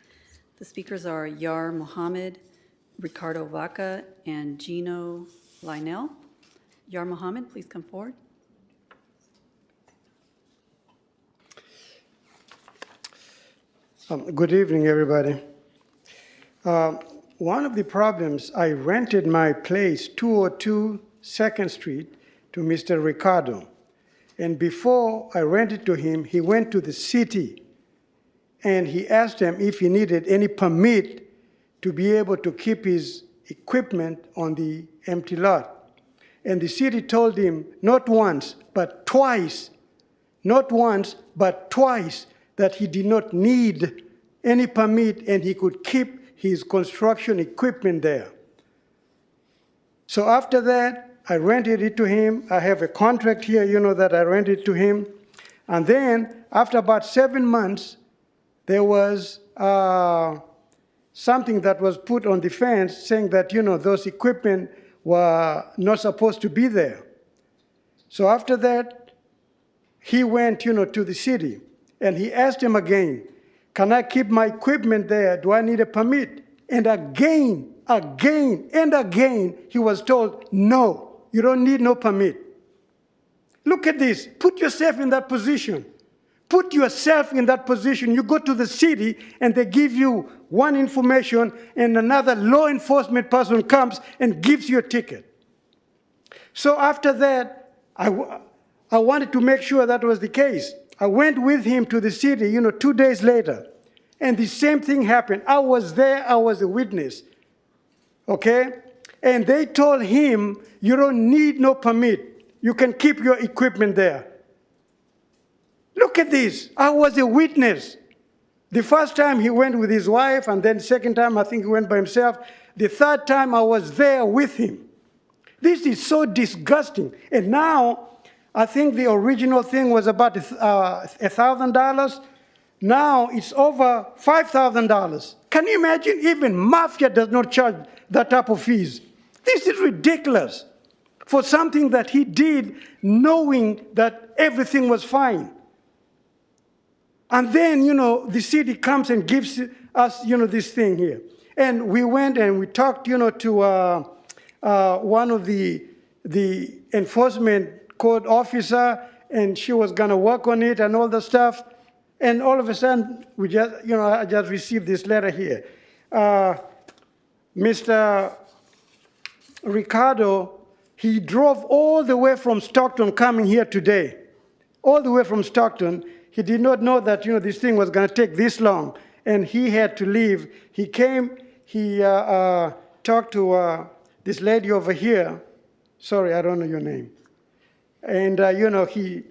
Speaker 4: The speakers are Yar Mohammed, Ricardo Vaca, and Gino Lionel. Yar Mohammed, please come forward.
Speaker 15: Good evening, everybody. One of the problems, I rented my place, 202 2nd Street, to Mr. Ricardo. And before I rented to him, he went to the city and he asked them if he needed any permit to be able to keep his equipment on the empty lot. And the city told him not once, but twice, not once, but twice, that he did not need any permit and he could keep his construction equipment there. So after that, I rented it to him. I have a contract here, that I rented to him. And then after about 7 months, there was something that was put on the fence saying that, those equipment were not supposed to be there. So after that, he went, to the city and he asked him again, can I keep my equipment there? Do I need a permit? And again, and again, he was told, no, you don't need no permit. Look at this. Put yourself in that position. Put yourself in that position. You go to the city and they give you one information and another law enforcement person comes and gives you a ticket. So after that, I wanted to make sure that was the case. I went with him to the city, 2 days later, and the same thing happened. I was there, I was a witness, okay? And they told him, you don't need no permit. You can keep your equipment there. Look at this, I was a witness. The first time he went with his wife, and then the second time I think he went by himself. The third time I was there with him. This is so disgusting. And now, I think the original thing was about $1,000. Now it's over $5,000. Can you imagine? Even mafia does not charge that type of fees. This is ridiculous for something that he did knowing that everything was fine. And then, the city comes and gives us, this thing here. And we went and we talked, to one of the enforcement code officer, and she was going to work on it and all the stuff. And all of a sudden, we just, I just received this letter here. Mr. Ricardo, he drove all the way from Stockton coming here today. All the way from Stockton. He did not know that, this thing was going to take this long. And he had to leave. He came, he talked to this lady over here. Sorry, I don't know your name. And, he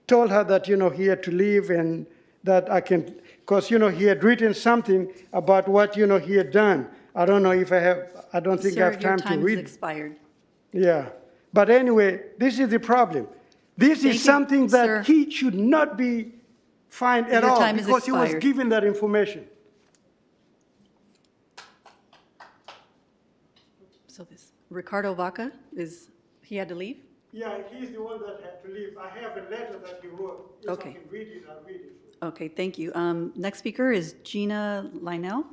Speaker 15: told her that, he had to leave and that I can, because, he had written something about what, he had done. I don't know if I don't think I have time to read.
Speaker 4: Sir, your time has expired.
Speaker 15: Yeah. But anyway, this is the problem. This is something that he should not be fined at all because he was given that information.
Speaker 4: So this Ricardo Vaca, he had to leave?
Speaker 15: Yeah, he's the one that had to leave. I have a letter that he wrote. If I can read it, I'll read it.
Speaker 4: Okay, thank you. Next speaker is Gina Lionel.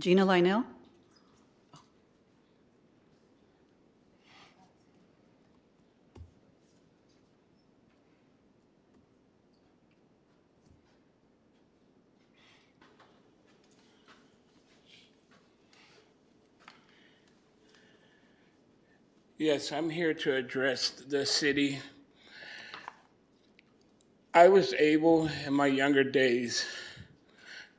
Speaker 4: Gina Lionel?
Speaker 16: Yes, I'm here to address the city. I was able in my younger days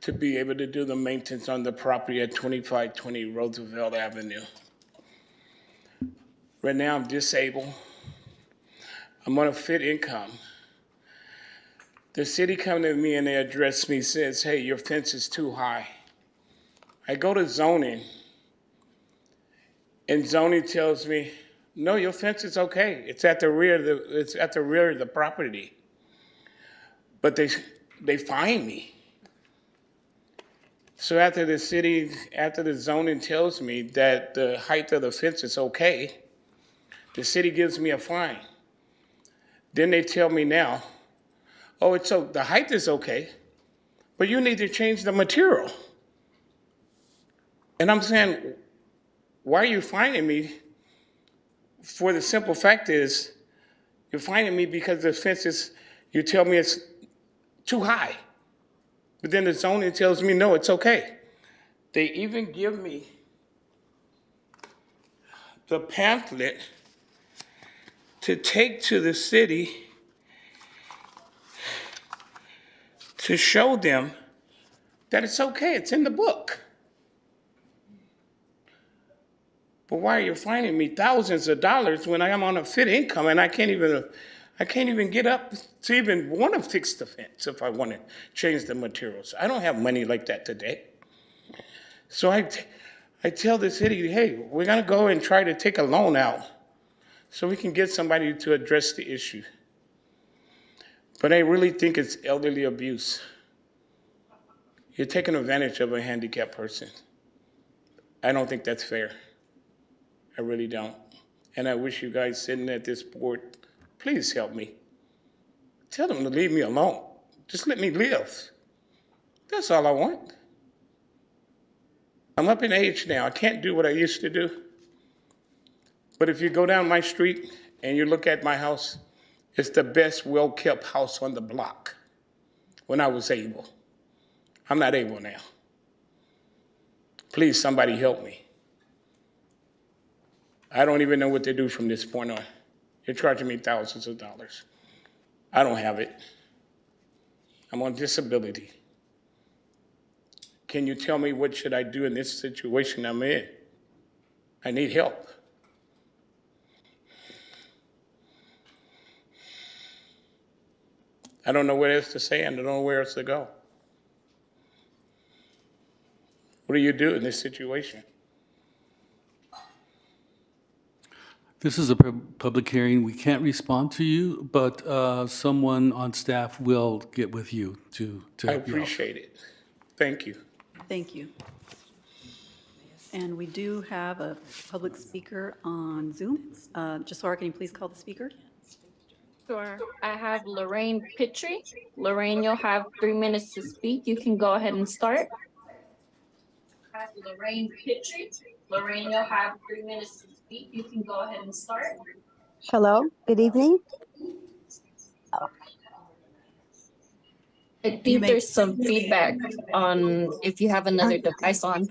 Speaker 16: to be able to do the maintenance on the property at 2520 Roosevelt Avenue. Right now I'm disabled. I'm on a fit income. The city come to me and they address me, says, hey, your fence is too high. I go to zoning and zoning tells me, no, your fence is okay. It's at the rear of the property. But they fine me. So after the zoning tells me that the height of the fence is okay, the city gives me a fine. Then they tell me now, oh, the height is okay, but you need to change the material. And I'm saying, why are you fining me? For the simple fact is, you're fining me because the fence you tell me it's too high. But then the zoning tells me, no, it's okay. They even give me the pamphlet to take to the city to show them that it's okay, it's in the book. But why are you fining me thousands of dollars when I am on a fit income and I can't even get up to even want to fix the fence if I want to change the materials? I don't have money like that today. So I tell the city, hey, we're gonna go and try to take a loan out so we can get somebody to address the issue. But I really think it's elderly abuse. You're taking advantage of a handicapped person. I don't think that's fair. I really don't. And I wish you guys sitting at this board, please help me. Tell them to leave me alone. Just let me live. That's all I want. I'm up in age now. I can't do what I used to do. But if you go down my street and you look at my house, it's the best well-kept house on the block when I was able. I'm not able now. Please, somebody help me. I don't even know what to do from this point on. You're charging me thousands of dollars. I don't have it. I'm on disability. Can you tell me what should I do in this situation I'm in? I need help. I don't know what else to say and I don't know where else to go. What do you do in this situation?
Speaker 3: This is a public hearing. We can't respond to you, but someone on staff will get with you to
Speaker 16: I
Speaker 3: help you out.
Speaker 16: appreciate it. Thank you.
Speaker 4: Thank you. And we do have a public speaker on Zoom. Jusora, can you please call the speaker?
Speaker 19: Sure. I have Lorraine Pitry. Lorraine, you'll have 3 minutes to speak. You can go ahead and start. I have Lorraine Pitry. Lorraine, you'll have 3 minutes to speak. You can go ahead and start.
Speaker 23: Hello, good evening.
Speaker 19: I think there's some feedback on if you have another device on.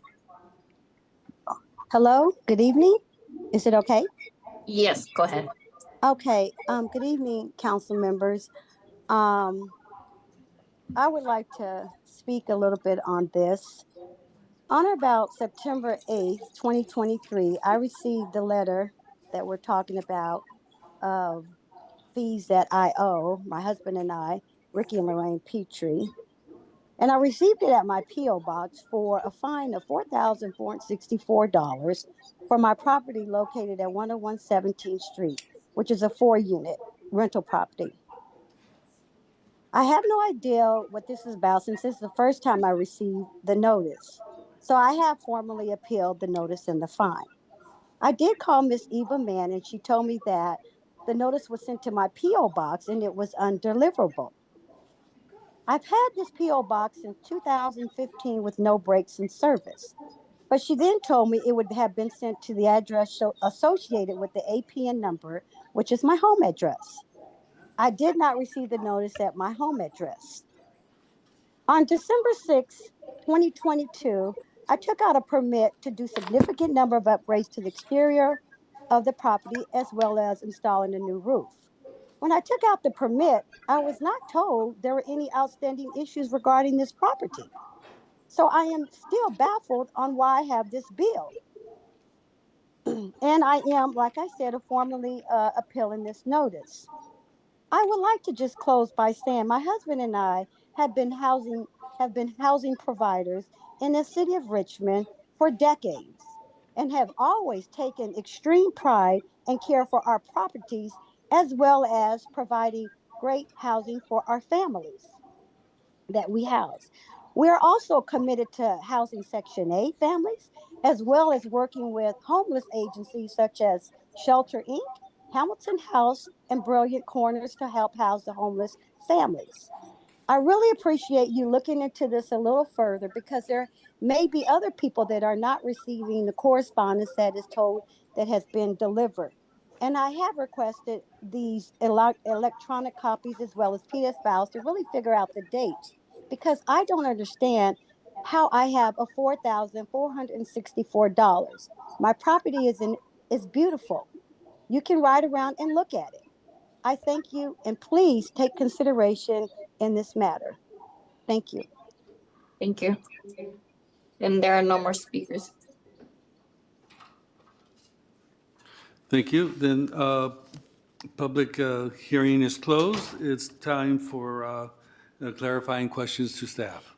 Speaker 23: Hello, good evening. Is it okay?
Speaker 19: Yes, go ahead.
Speaker 23: Okay, good evening, council members. I would like to speak a little bit on this. On or about September 8th, 2023, I received a letter that we're talking about of fees that I owe, my husband and I, Ricky and Lorraine Petrie. And I received it at my P.O. box for a fine of $4,464 for my property located at 101 17th Street, which is a 4-unit rental property. I have no idea what this is about since this is the first time I received the notice. So I have formally appealed the notice and the fine. I did call Miss Eva Mann and she told me that the notice was sent to my P.O. box and it was undeliverable. I've had this P.O. box since 2015 with no breaks in service. but she then told me it would have been sent to the address associated with the APN number, which is my home address. I did not receive the notice at my home address. On December 6, 2022, I took out a permit to do significant number of upgrades to the exterior of the property as well as installing a new roof. When I took out the permit, I was not told there were any outstanding issues regarding this property. So I am still baffled on why I have this bill. And I am, like I said, formally appealing this notice. I would like to just close by saying my husband and I have been housing providers in the city of Richmond for decades and have always taken extreme pride and care for our properties as well as providing great housing for our families that we house. We are also committed to housing Section 8 families, as well as working with homeless agencies such as Shelter Inc., Hamilton House, and Brilliant Corners to help house the homeless families. I really appreciate you looking into this a little further because there may be other people that are not receiving the correspondence that is told that has been delivered. And I have requested these electronic copies as well as PDF files to really figure out the dates because I don't understand how I have a $4,464. My property is beautiful. You can ride around and look at it. I thank you and please take consideration in this matter. Thank you.
Speaker 19: Thank you. And there are no more speakers.
Speaker 3: Thank you. Then public hearing is closed. It's time for clarifying questions to staff.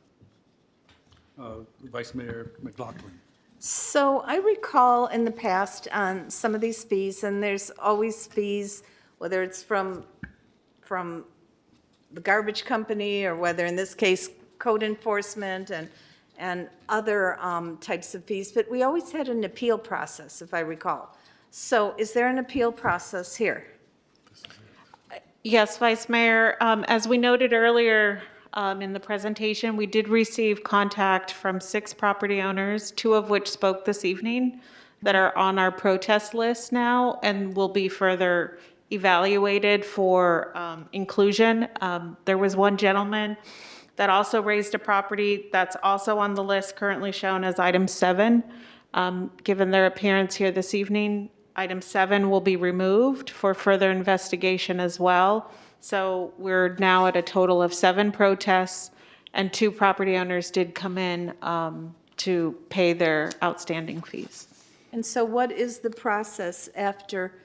Speaker 3: Vice Mayor McLaughlin.
Speaker 6: So I recall in the past on some of these fees, and there's always fees, whether it's from the garbage company or whether in this case code enforcement and other types of fees, but we always had an appeal process, if I recall. So is there an appeal process here?
Speaker 12: Yes, Vice Mayor. As we noted earlier in the presentation, we did receive contact from 6 property owners, 2 of which spoke this evening, that are on our protest list now and will be further evaluated for inclusion. There was one gentleman that also raised a property that's also on the list currently shown as item 7. Given their appearance here this evening, item 7 will be removed for further investigation as well. So we're now at a total of 7 protests, and 2 property owners did come in to pay their outstanding fees.
Speaker 6: And so what is the process after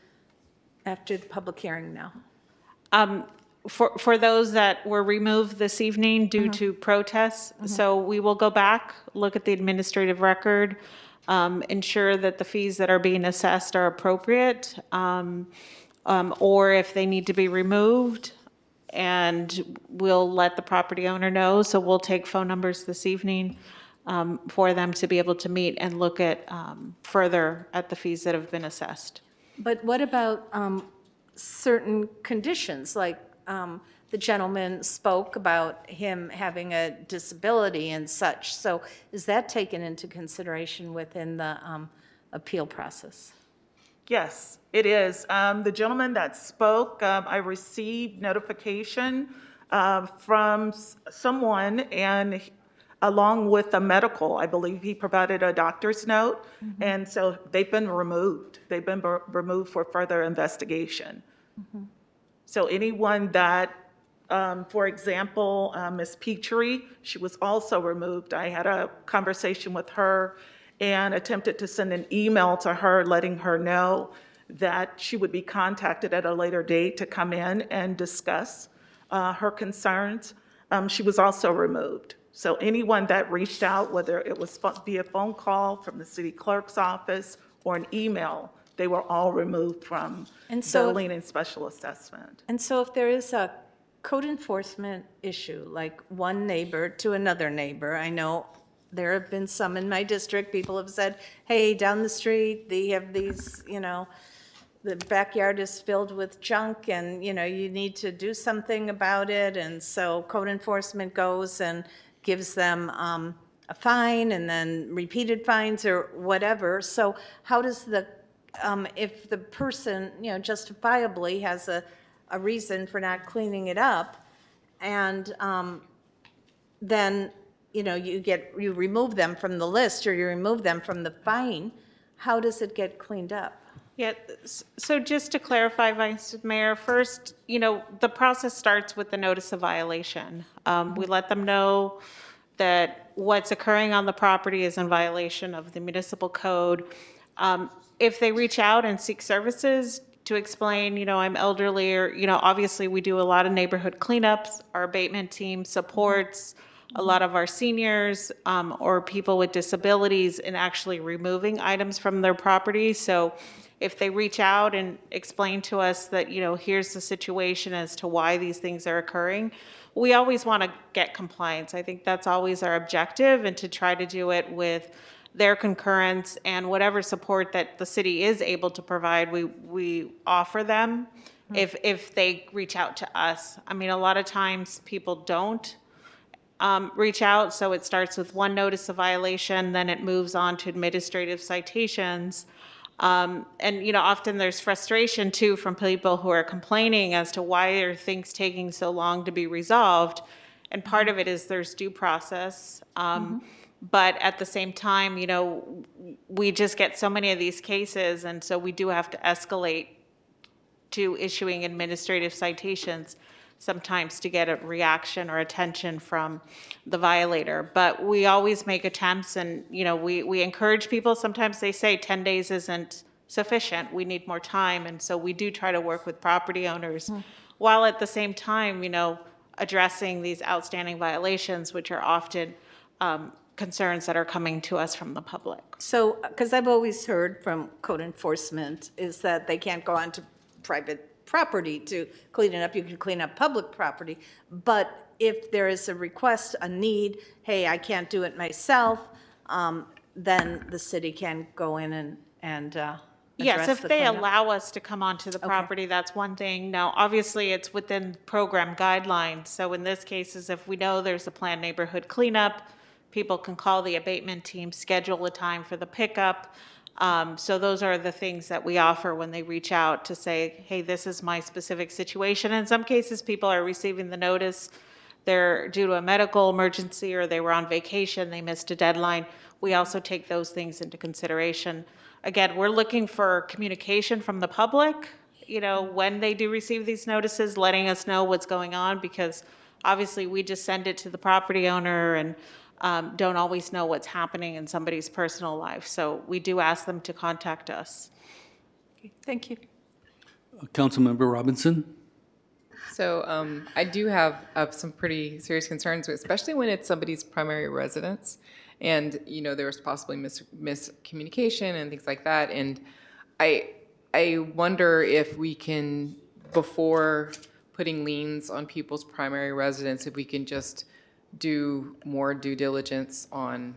Speaker 6: the public hearing now?
Speaker 12: For those that were removed this evening due to protests, so we will go back, look at the administrative record, ensure that the fees that are being assessed are appropriate, or if they need to be removed, and we'll let the property owner know. So we'll take phone numbers this evening for them to be able to meet and look at further at the fees that have been assessed.
Speaker 6: But what about certain conditions, like the gentleman spoke about him having a disability and such. So is that taken into consideration within the appeal process?
Speaker 14: Yes, it is. The gentleman that spoke, I received notification from someone, and along with a medical, I believe he provided a doctor's note, and so they've been removed. They've been removed for further investigation. So anyone that, for example, Ms. Petrie, she was also removed. I had a conversation with her and attempted to send an email to her letting her know that she would be contacted at a later date to come in and discuss her concerns. She was also removed. So anyone that reached out, whether it was via phone call from the city clerk's office or an email, they were all removed from the lien and special assessment.
Speaker 6: And so if there is a code enforcement issue, like one neighbor to another neighbor, I know there have been some in my district, people have said, hey, down the street, they have these, the backyard is filled with junk and, you need to do something about it. And so code enforcement goes and gives them a fine and then repeated fines or whatever. So how does if the person, justifiably has a reason for not cleaning it up, and then, you remove them from the list or you remove them from the fine, how does it get cleaned up?
Speaker 12: Yeah, so just to clarify, Vice Mayor, first, the process starts with the notice of violation. We let them know that what's occurring on the property is in violation of the municipal code. If they reach out and seek services to explain, I'm elderly, or, obviously we do a lot of neighborhood cleanups. Our abatement team supports a lot of our seniors or people with disabilities in actually removing items from their property. So if they reach out and explain to us that, here's the situation as to why these things are occurring, we always want to get compliance. I think that's always our objective, and to try to do it with their concurrence and whatever support that the city is able to provide, we offer them if they reach out to us. I mean, a lot of times people don't reach out, so it starts with one notice of violation, then it moves on to administrative citations. And, often there's frustration too from people who are complaining as to why are things taking so long to be resolved. And part of it is there's due process. But at the same time, we just get so many of these cases, and so we do have to escalate to issuing administrative citations sometimes to get a reaction or attention from the violator. But we always make attempts, and we encourage people. Sometimes they say 10 days isn't sufficient, we need more time, and so we do try to work with property owners while at the same time addressing these outstanding violations, which are often concerns that are coming to us from the public.
Speaker 6: So, because I've always heard from code enforcement is that they can't go onto private property to clean it up. You can clean up public property. But if there is a request, a need, hey, I can't do it myself, then the city can go in and
Speaker 12: Yes,
Speaker 6: address
Speaker 12: if
Speaker 6: the
Speaker 12: they
Speaker 6: cleanup.
Speaker 12: allow us to come onto the property, that's one thing. Now, obviously, it's within program guidelines. So in this case, if we know there's a planned neighborhood cleanup, people can call the abatement team, schedule a time for the pickup. So those are the things that we offer when they reach out to say, hey, this is my specific situation. In some cases, people are receiving the notice, they're due to a medical emergency, or they were on vacation, they missed a deadline. We also take those things into consideration. Again, we're looking for communication from the public, when they do receive these notices, letting us know what's going on, because obviously we just send it to the property owner and don't always know what's happening in somebody's personal life. So we do ask them to contact us.
Speaker 6: Okay, thank you.
Speaker 3: Councilmember Robinson?
Speaker 21: So I do have some pretty serious concerns, especially when it's somebody's primary residence. And, there was possibly miscommunication and things like that. And I wonder if we can, before putting liens on people's primary residence, if we can just do more due diligence on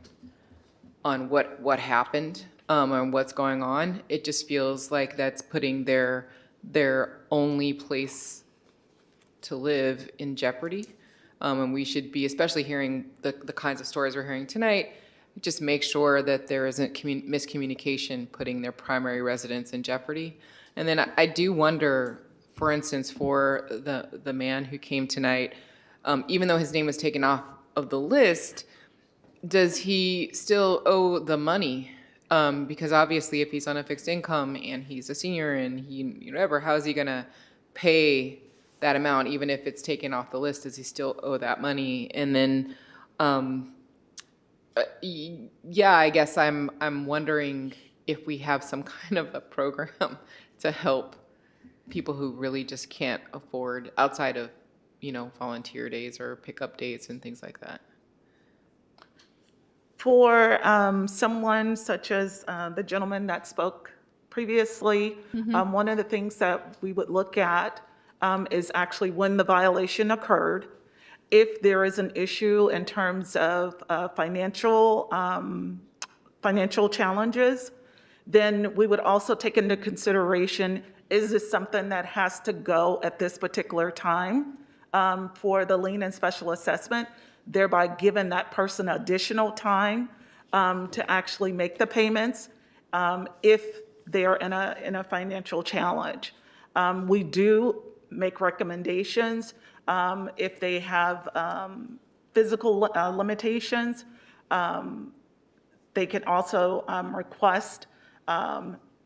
Speaker 21: what happened and what's going on. It just feels like that's putting their only place to live in jeopardy. And we should be, especially hearing the kinds of stories we're hearing tonight, just make sure that there isn't miscommunication putting their primary residence in jeopardy. And then I do wonder, for instance, for the man who came tonight, even though his name was taken off of the list, does he still owe the money? Because obviously if he's on a fixed income and he's a senior and how is he gonna pay that amount, even if it's taken off the list? Does he still owe that money? And then, I guess I'm wondering if we have some kind of a program to help people who really just can't afford, outside of, volunteer days or pickup dates and things like that.
Speaker 14: For someone such as the gentleman that spoke previously, one of the things that we would look at is actually when the violation occurred. If there is an issue in terms of financial challenges, then we would also take into consideration, is this something that has to go at this particular time for the lien and special assessment? thereby giving that person additional time to actually make the payments if they're in a financial challenge. We do make recommendations if they have physical limitations. They can also request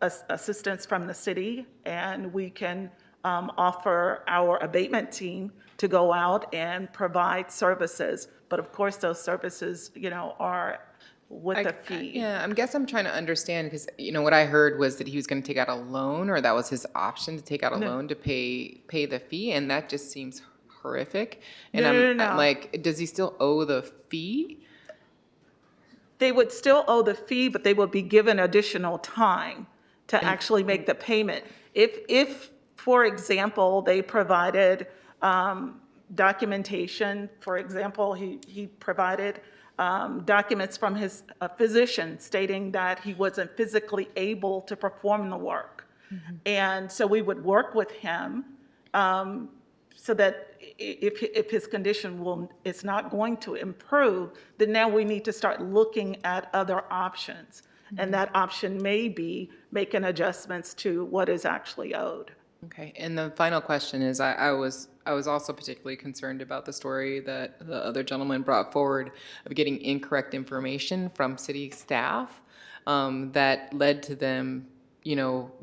Speaker 14: assistance from the city, and we can offer our abatement team to go out and provide services. But of course, those services, are with a fee.
Speaker 21: Yeah, I guess I'm trying to understand because what I heard was that he was going to take out a loan, or that was his option to take out a
Speaker 14: No.
Speaker 21: loan to pay the fee, and that just seems horrific. And
Speaker 14: No.
Speaker 21: I'm like, does he still owe the fee?
Speaker 14: They would still owe the fee, but they would be given additional time to actually make the payment. If, for example, they provided documentation, for example, he provided documents from his physician stating that he wasn't physically able to perform the work. And so we would work with him so that if his condition is not going to improve, then now we need to start looking at other options. And that option may be making adjustments to what is actually owed.
Speaker 21: Okay, and the final question is, I was also particularly concerned about the story that the other gentleman brought forward of getting incorrect information from city staff that led to them,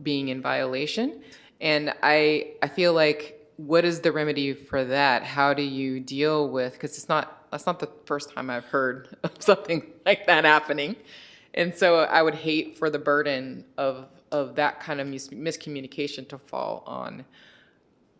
Speaker 21: being in violation. And I feel like, what is the remedy for that? How do you deal with, because that's not the first time I've heard of something like that happening. And so I would hate for the burden of that kind of miscommunication to fall on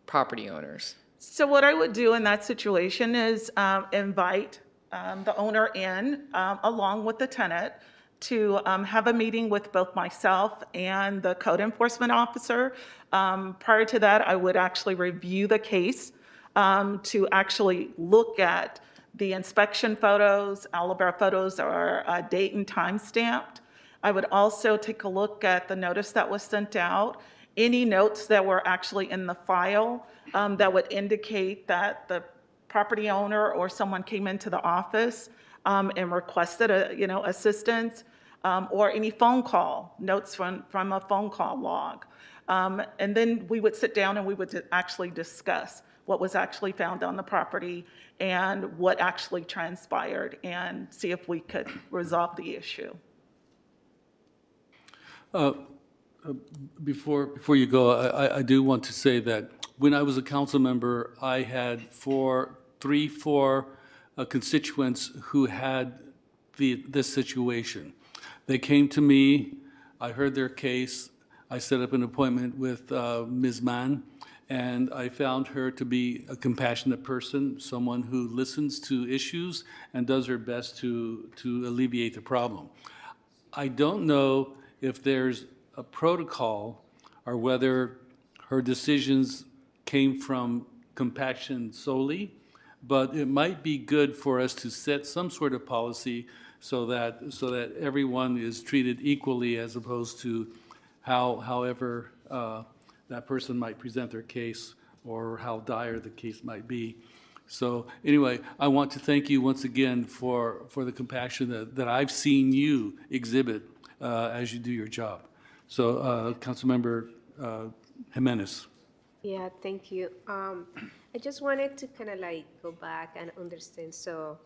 Speaker 21: property owners.
Speaker 14: So what I would do in that situation is invite the owner in along with the tenant to have a meeting with both myself and the code enforcement officer. Prior to that, I would actually review the case to actually look at the inspection photos. All of our photos are date and time stamped. I would also take a look at the notice that was sent out, any notes that were actually in the file that would indicate that the property owner or someone came into the office and requested assistance, or any phone call, notes from a phone call log. And then we would sit down and we would actually discuss what was actually found on the property and what actually transpired, and see if we could resolve the issue.
Speaker 3: Before you go, I do want to say that when I was a council member, I had four constituents who had this situation. They came to me, I heard their case, I set up an appointment with Ms. Mann, and I found her to be a compassionate person, someone who listens to issues and does her best to alleviate the problem. I don't know if there's a protocol or whether her decisions came from compassion solely, but it might be good for us to set some sort of policy so that everyone is treated equally, as opposed to however that person might present their case or how dire the case might be. So anyway, I want to thank you once again for the compassion that I've seen you exhibit as you do your job. So Councilmember Jimenez.
Speaker 13: Yeah, thank you. I just wanted to kind of like go back and understand. So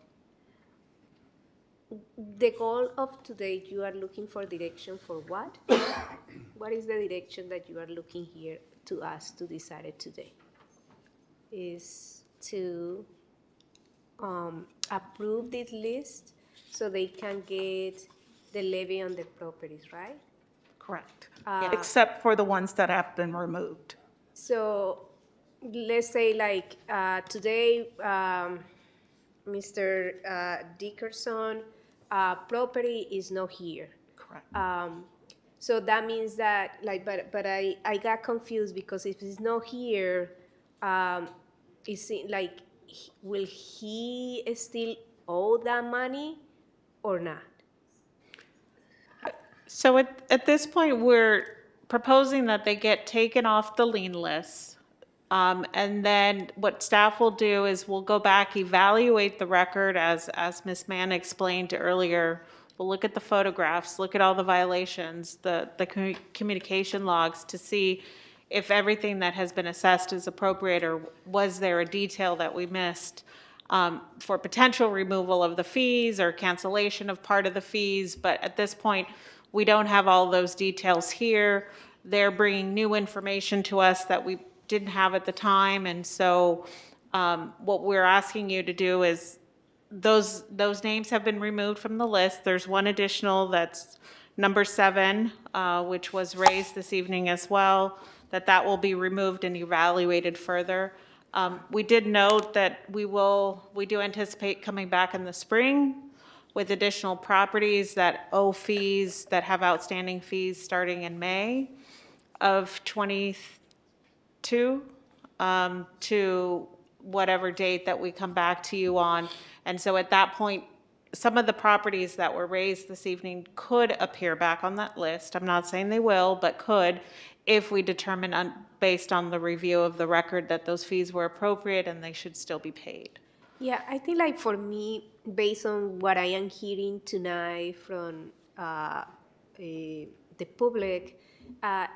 Speaker 13: the goal of today, you are looking for direction for what? What is the direction that you are looking here to us to decide it today? Is to approve this list so they can get the levy on the properties, right?
Speaker 14: Correct. Except for the ones that have been removed.
Speaker 13: So let's say like today, Mr. Dickerson property is not here.
Speaker 14: Correct.
Speaker 13: So that means that like, but I got confused because if it's not here, is it like, will he still owe that money or not?
Speaker 12: So at this point, we're proposing that they get taken off the lien list And then what staff will do is we'll go back, evaluate the record as Ms. Mann explained earlier. We'll look at the photographs, look at all the violations, the communication logs to see if everything that has been assessed is appropriate, or was there a detail that we missed for potential removal of the fees or cancellation of part of the fees. But at this point, we don't have all those details here. They're bringing new information to us that we didn't have at the time. And so what we're asking you to do is, those names have been removed from the list. There's one additional, that's number 7, which was raised this evening as well, that will be removed and evaluated further. We did note that we do anticipate coming back in the spring with additional properties that owe fees, that have outstanding fees starting in May of 22 to whatever date that we come back to you on. And so at that point, some of the properties that were raised this evening could appear back on that list. I'm not saying they will, but could, if we determine based on the review of the record that those fees were appropriate and they should still be paid.
Speaker 13: Yeah, I think like for me, based on what I am hearing tonight from the public, I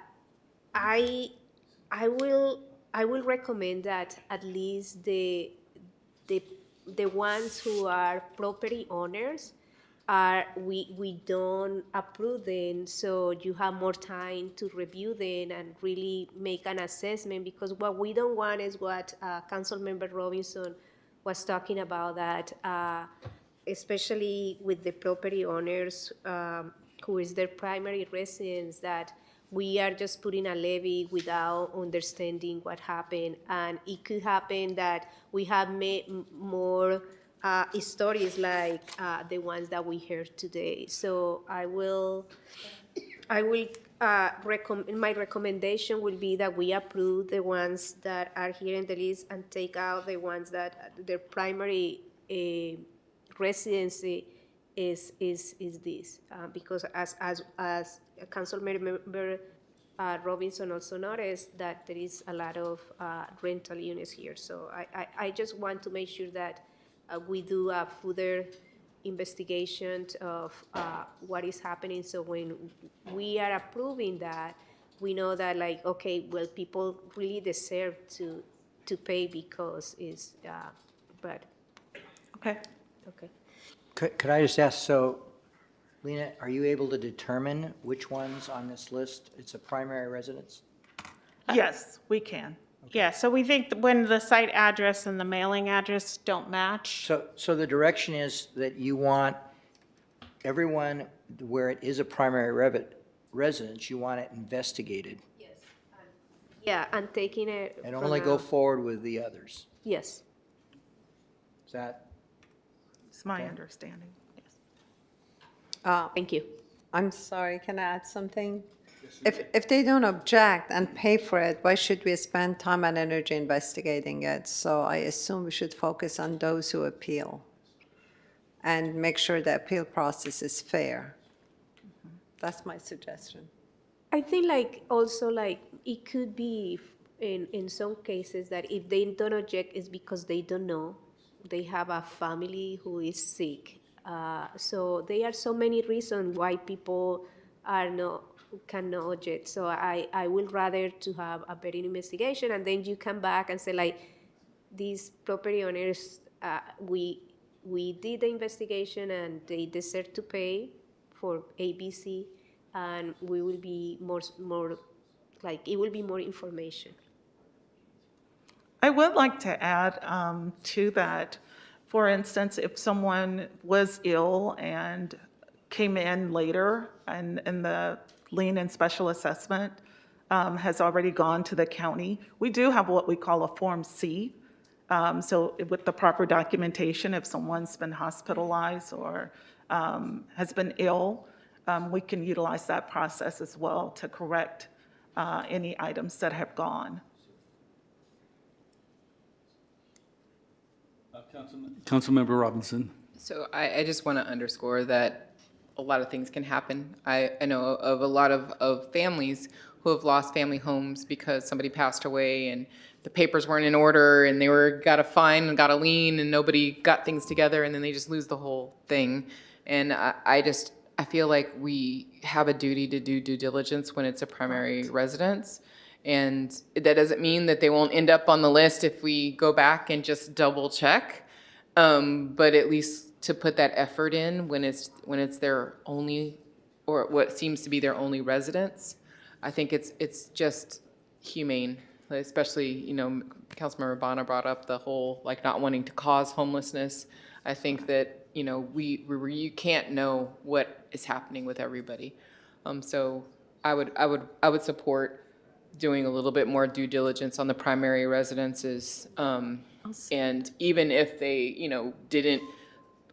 Speaker 13: will recommend that at least the ones who are property owners we don't approve them, so you have more time to review them and really make an assessment, because what we don't want is what Councilmember Robinson was talking about, that especially with the property owners who is their primary residence, that we are just putting a levy without understanding what happened. And it could happen that we have more stories like the ones that we heard today. So my recommendation will be that we approve the ones that are here in the list and take out the ones that their primary residency is this, because as Councilmember Robinson also noticed, that there is a lot of rental units here. So I just want to make sure that we do a further investigation of what is happening. So when we are approving that, we know that, like, okay, well, people really deserve to pay because it's, but.
Speaker 12: Okay.
Speaker 13: Okay.
Speaker 7: Could I just ask, so, Lena, are you able to determine which ones on this list it's a primary residence?
Speaker 14: Yes, we can.
Speaker 12: Yeah, so we think that when the site address and the mailing address don't match.
Speaker 7: So the direction is that you want everyone where it is a primary residence, you want it investigated.
Speaker 13: Yes. Yeah, and taking it.
Speaker 7: And only go forward with the others.
Speaker 13: Yes.
Speaker 7: Is that?
Speaker 14: It's my understanding.
Speaker 13: Thank you.
Speaker 5: I'm sorry, can I add something? If they don't object and pay for it, why should we spend time and energy investigating it? So I assume we should focus on those who appeal and make sure the appeal process is fair. That's my suggestion.
Speaker 13: I think like also like it could be in some cases that if they don't object is because they don't know. They have a family who is sick. So there are so many reasons why people cannot object. So I would rather to have a better investigation, and then you come back and say, like, these property owners, we did the investigation and they deserve to pay for ABC, and we will be more like, it will be more information.
Speaker 14: I would like to add to that, for instance, if someone was ill and came in later and the lien and special assessment has already gone to the county, we do have what we call a Form C. So with the proper documentation, if someone's been hospitalized or has been ill, we can utilize that process as well to correct any items that have gone.
Speaker 3: Councilmember Robinson.
Speaker 21: So I just want to underscore that a lot of things can happen. I know of a lot of families who have lost family homes because somebody passed away and the papers weren't in order and got a fine and got a lien and nobody got things together and then they just lose the whole thing. And I feel like we have a duty to do due diligence when it's a primary residence. And that doesn't mean that they won't end up on the list if we go back and just double check. But at least to put that effort in when it's their only, or what seems to be their only residence, I think it's just humane. Especially, Councilmember Bonner brought up the whole like not wanting to cause homelessness. I think that you can't know what is happening with everybody. So I would support doing a little bit more due diligence on the primary residences. And even if they, didn't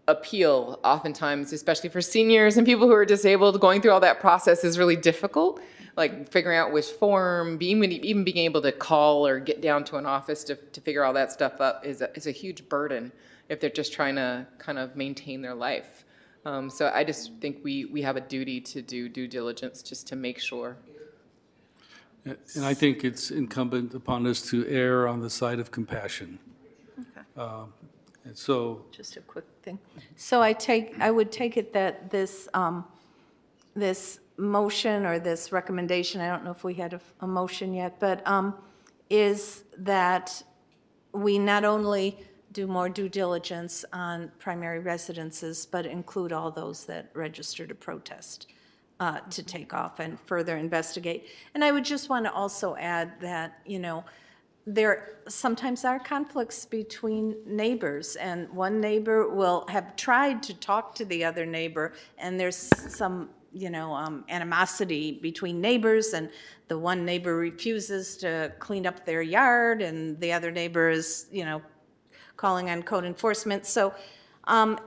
Speaker 21: appeal, oftentimes, especially for seniors and people who are disabled, going through all that process is really difficult. Like figuring out which form, even being able to call or get down to an office to figure all that stuff up is a huge burden if they're just trying to kind of maintain their life. So I just think we have a duty to do due diligence just to make sure.
Speaker 3: And I think it's incumbent upon us to err on the side of compassion. And so,
Speaker 6: Just a quick thing. So I would take it that this motion or this recommendation, I don't know if we had a motion yet, but is that we not only do more due diligence on primary residences, but include all those that register to protest to take off and further investigate. And I would just want to also add that, there sometimes are conflicts between neighbors, and one neighbor will have tried to talk to the other neighbor, and there's some, animosity between neighbors, and the one neighbor refuses to clean up their yard, and the other neighbor is, calling on code enforcement. So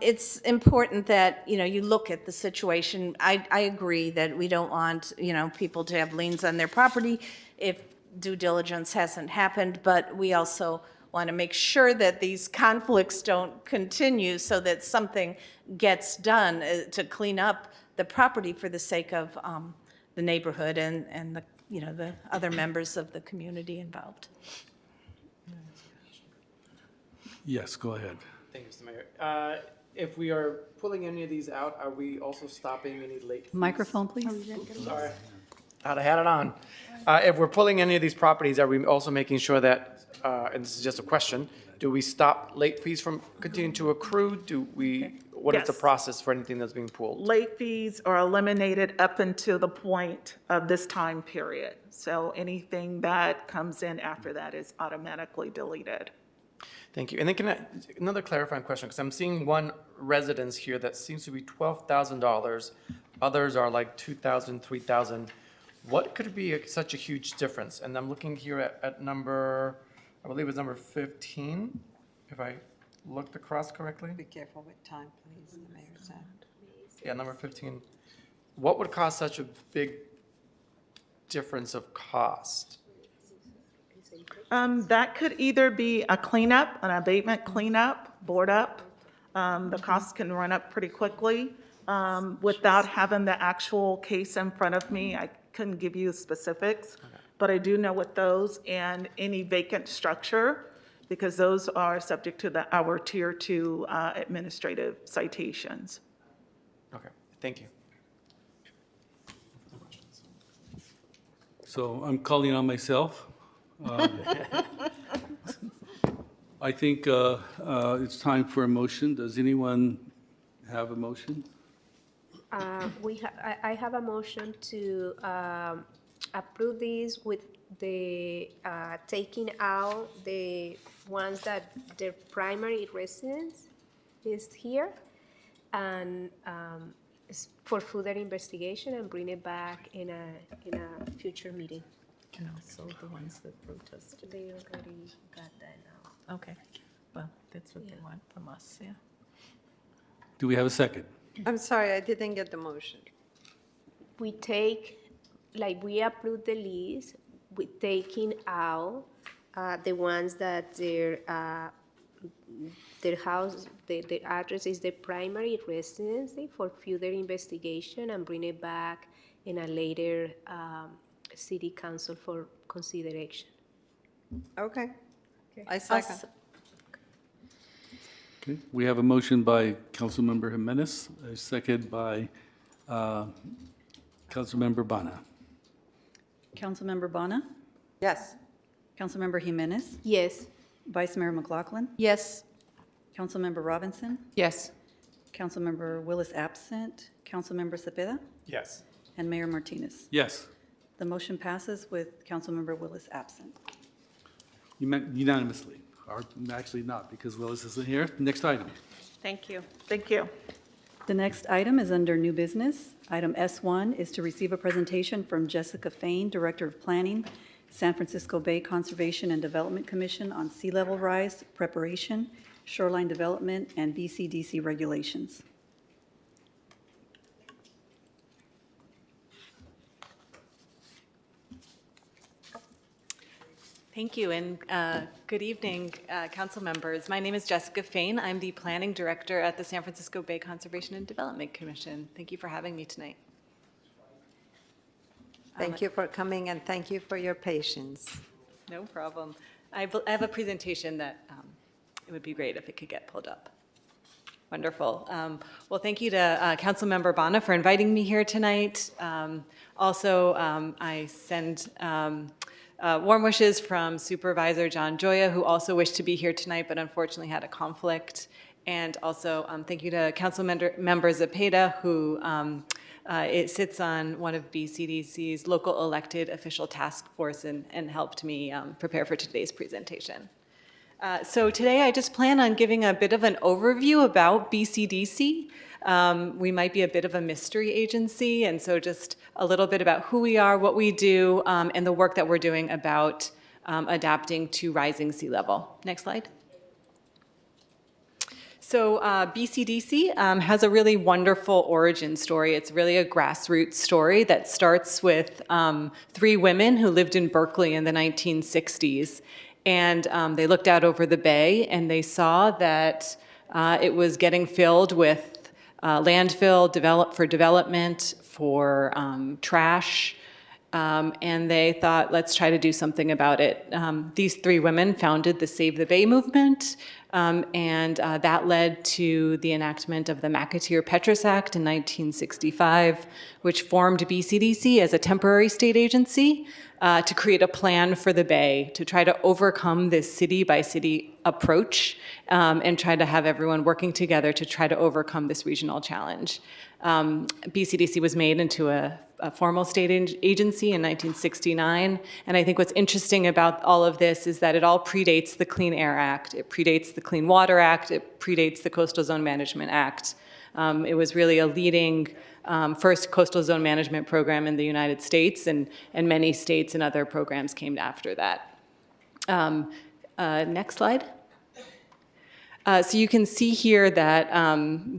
Speaker 6: it's important that, you look at the situation. I agree that we don't want, people to have liens on their property if due diligence hasn't happened, but we also want to make sure that these conflicts don't continue so that something gets done to clean up the property for the sake of the neighborhood and the other members of the community involved.
Speaker 3: yes, go ahead.
Speaker 17: Thank you, Mr. Mayor. If we are pulling any of these out, are we also stopping any late fees?
Speaker 4: Microphone, please.
Speaker 17: Sorry. Thought I had it on. If we're pulling any of these properties, are we also making sure that, and this is just a question, do we stop late fees from continuing to accrue? What is the
Speaker 14: Yes.
Speaker 17: process for anything that's being pulled?
Speaker 14: Late fees are eliminated up until the point of this time period. So anything that comes in after that is automatically deleted.
Speaker 17: Thank you. And then another clarifying question, because I'm seeing one residence here that seems to be $12,000. Others are like $2,000, $3,000. What could be such a huge difference? And I'm looking here at number, I believe it's number 15, if I looked across correctly.
Speaker 5: Be careful with time, please, the mayor said.
Speaker 17: Yeah, number 15. What would cause such a big difference of cost?
Speaker 14: That could either be a cleanup, an abatement cleanup, board up. The costs can run up pretty quickly. Without having the actual case in front of me, I couldn't give you specifics, but I do know with those and any vacant structure, because those are subject to our Tier 2 administrative citations.
Speaker 17: Okay, thank you.
Speaker 3: So I'm calling on myself. I think it's time for a motion. Does anyone have a motion?
Speaker 13: I have a motion to approve these with the taking out the ones that their primary residence is here, and for further investigation and bring it back in a future meeting.
Speaker 6: And also the ones that protested.
Speaker 13: They already got that now.
Speaker 6: Okay, well, that's what they want from us, yeah.
Speaker 3: Do we have a second?
Speaker 5: I'm sorry, I didn't get the motion.
Speaker 13: We we approve the list with taking out the ones that their their house, the address is their primary residency for further investigation and bring it back in a later city council for consideration.
Speaker 5: Okay. I second.
Speaker 3: Okay, we have a motion by Councilmember Jimenez, a second by Councilmember Bana.
Speaker 4: Councilmember Bana?
Speaker 5: Yes.
Speaker 4: Councilmember Jimenez?
Speaker 13: Yes.
Speaker 4: Vice Mayor McLaughlin?
Speaker 6: Yes.
Speaker 4: Councilmember Robinson?
Speaker 21: Yes.
Speaker 4: Councilmember Willis absent. Councilmember Cepeda?
Speaker 18: Yes.
Speaker 4: And Mayor Martinez.
Speaker 3: Yes,
Speaker 4: The motion passes with Councilmember Willis absent.
Speaker 3: unanimously, or actually not, because Willis isn't here. Next item.
Speaker 14: Thank you. Thank you.
Speaker 4: The next item is under new business. Item S1 is to receive a presentation from Jessica Fain, Director of Planning, San Francisco Bay Conservation and Development Commission on sea level rise preparation, shoreline development, and BCDC regulations.
Speaker 8: Thank you, and good evening, council members. My name is Jessica Fain. I'm the Planning Director at the San Francisco Bay Conservation and Development Commission. Thank you for having me tonight.
Speaker 5: Thank you for coming, and thank you for your patience.
Speaker 8: No problem. I have a presentation that it would be great if it could get pulled up. Wonderful. Well, thank you to Councilmember Bana for inviting me here tonight. Also, I send warm wishes from Supervisor John Joya, who also wished to be here tonight, but unfortunately had a conflict. And also, thank you to Councilmember Zepeda, who it sits on one of BCDC's local elected official task force and helped me prepare for today's presentation. So today I just plan on giving a bit of an overview about BCDC. We might be a bit of a mystery agency, and so just a little bit about who we are, what we do, and the work that we're doing about adapting to rising sea level. Next slide. So BCDC has a really wonderful origin story. It's really a grassroots story that starts with 3 women who lived in Berkeley in the 1960s. And they looked out over the bay and they saw that it was getting filled with landfill for development, for trash, and they thought, let's try to do something about it. These 3 women founded the Save the Bay movement, and that led to the enactment of the McAteer-Petrus Act in 1965, which formed BCDC as a temporary state agency to create a plan for the Bay, to try to overcome this city-by-city approach and try to have everyone working together to try to overcome this regional challenge. BCDC was made into a formal state agency in 1969, and I think what's interesting about all of this is that it all predates the Clean Air Act, it predates the Clean Water Act, it predates the Coastal Zone Management Act. It was really a leading first coastal zone management program in the United States, and many states and other programs came after that. Next slide. So you can see here that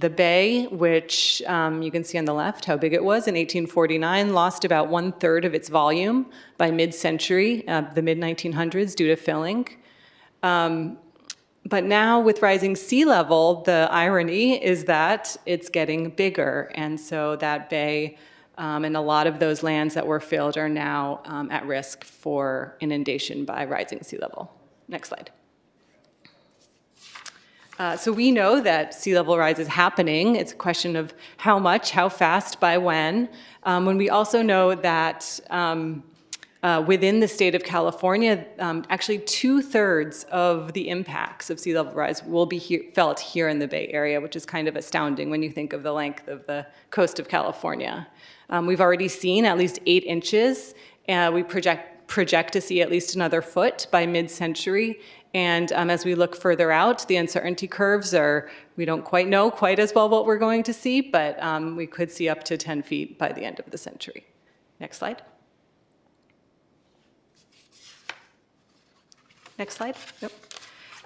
Speaker 8: the bay, which you can see on the left how big it was in 1849, lost about 1/3 of its volume by mid-century, the mid-1900s, due to filling. But now with rising sea level, the irony is that it's getting bigger. And so that bay and a lot of those lands that were filled are now at risk for inundation by rising sea level. Next slide. So we know that sea level rise is happening. It's a question of how much, how fast, by when. When we also know that within the state of California, actually 2/3 of the impacts of sea level rise will be felt here in the Bay Area, which is kind of astounding when you think of the length of the coast of California. We've already seen at least 8 inches. We project to see at least another foot by mid-century. And as we look further out, the uncertainty curves we don't quite know quite as well what we're going to see, but we could see up to 10 feet by the end of the century. Next slide. Next slide. Yep.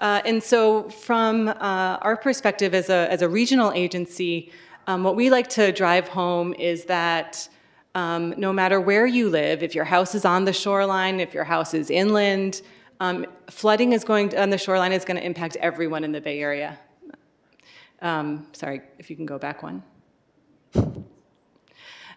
Speaker 8: And so from our perspective as a regional agency, what we like to drive home is that no matter where you live, if your house is on the shoreline, if your house is inland, Flooding on the shoreline is going to impact everyone in the Bay Area. Sorry, if you can go back one.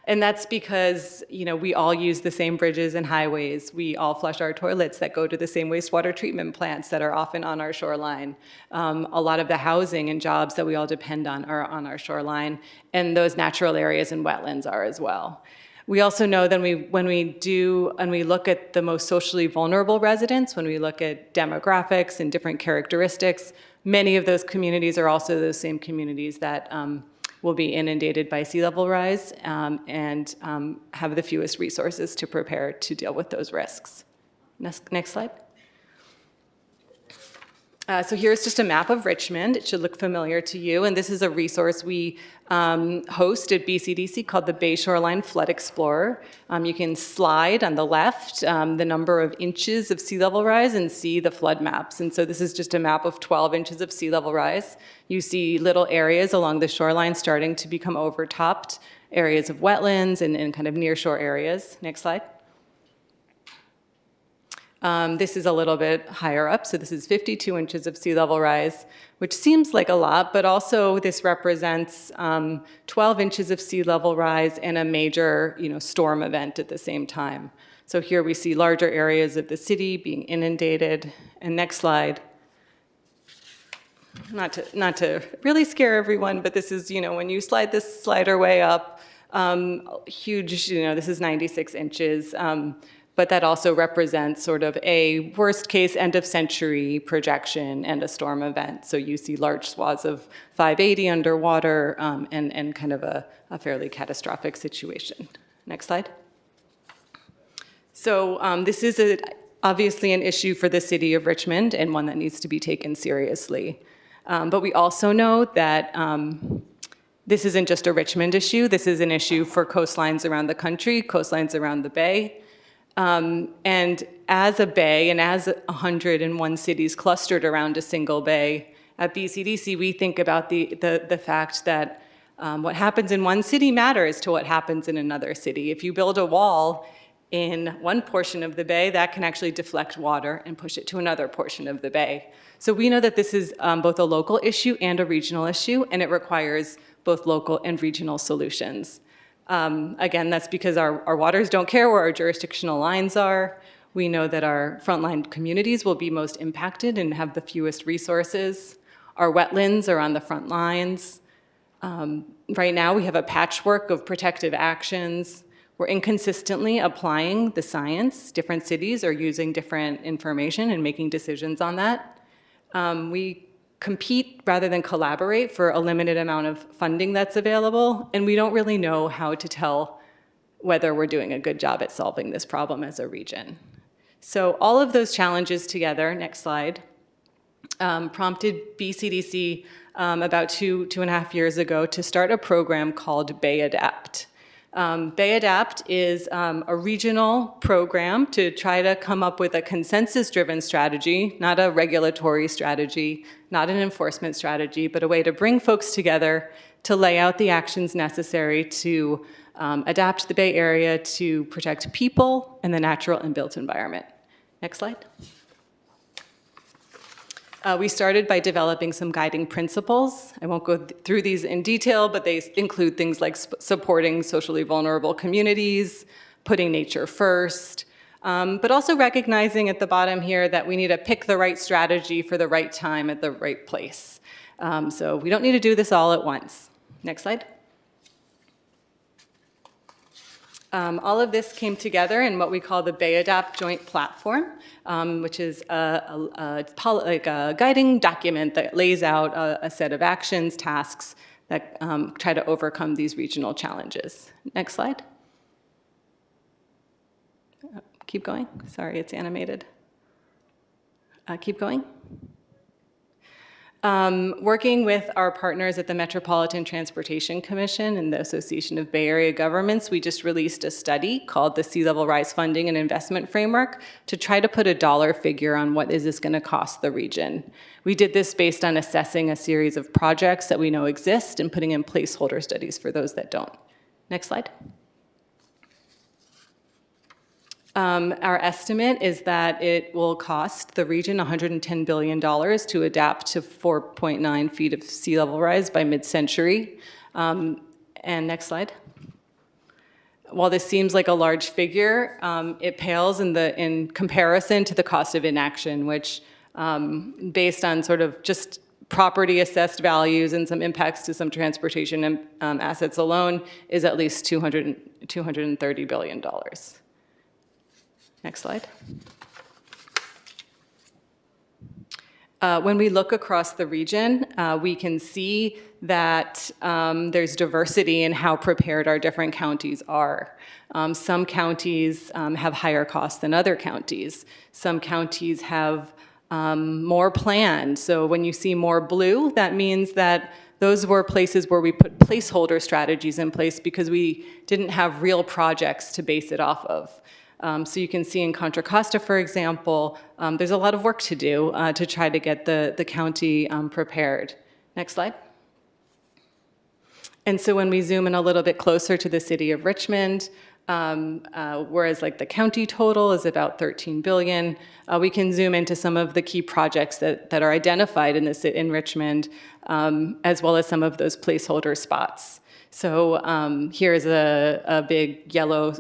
Speaker 8: And that's because, we all use the same bridges and highways. We all flush our toilets that go to the same wastewater treatment plants that are often on our shoreline. A lot of the housing and jobs that we all depend on are on our shoreline, and those natural areas and wetlands are as well. We also know that when we look at the most socially vulnerable residents, when we look at demographics and different characteristics, many of those communities are also those same communities that will be inundated by sea level rise and have the fewest resources to prepare to deal with those risks. Next slide. So here's just a map of Richmond. It should look familiar to you. And this is a resource we host at BCDC called the Bay Shoreline Flood Explorer. You can slide on the left the number of inches of sea level rise and see the flood maps. And so this is just a map of 12 inches of sea level rise. You see little areas along the shoreline starting to become overtopped, areas of wetlands and kind of nearshore areas. Next slide. This is a little bit higher up, so this is 52 inches of sea level rise, which seems like a lot, but also this represents 12 inches of sea level rise and a major, storm event at the same time. So here we see larger areas of the city being inundated. And next slide. Not to really scare everyone, but this is, when you slide this slider way up, huge, this is 96 inches. But that also represents sort of a worst case end of century projection and a storm event. So you see large swaths of 580 underwater and kind of a fairly catastrophic situation. Next slide. So this is obviously an issue for the city of Richmond and one that needs to be taken seriously. But we also know that this isn't just a Richmond issue. This is an issue for coastlines around the country, coastlines around the Bay. And as a bay and as 101 cities clustered around a single bay, at BCDC we think about the fact that what happens in one city matters to what happens in another city. If you build a wall in one portion of the bay, that can actually deflect water and push it to another portion of the bay. So we know that this is both a local issue and a regional issue, and it requires both local and regional solutions. Again, that's because our waters don't care where our jurisdictional lines are. We know that our frontline communities will be most impacted and have the fewest resources. Our wetlands are on the front lines. Right now, we have a patchwork of protective actions. We're inconsistently applying the science. Different cities are using different information and making decisions on that. We compete rather than collaborate for a limited amount of funding that's available, and we don't really know how to tell whether we're doing a good job at solving this problem as a region. So all of those challenges together, next slide, prompted BCDC about two and a half years ago to start a program called Bay Adapt. Bay Adapt is a regional program to try to come up with a consensus-driven strategy, not a regulatory strategy, not an enforcement strategy, but a way to bring folks together to lay out the actions necessary to adapt the Bay Area to protect people and the natural and built environment. Next slide. We started by developing some guiding principles. I won't go through these in detail, but they include things like supporting socially vulnerable communities, putting nature first, but also recognizing at the bottom here that we need to pick the right strategy for the right time at the right place. So we don't need to do this all at once. Next slide. All of this came together in what we call the Bay Adapt Joint Platform, which is a guiding document that lays out a set of actions, tasks that try to overcome these regional challenges. Next slide. Keep going. Sorry, it's animated. Keep going. Working with our partners at the Metropolitan Transportation Commission and the Association of Bay Area Governments, we just released a study called the Sea Level Rise Funding and Investment Framework to try to put a dollar figure on what is this going to cost the region. We did this based on assessing a series of projects that we know exist and putting in placeholder studies for those that don't. Next slide. Our estimate is that it will cost the region $110 billion to adapt to 4.9 feet of sea level rise by mid-century. And next slide. While this seems like a large figure, it pales in comparison to the cost of inaction, which, based on sort of just property assessed values and some impacts to some transportation assets alone, is at least $230 billion. Next slide. When we look across the region, we can see that there's diversity in how prepared our different counties are. Some counties have higher costs than other counties. Some counties have more planned. So when you see more blue, that means that those were places where we put placeholder strategies in place because we didn't have real projects to base it off of. So you can see in Contra Costa, for example, there's a lot of work to do to try to get the county prepared. Next slide. And so when we zoom in a little bit closer to the city of Richmond, whereas like the county total is about 13 billion, we can zoom into some of the key projects that are identified in Richmond, as well as some of those placeholder spots. So here's a big yellow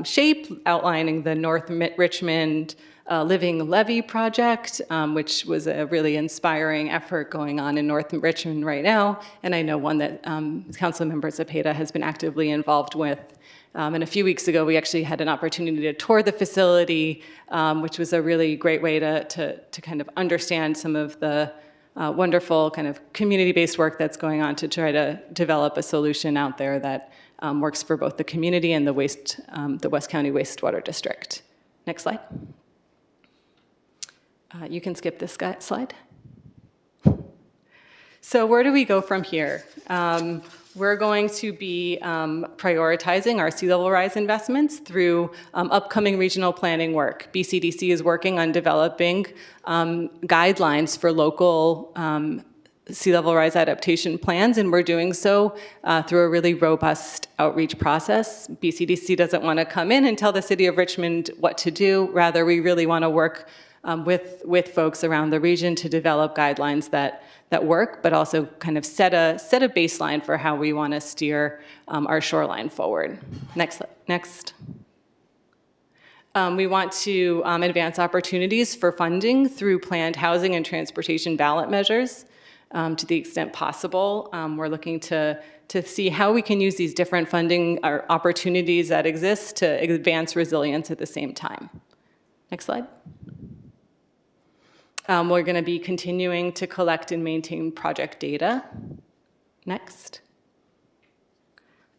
Speaker 8: shape outlining the North Richmond Living Levee project, which was a really inspiring effort going on in North Richmond right now, and I know one that Councilmember Zepeda has been actively involved with. And a few weeks ago, we actually had an opportunity to tour the facility, which was a really great way to kind of understand some of the wonderful kind of community-based work that's going on to try to develop a solution out there that works for both the community and the West County Wastewater District. Next slide. You can skip this slide. So where do we go from here? We're going to be prioritizing our sea level rise investments through upcoming regional planning work. BCDC is working on developing guidelines for local sea level rise adaptation plans, and we're doing so through a really robust outreach process. BCDC doesn't want to come in and tell the city of Richmond what to do. Rather, we really want to work with folks around the region to develop guidelines that work, but also kind of set a baseline for how we want to steer our shoreline forward. Next. We want to advance opportunities for funding through planned housing and transportation ballot measures to the extent possible. We're looking to see how we can use these different funding opportunities that exist to advance resilience at the same time. Next slide. We're going to be continuing to collect and maintain project data. Next.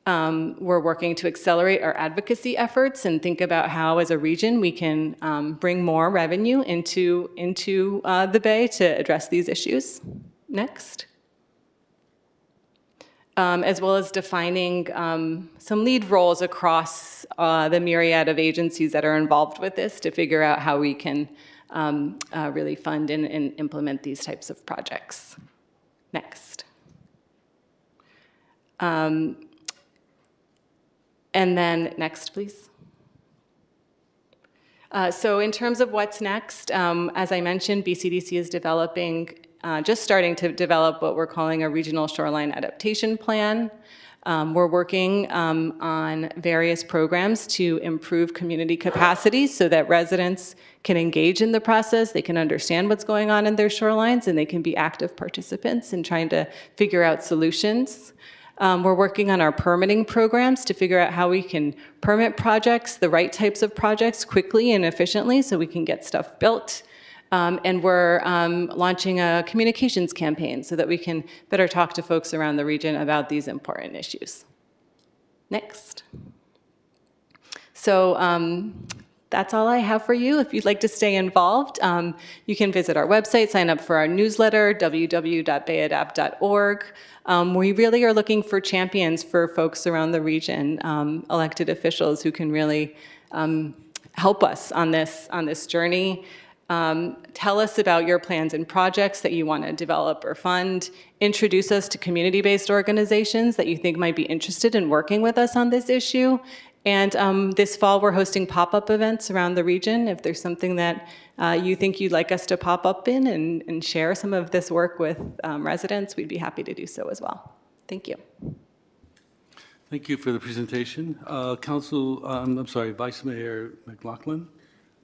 Speaker 8: We're working to accelerate our advocacy efforts and think about how, as a region, we can bring more revenue into the Bay to address these issues. Next. As well as defining some lead roles across the myriad of agencies that are involved with this to figure out how we can really fund and implement these types of projects. Next. And then next, please. So in terms of what's next, as I mentioned, BCDC is just starting to develop what we're calling a regional shoreline adaptation plan. We're working on various programs to improve community capacity so that residents can engage in the process, they can understand what's going on in their shorelines, and they can be active participants in trying to figure out solutions. We're working on our permitting programs to figure out how we can permit projects, the right types of projects, quickly and efficiently so we can get stuff built. And we're launching a communications campaign so that we can better talk to folks around the region about these important issues. Next. So that's all I have for you. If you'd like to stay involved, you can visit our website, sign up for our newsletter, www.bayadapt.org. We really are looking for champions for folks around the region, elected officials who can really help us on this journey. Tell us about your plans and projects that you want to develop or fund. Introduce us to community-based organizations that you think might be interested in working with us on this issue. And this fall, we're hosting pop-up events around the region. If there's something that you think you'd like us to pop up in and share some of this work with residents, we'd be happy to do so as well. Thank you.
Speaker 3: Thank you for the presentation. Vice Mayor McLaughlin.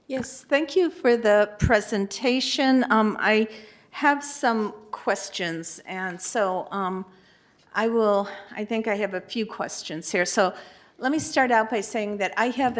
Speaker 6: Yes, thank you for the presentation. I have some questions, and so I think I have a few questions here. So let me start out by saying that I have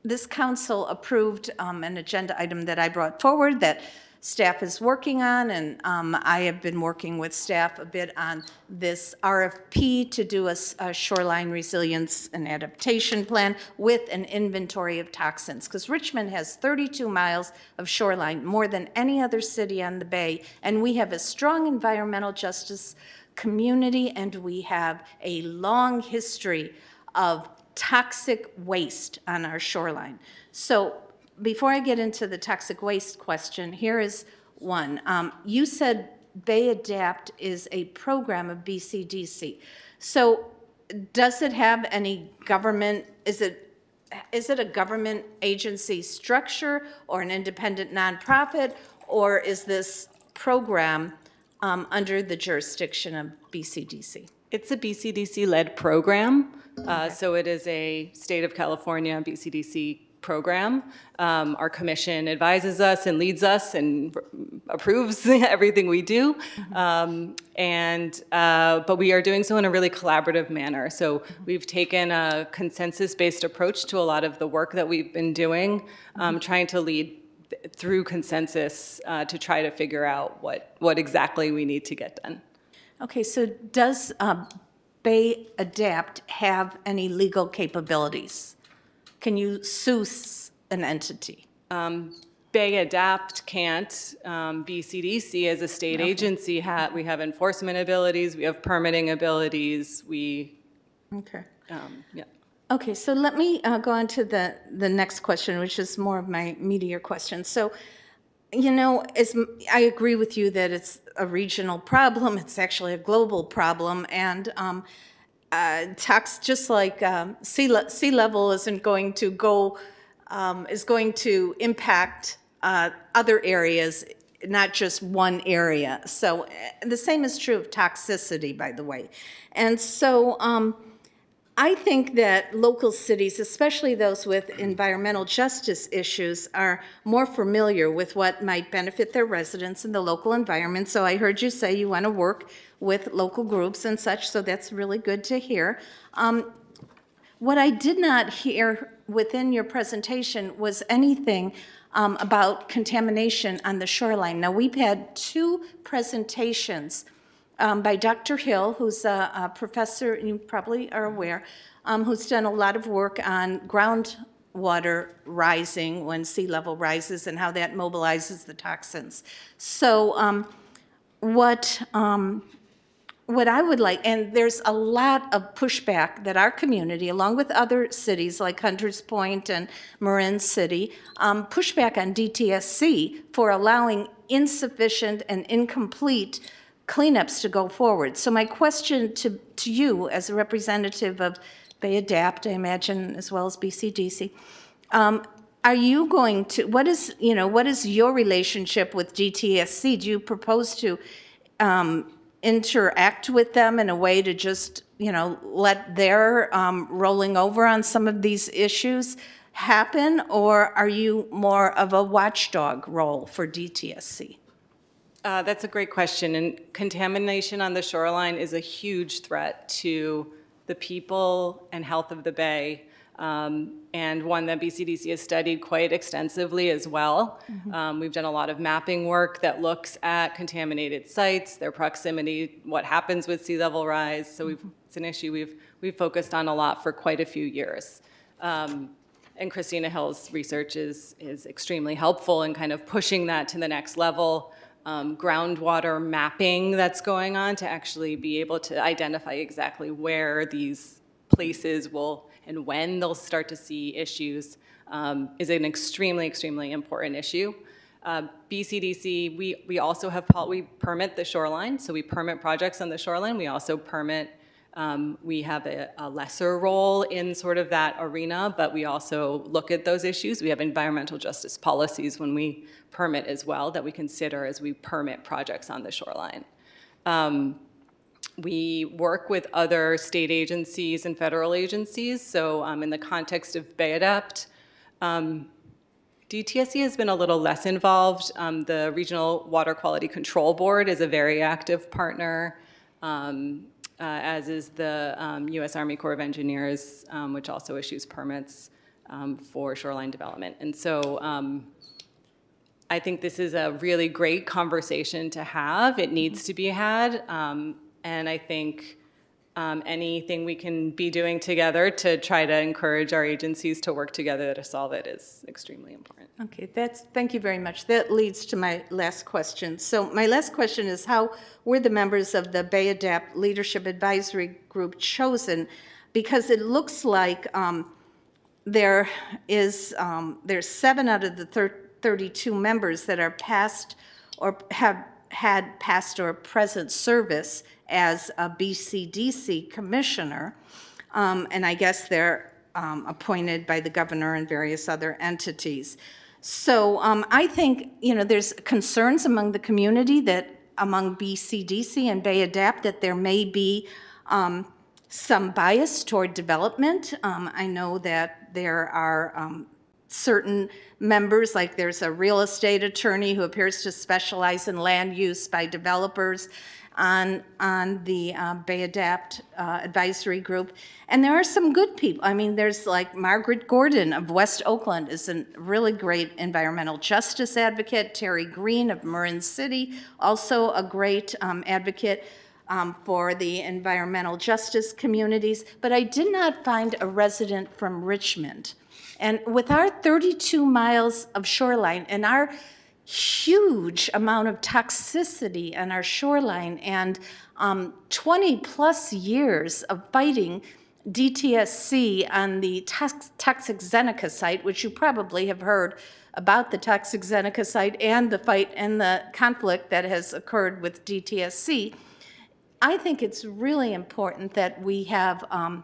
Speaker 6: this council approved an agenda item that I brought forward that staff is working on, and I have been working with staff a bit on this RFP to do a shoreline resilience and adaptation plan with an inventory of toxins, because Richmond has 32 miles of shoreline, more than any other city on the bay, and we have a strong environmental justice community, and we have a long history of toxic waste on our shoreline. So before I get into the toxic waste question, here is one. You said Bay Adapt is a program of BCDC. So does it have any government, is it a government agency structure or an independent nonprofit, or is this program under the jurisdiction of BCDC?
Speaker 8: It's a BCDC-led program. So it is a state of California BCDC program. Our commission advises us and leads us and approves everything we do. But we are doing so in a really collaborative manner. So we've taken a consensus-based approach to a lot of the work that we've been doing, trying to lead through consensus to try to figure out what exactly we need to get done.
Speaker 6: Okay, so does Bay Adapt have any legal capabilities? Can you sue an entity?
Speaker 8: Bay Adapt can't. BCDC as a state agency, we have enforcement abilities, we have permitting abilities,
Speaker 6: Okay.
Speaker 8: Yeah.
Speaker 6: Okay, so let me go on to the next question, which is more of my meatier question. So, you know, I agree with you that it's a regional problem. It's actually a global problem, and just like sea level isn't going to go, is going to impact other areas, not just one area. So the same is true of toxicity, by the way. And so I think that local cities, especially those with environmental justice issues, are more familiar with what might benefit their residents in the local environment. So I heard you say you want to work with local groups and such, so that's really good to hear. What I did not hear within your presentation was anything about contamination on the shoreline. Now, we've had 2 presentations by Dr. Hill, who's a professor, you probably are aware, who's done a lot of work on groundwater rising when sea level rises and how that mobilizes the toxins. So what I would like, and there's a lot of pushback that our community, along with other cities like Hunters Point and Marin City, pushback on DTSC for allowing insufficient and incomplete cleanups to go forward. So my question to you, as a representative of Bay Adapt, I imagine, as well as BCDC, are you going to, what is your relationship with DTSC? Do you propose to interact with them in a way to just, let their rolling over on some of these issues happen, or are you more of a watchdog role for DTSC?
Speaker 8: That's a great question, and contamination on the shoreline is a huge threat to the people and health of the bay, and one that BCDC has studied quite extensively as well. We've done a lot of mapping work that looks at contaminated sites, their proximity, what happens with sea level rise. So it's an issue we've focused on a lot for quite a few years. And Christina Hill's research is extremely helpful in kind of pushing that to the next level. Groundwater mapping that's going on to actually be able to identify exactly where these places will and when they'll start to see issues is an extremely, extremely important issue. BCDC, we also have, we permit the shoreline, so we permit projects on the shoreline. We also permit We have a lesser role in sort of that arena, but we also look at those issues. We have environmental justice policies when we permit as well that we consider as we permit projects on the shoreline. We work with other state agencies and federal agencies. So in the context of Bay Adapt, DTSC has been a little less involved. The Regional Water Quality Control Board is a very active partner, as is the U.S. Army Corps of Engineers, which also issues permits for shoreline development. And so I think this is a really great conversation to have. It needs to be had. And I think anything we can be doing together to try to encourage our agencies to work together to solve it is extremely important.
Speaker 6: Okay, thank you very much. That leads to my last question. So my last question is, how were the members of the Bay Adapt Leadership Advisory Group chosen? Because it looks like there's 7 out of the 32 members that are past or have had past or present service as a BCDC commissioner, and I guess they're appointed by the governor and various other entities. So I think, there's concerns among the community that among BCDC and Bay Adapt that there may be some bias toward development. I know that there are certain members, like there's a real estate attorney who appears to specialize in land use by developers on the Bay Adapt Advisory Group. And there are some good people. I mean, there's like Margaret Gordon of West Oakland is a really great environmental justice advocate. Terry Green of Marin City, also a great advocate for the environmental justice communities. But I did not find a resident from Richmond. And with our 32 miles of shoreline and our huge amount of toxicity on our shoreline and 20 plus years of fighting DTSC on the toxic Zeneca site, which you probably have heard about the toxic Zeneca site and the fight and the conflict that has occurred with DTSC, I think it's really important that we have an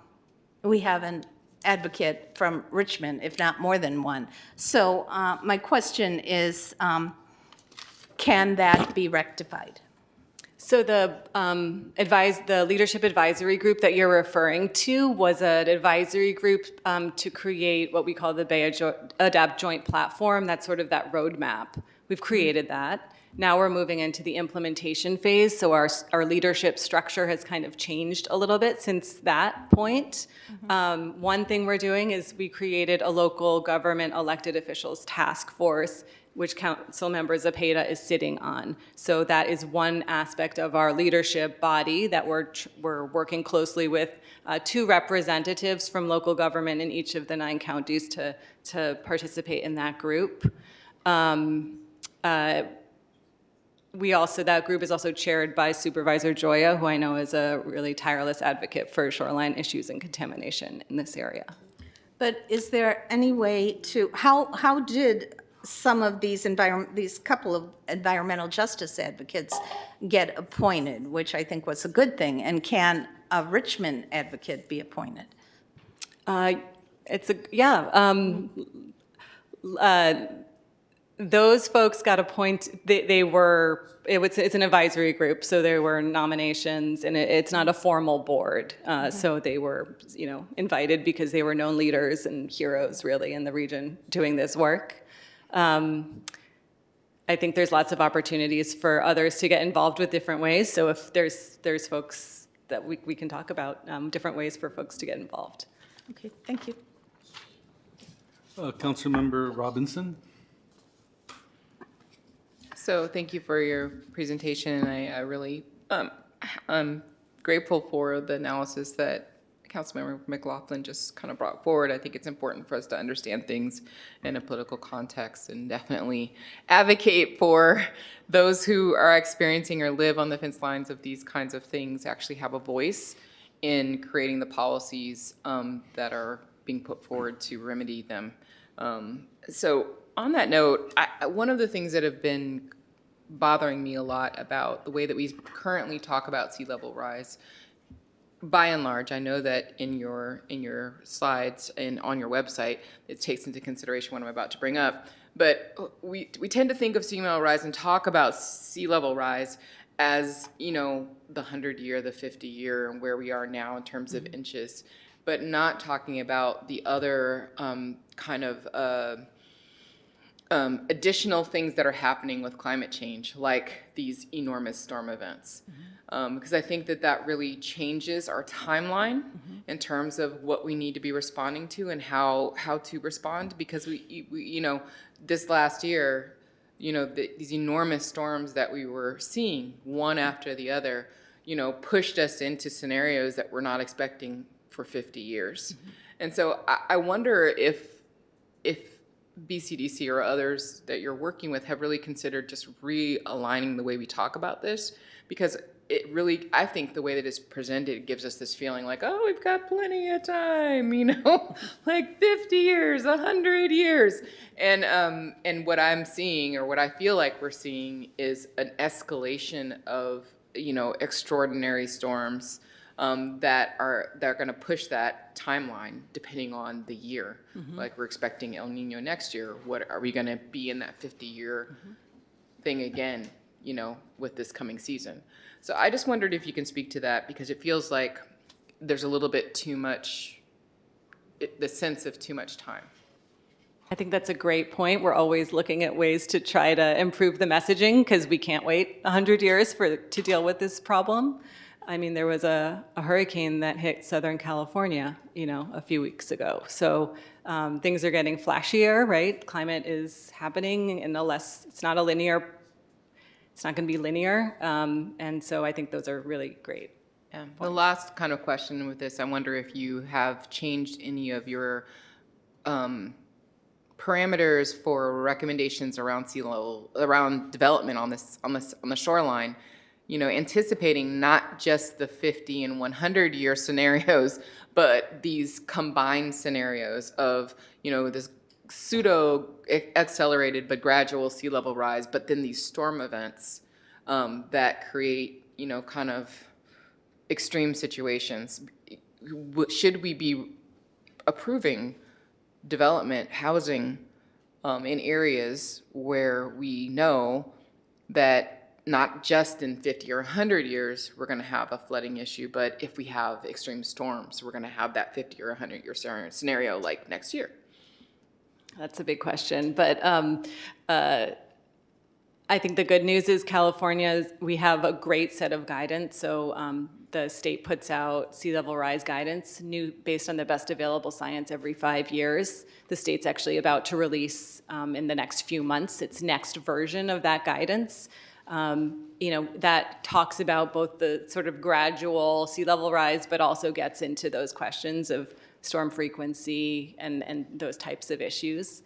Speaker 6: advocate from Richmond, if not more than one. So my question is, can that be rectified?
Speaker 8: So the Leadership Advisory Group that you're referring to was an advisory group to create what we call the Bay Adapt Joint Platform. That's sort of that roadmap. We've created that. Now we're moving into the implementation phase, so our leadership structure has kind of changed a little bit since that point. One thing we're doing is we created a local government elected officials task force, which council member Zepeda is sitting on. So that is one aspect of our leadership body that we're working closely with 2 representatives from local government in each of the 9 counties to participate in that group. That group is also chaired by Supervisor Joya, who I know is a really tireless advocate for shoreline issues and contamination in this area.
Speaker 6: But is there any way to, how did some of these couple of environmental justice advocates get appointed, which I think was a good thing, and can a Richmond advocate be appointed?
Speaker 8: Those folks got appointed, it's an advisory group, so there were nominations, and it's not a formal board. So they were, invited because they were known leaders and heroes, really, in the region doing this work. I think there's lots of opportunities for others to get involved with different ways. So if there's folks that we can talk about different ways for folks to get involved.
Speaker 6: Okay, thank you.
Speaker 3: Councilmember Robinson.
Speaker 21: So thank you for your presentation. I really, I'm grateful for the analysis that Councilmember McLaughlin just kind of brought forward. I think it's important for us to understand things in a political context and definitely advocate for those who are experiencing or live on the fence lines of these kinds of things actually have a voice in creating the policies that are being put forward to remedy them. So on that note, one of the things that have been bothering me a lot about the way that we currently talk about sea level rise by and large, I know that in your slides and on your website, it takes into consideration what I'm about to bring up. But we tend to think of sea level rise and talk about sea level rise as, you know, the 100-year, the 50-year, and where we are now in terms of inches, but not talking about the other kind of additional things that are happening with climate change, like these enormous storm events. Because I think that really changes our timeline in terms of what we need to be responding to and how to respond. Because we you know, this last year, you know, these enormous storms that we were seeing one after the other, you know, pushed us into scenarios that we're not expecting for 50 years. And so I wonder if BCDC or others that you're working with have really considered just realigning the way we talk about this, because it really, I think the way that it's presented gives us this feeling like, oh, we've got plenty of time, you know, like 50 years, 100 years. And what I'm seeing, or what I feel like we're seeing, is an escalation of, you know, extraordinary storms that are going to push that timeline depending on the year. Like we're expecting El Nino next year. What are we going to be in that 50-year thing again, you know, with this coming season? So I just wondered if you can speak to that, because it feels like there's a little bit too much, the sense of too much time.
Speaker 8: I think that's a great point. We're always looking at ways to try to improve the messaging, because we can't wait 100 years to deal with this problem. I mean, there was a hurricane that hit Southern California, you know, a few weeks ago. So things are getting flashier, right? Climate is happening in it's not going to be linear. And so I think those are really great.
Speaker 21: The last kind of question with this, I wonder if you have changed any of your parameters for recommendations around sea level, around development on the shoreline, you know, anticipating not just the 50 and 100-year scenarios, but these combined scenarios of, you know, this pseudo accelerated but gradual sea level rise, but then these storm events that create, you know, kind of extreme situations. Should we be approving development, housing in areas where we know that not just in 50 or 100 years we're going to have a flooding issue, but if we have extreme storms, we're going to have that 50 or 100-year scenario like next year?
Speaker 8: That's a big question, but I think the good news is California, we have a great set of guidance. So the state puts out sea level rise guidance, based on the best available science every 5 years. The state's actually about to release in the next few months its next version of that guidance. You know, that talks about both the sort of gradual sea level rise, but also gets into those questions of storm frequency and those types of issues.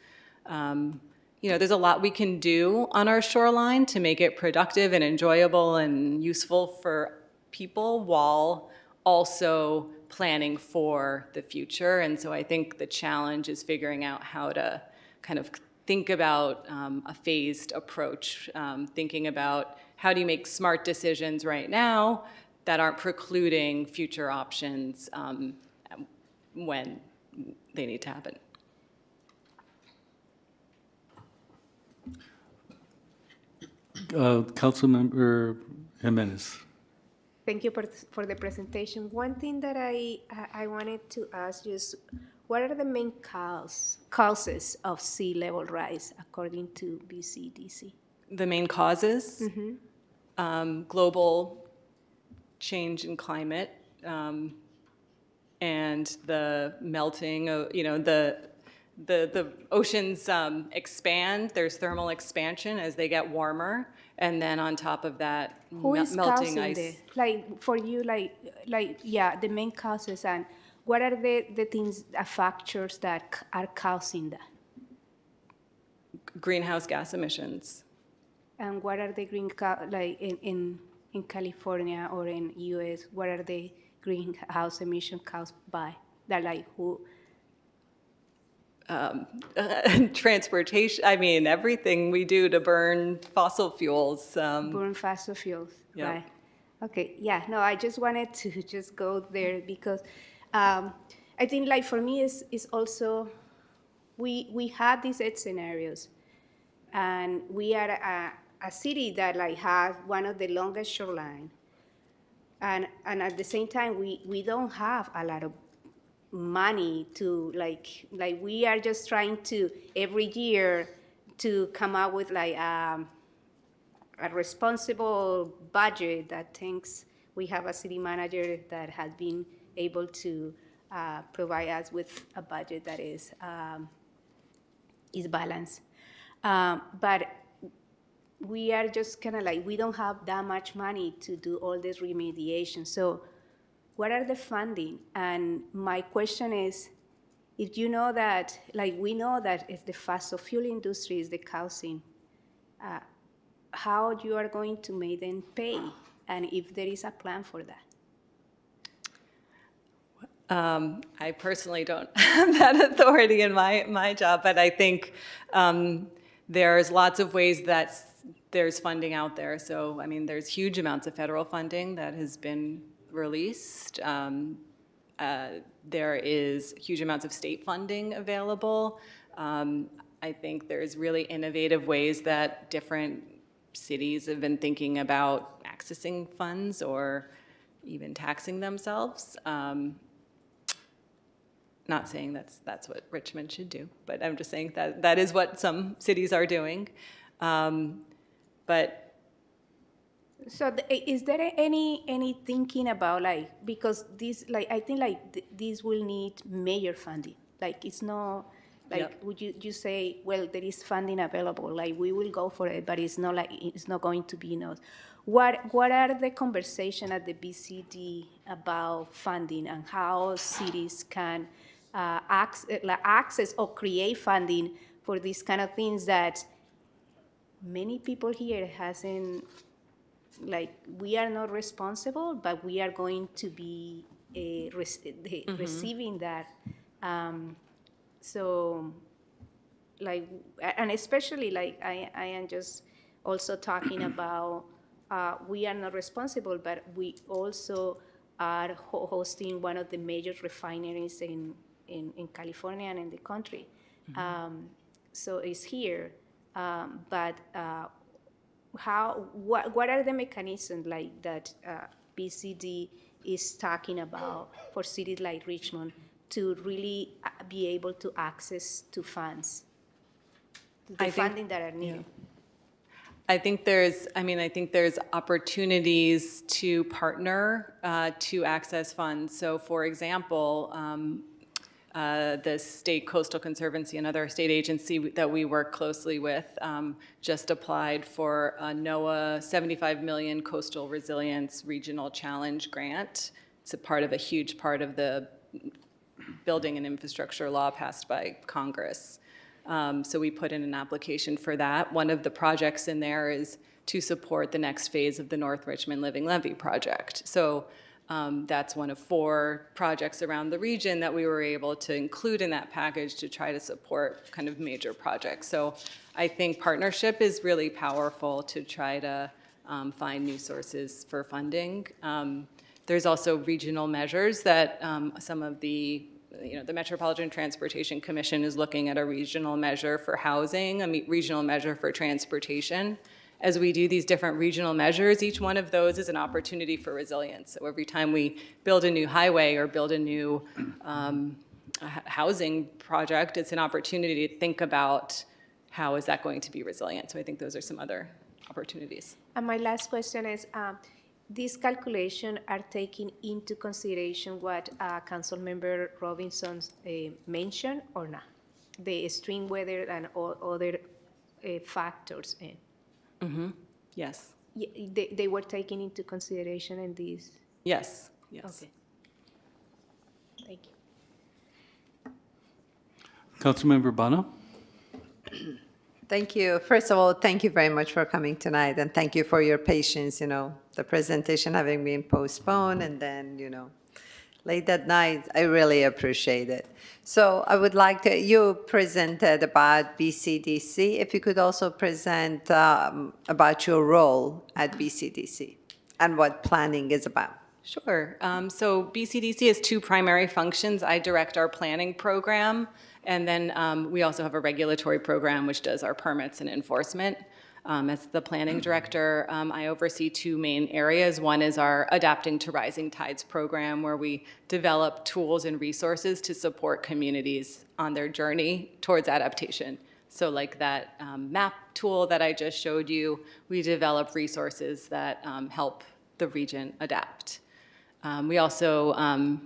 Speaker 8: You know, there's a lot we can do on our shoreline to make it productive and enjoyable and useful for people, while also planning for the future. And so I think the challenge is figuring out how to kind of think about a phased approach, thinking about how do you make smart decisions right now that aren't precluding future options when they need to happen.
Speaker 3: Councilmember Jimenez.
Speaker 13: Thank you for the presentation. One thing that I wanted to ask you is, what are the main causes of sea level rise according to BCDC?
Speaker 8: The main causes? Global change in climate, and the melting of, you know, the oceans expand. There's thermal expansion as they get warmer, and then on top of that,
Speaker 13: Who is
Speaker 8: melting
Speaker 13: causing
Speaker 8: ice.
Speaker 13: like for you, yeah, the main causes, and what are the things, factors that are causing that?
Speaker 8: Greenhouse gas emissions.
Speaker 13: And what are the in California or in US? What are the greenhouse emissions caused by? That who?
Speaker 8: Transportation, I mean, everything we do to burn fossil fuels.
Speaker 13: Burn fossil fuels,
Speaker 8: yeah.
Speaker 13: right? Okay, yeah, no, I just wanted to just go there because I think like for me is also, we had these eight scenarios, and we are a city that like has one of the longest shoreline. And at the same time, we don't have a lot of money to like we are just trying to every year to come up with like a responsible budget that thinks we have a city manager that has been able to provide us with a budget that is balanced. But we are just kind of like, we don't have that much money to do all this remediation. So what are the funding? And my question is, if you know that, like we know that if the fossil fuel industry is the causing, how you are going to make them pay, and if there is a plan for that.
Speaker 8: I personally don't have that authority in my job, but I think there's lots of ways that there's funding out there. So, I mean, there's huge amounts of federal funding that has been released. There is huge amounts of state funding available. I think there's really innovative ways that different cities have been thinking about accessing funds or even taxing themselves. Not saying that's what Richmond should do, but I'm just saying that that is what some cities are doing. But
Speaker 13: so is there any thinking about like, because this, like I think like this will need major funding. Like it's not like,
Speaker 8: Yep.
Speaker 13: would you say, well, there is funding available, like we will go for it, but it's not like, it's not going to be enough. What are the conversation at the BCD about funding and how cities can access or create funding for these kind of things that many people here hasn't, like, we are not responsible, but we are going to be receiving that. So, like, and especially, like, I am just also talking about, we are not responsible, but we also are hosting one of the major refineries in California and in the country. So it's here, but what are the mechanisms like that BCD is talking about for cities like Richmond to really be able to access to funds, the funding that are needed?
Speaker 8: I think there's opportunities to partner to access funds. So, for example, the State Coastal Conservancy, another state agency that we work closely with, just applied for a NOAA 75 million Coastal Resilience Regional Challenge grant. It's a huge part of the building and infrastructure law passed by Congress. So we put in an application for that. One of the projects in there is to support the next phase of the North Richmond Living Levee project. So that's one of 4 projects around the region that we were able to include in that package to try to support kind of major projects. So I think partnership is really powerful to try to find new sources for funding. There's also regional measures that some of the Metropolitan Transportation Commission is looking at a regional measure for housing, a regional measure for transportation. As we do these different regional measures, each one of those is an opportunity for resilience. So every time we build a new highway or build a new housing project, it's an opportunity to think about how is that going to be resilient. So I think those are some other opportunities.
Speaker 13: And my last question is, these calculations are taking into consideration what Councilmember Robinson mentioned or not? The extreme weather and all other factors in.
Speaker 8: Yes.
Speaker 13: They were taken into consideration in these?
Speaker 8: Yes. Yes.
Speaker 13: Okay. Thank you.
Speaker 3: Councilmember Bono?
Speaker 5: Thank you. First of all, thank you very much for coming tonight, and thank you for your patience, the presentation having been postponed, and then, late at night. I really appreciate it. So I would like to, you presented about BCDC. If you could also present about your role at BCDC and what planning is about.
Speaker 8: Sure. So BCDC has two primary functions. I direct our planning program, and then we also have a regulatory program which does our permits and enforcement. As the planning director, I oversee two main areas. One is our Adapting to Rising Tides program, where we develop tools and resources to support communities on their journey towards adaptation. So like that map tool that I just showed you, we develop resources that help the region adapt. We also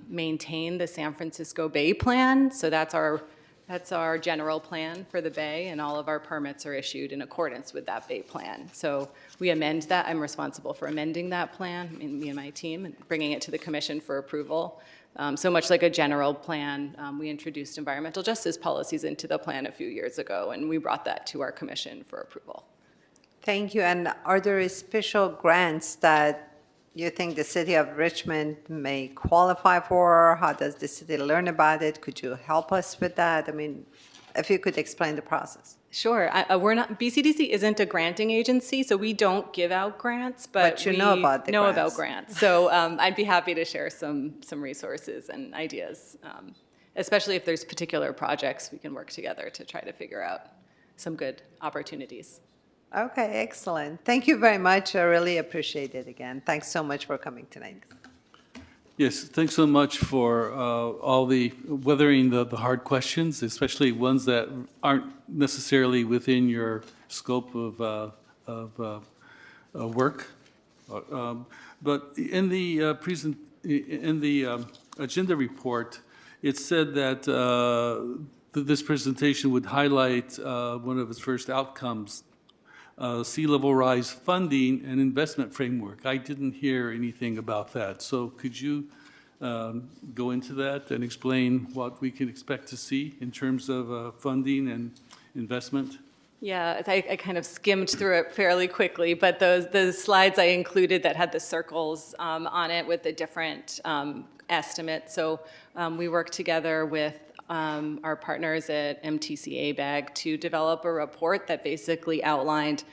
Speaker 8: maintain the San Francisco Bay Plan, so that's our general plan for the Bay, and all of our permits are issued in accordance with that Bay Plan. So we amend that. I'm responsible for amending that plan, me and my team, and bringing it to the Commission for approval. So much like a general plan, we introduced environmental justice policies into the plan a few years ago, and we brought that to our Commission for approval.
Speaker 5: Thank you. And are there special grants that you think the city of Richmond may qualify for? How does the city learn about it? Could you help us with that? I mean, if you could explain the process.
Speaker 8: Sure. BCDC isn't a granting agency, so we don't give out grants,
Speaker 5: But you know about the
Speaker 8: know
Speaker 5: grants.
Speaker 8: about grants. So I'd be happy to share some resources and ideas, especially if there's particular projects we can work together to try to figure out some good opportunities.
Speaker 5: Okay, excellent. Thank you very much. I really appreciate it again. Thanks so much for coming tonight.
Speaker 3: Yes, thanks so much for all the weathering the hard questions, especially ones that aren't necessarily within your scope of work. But in the agenda report, it said that this presentation would highlight one of its first outcomes, sea level rise funding and investment framework. I didn't hear anything about that. So could you go into that and explain what we can expect to see in terms of funding and investment?
Speaker 8: Yeah, I kind of skimmed through it fairly quickly, but the slides I included that had the circles on it with the different estimates. So we worked together with our partners at MTCA BAG to develop a report that basically outlined,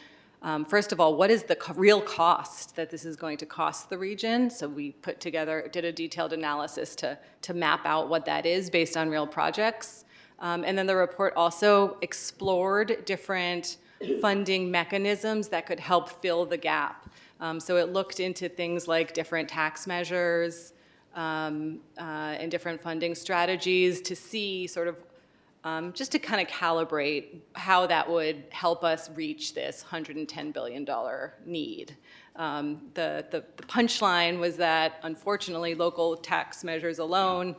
Speaker 8: first of all, what is the real cost that this is going to cost the region? So we did a detailed analysis to map out what that is based on real projects. And then the report also explored different funding mechanisms that could help fill the gap. So it looked into things like different tax measures, and different funding strategies to see sort of, just to kind of calibrate how that would help us reach this $110 billion need. The punchline was that, unfortunately, local tax measures alone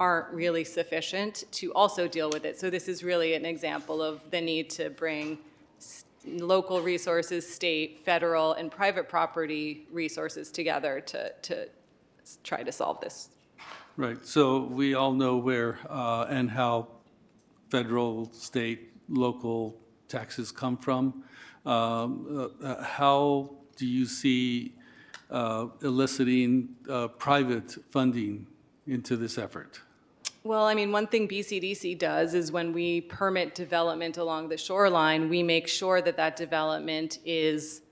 Speaker 8: aren't really sufficient to also deal with it. So this is really an example of the need to bring local resources, state, federal, and private property resources together to try to solve this.
Speaker 3: Right. So we all know where and how federal, state, local taxes come from. How do you see eliciting private funding into this effort?
Speaker 8: Well, I mean, one thing BCDC does is when we permit development along the shoreline, we make sure that that development is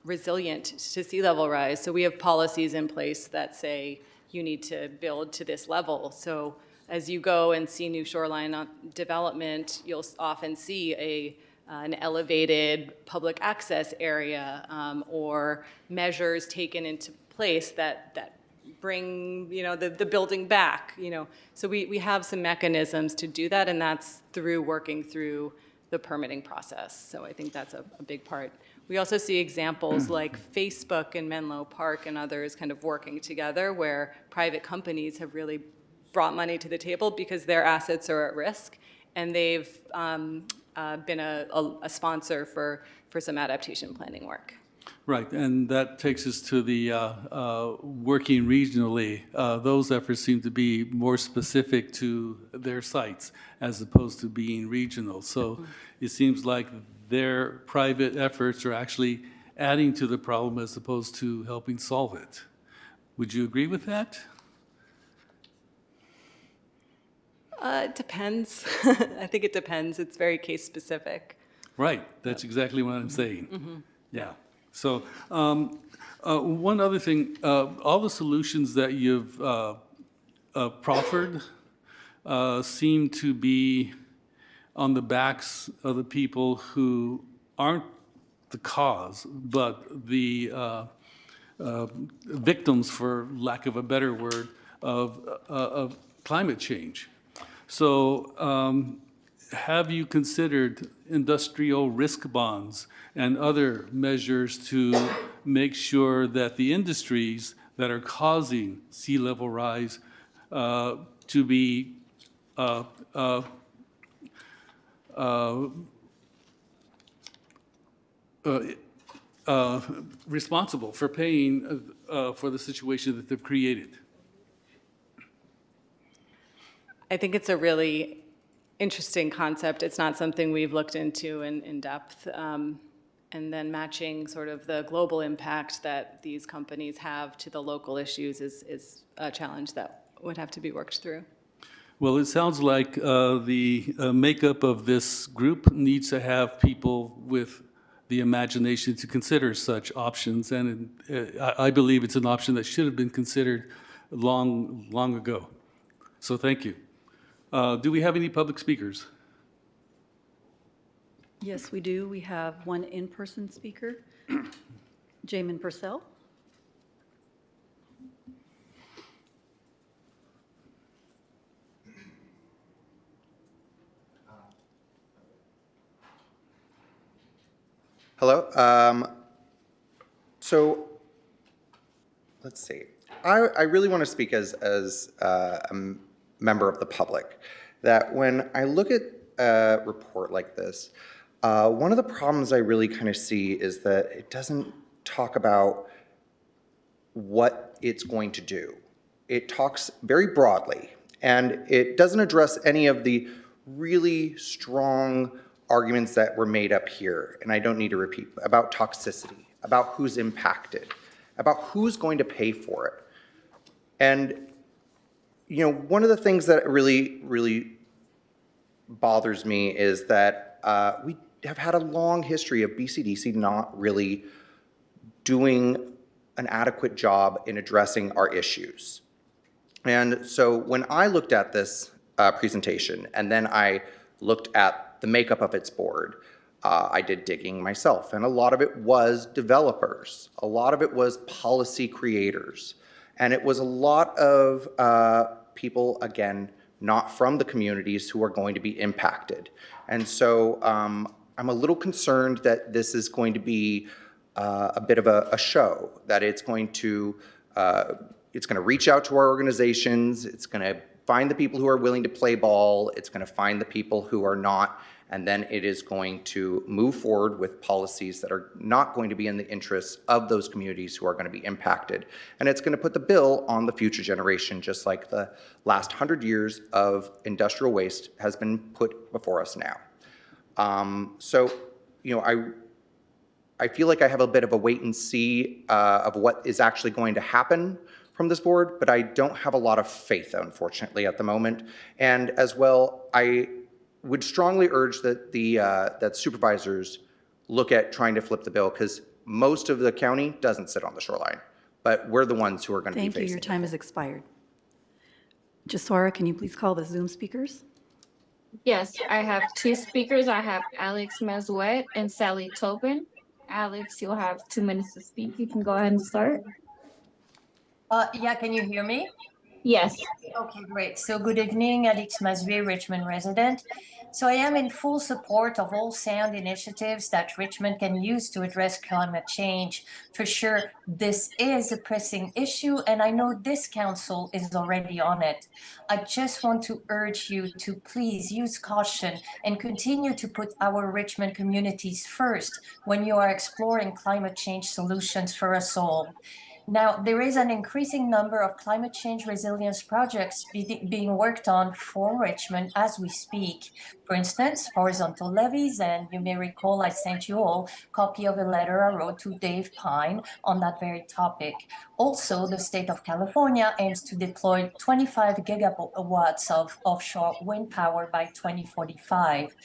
Speaker 8: resilient to sea level rise. So we have policies in place that say you need to build to this level. So as you go and see new shoreline development, you'll often see an elevated public access area or measures taken into place that bring the building back. So we have some mechanisms to do that, and that's through working through the permitting process. So I think that's a big part. We also see examples like Facebook and Menlo Park and others kind of working together where private companies have really brought money to the table because their assets are at risk, and they've been a sponsor for some adaptation planning work.
Speaker 3: Right, and that takes us to the working regionally. Those efforts seem to be more specific to their sites as opposed to being regional. So it seems like their private efforts are actually adding to the problem as opposed to helping solve it. Would you agree with that?
Speaker 8: It depends. I think it depends. It's very case specific.
Speaker 3: Right, that's exactly what I'm saying.
Speaker 8: Mm-hmm.
Speaker 3: Yeah. So one other thing, all the solutions that you've proffered seem to be on the backs of the people who aren't the cause, but the victims, for lack of a better word, of climate change. So have you considered industrial risk bonds and other measures to make sure that the industries that are causing sea level rise to be responsible for paying for the situation that they've created?
Speaker 8: I think it's a really interesting concept. It's not something we've looked into in depth. And then matching sort of the global impact that these companies have to the local issues is a challenge that would have to be worked through.
Speaker 3: Well, it sounds like the makeup of this group needs to have people with the imagination to consider such options, and I believe it's an option that should have been considered long ago. So thank you. Do we have any public speakers?
Speaker 4: Yes, we do. We have one in-person speaker, Jamin Purcell.
Speaker 1: Hello. So let's see. I really want to speak as a member of the public, that when I look at a report like this, one of the problems I really kind of see is that it doesn't talk about what it's going to do. It talks very broadly, and it doesn't address any of the really strong arguments that were made up here, and I don't need to repeat, about toxicity, about who's impacted, about who's going to pay for it. And, you know, one of the things that really bothers me is that we have had a long history of BCDC not really doing an adequate job in addressing our issues. And so when I looked at this presentation, and then I looked at the makeup of its board, I did digging myself, and a lot of it was developers. A lot of it was policy creators. And it was a lot of people, again, not from the communities who are going to be impacted. And so I'm a little concerned that this is going to be a bit of a show, that it's going to reach out to our organizations, it's going to find the people who are willing to play ball, it's going to find the people who are not, and then it is going to move forward with policies that are not going to be in the interests of those communities who are going to be impacted. And it's going to put the bill on the future generation, just like the last 100 years of industrial waste has been put before us now. So, you know, I feel like I have a bit of a wait and see of what is actually going to happen from this board, but I don't have a lot of faith, unfortunately, at the moment. And as well, I would strongly urge that that supervisors look at trying to flip the bill, because most of the county doesn't sit on the shoreline, but we're the ones who are going to be facing it.
Speaker 4: Thank you. Your time has expired. Jaswara, can you please call the Zoom speakers?
Speaker 19: Yes, I have two speakers. I have Alex Mazuet and Sally Tobin. Alex, you'll have 2 minutes to speak. You can go ahead and start.
Speaker 9: Yeah, can you hear me?
Speaker 19: Yes.
Speaker 9: Okay, great. So good evening, Alex Mazuet, Richmond resident. So I am in full support of all sound initiatives that Richmond can use to address climate change. For sure, this is a pressing issue, and I know this council is already on it. I just want to urge you to please use caution and continue to put our Richmond communities first when you are exploring climate change solutions for us all. Now, there is an increasing number of climate change resilience projects being worked on for Richmond as we speak. For instance, horizontal levees, and you may recall I sent you all a copy of a letter I wrote to Dave Pine on that very topic. Also, the state of California aims to deploy 25 gigawatts of offshore wind power by 2045.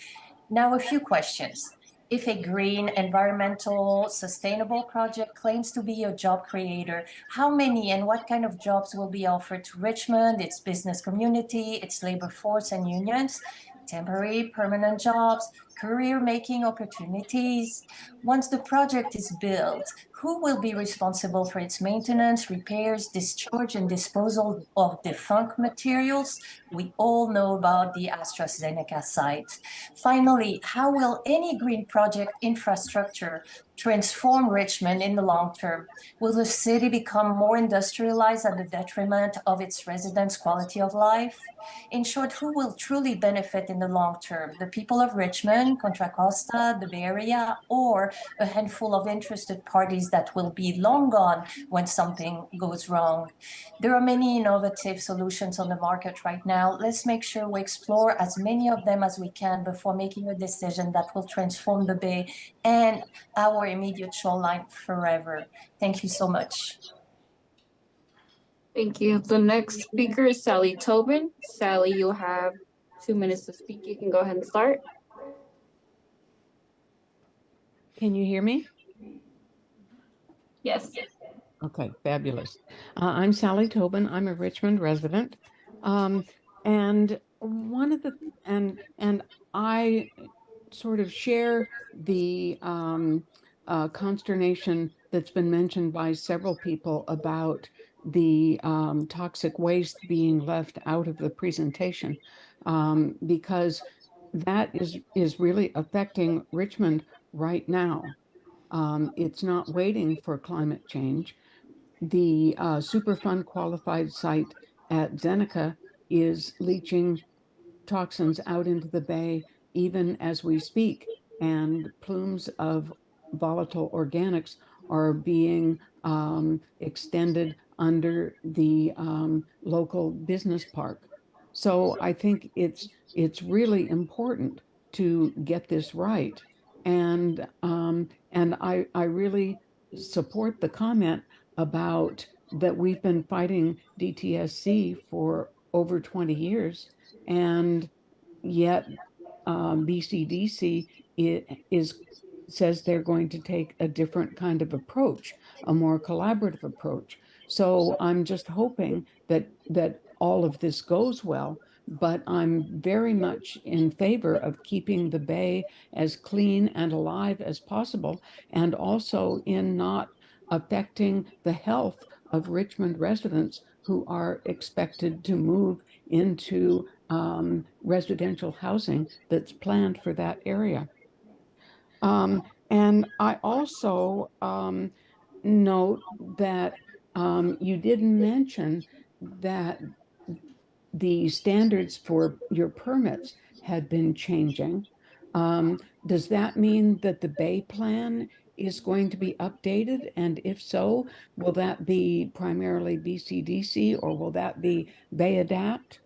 Speaker 9: Now, a few questions. If a green, environmental, sustainable project claims to be a job creator, how many and what kind of jobs will be offered to Richmond, its business community, its labor force and unions? Temporary, permanent jobs, career-making opportunities. Once the project is built, who will be responsible for its maintenance, repairs, discharge, and disposal of defunct materials? We all know about the AstraZeneca site. Finally, how will any green project infrastructure transform Richmond in the long term? Will the city become more industrialized at the detriment of its residents' quality of life? In short, who will truly benefit in the long term? The people of Richmond, Contra Costa, the Bay Area, or a handful of interested parties that will be long gone when something goes wrong? There are many innovative solutions on the market right now. Let's make sure we explore as many of them as we can before making a decision that will transform the Bay and our immediate shoreline forever. Thank you so much.
Speaker 19: Thank you. The next speaker is Sally Tobin. Sally, you have 2 minutes to speak. You can go ahead and start.
Speaker 11: Can you hear me?
Speaker 19: Yes.
Speaker 11: Okay, fabulous. I'm Sally Tobin. I'm a Richmond resident. And one of the and I sort of share the consternation that's been mentioned by several people about the toxic waste being left out of the presentation, because that is really affecting Richmond right now. It's not waiting for climate change. The Superfund qualified site at Zeneca is leaching toxins out into the bay even as we speak, and plumes of volatile organics are being extended under the local business park. So I think it's really important to get this right, and I really support the comment about that we've been fighting DTSC for over 20 years, and yet BCDC says they're going to take a different kind of approach, a more collaborative approach. So I'm just hoping that all of this goes well, but I'm very much in favor of keeping the Bay as clean and alive as possible, and also in not affecting the health of Richmond residents who are expected to move into residential housing that's planned for that area. And I also note that you didn't mention that the standards for your permits had been changing. Does that mean that the Bay Plan is going to be updated? And if so, will that be primarily BCDC or will that be Bay Adapt?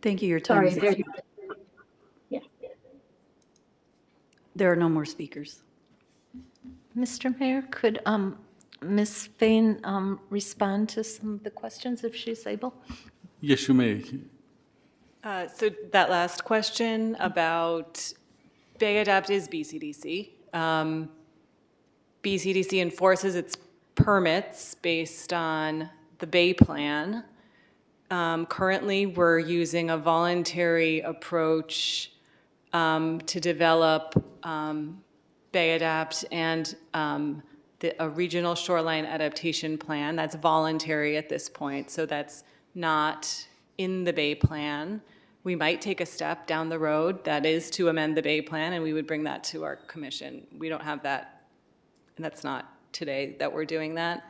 Speaker 4: Thank you. Your time is expired. There are no more speakers.
Speaker 6: Mr. Mayor, could Ms. Fain respond to some of the questions if she's able?
Speaker 3: Yes, you may.
Speaker 8: So that last question about Bay Adapt is BCDC. BCDC enforces its permits based on the Bay Plan. Currently, we're using a voluntary approach to develop Bay Adapt and a regional shoreline adaptation plan. That's voluntary at this point, so that's not in the Bay Plan. We might take a step down the road, that is to amend the Bay Plan, and we would bring that to our commission. We don't have that, and that's not today that we're doing that.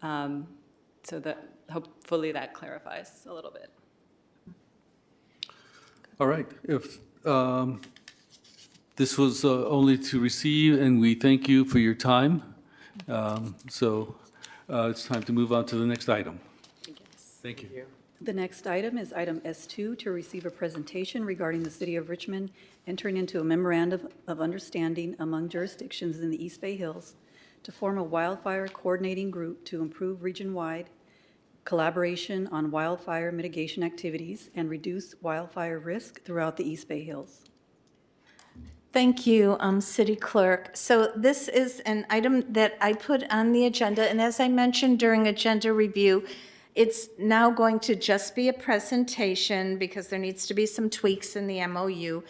Speaker 8: So that hopefully that clarifies a little bit.
Speaker 3: All right. If this was only to receive, and we thank you for your time. So it's time to move on to the next item. Thank you.
Speaker 4: The next item is item S2, to receive a presentation regarding the City of Richmond entering into a memorandum of understanding among jurisdictions in the East Bay Hills to form a wildfire coordinating group to improve region-wide collaboration on wildfire mitigation activities, and reduce wildfire risk throughout the East Bay Hills.
Speaker 6: Thank you, City Clerk. So this is an item that I put on the agenda, and as I mentioned during agenda review, it's now going to just be a presentation because there needs to be some tweaks in the MOU.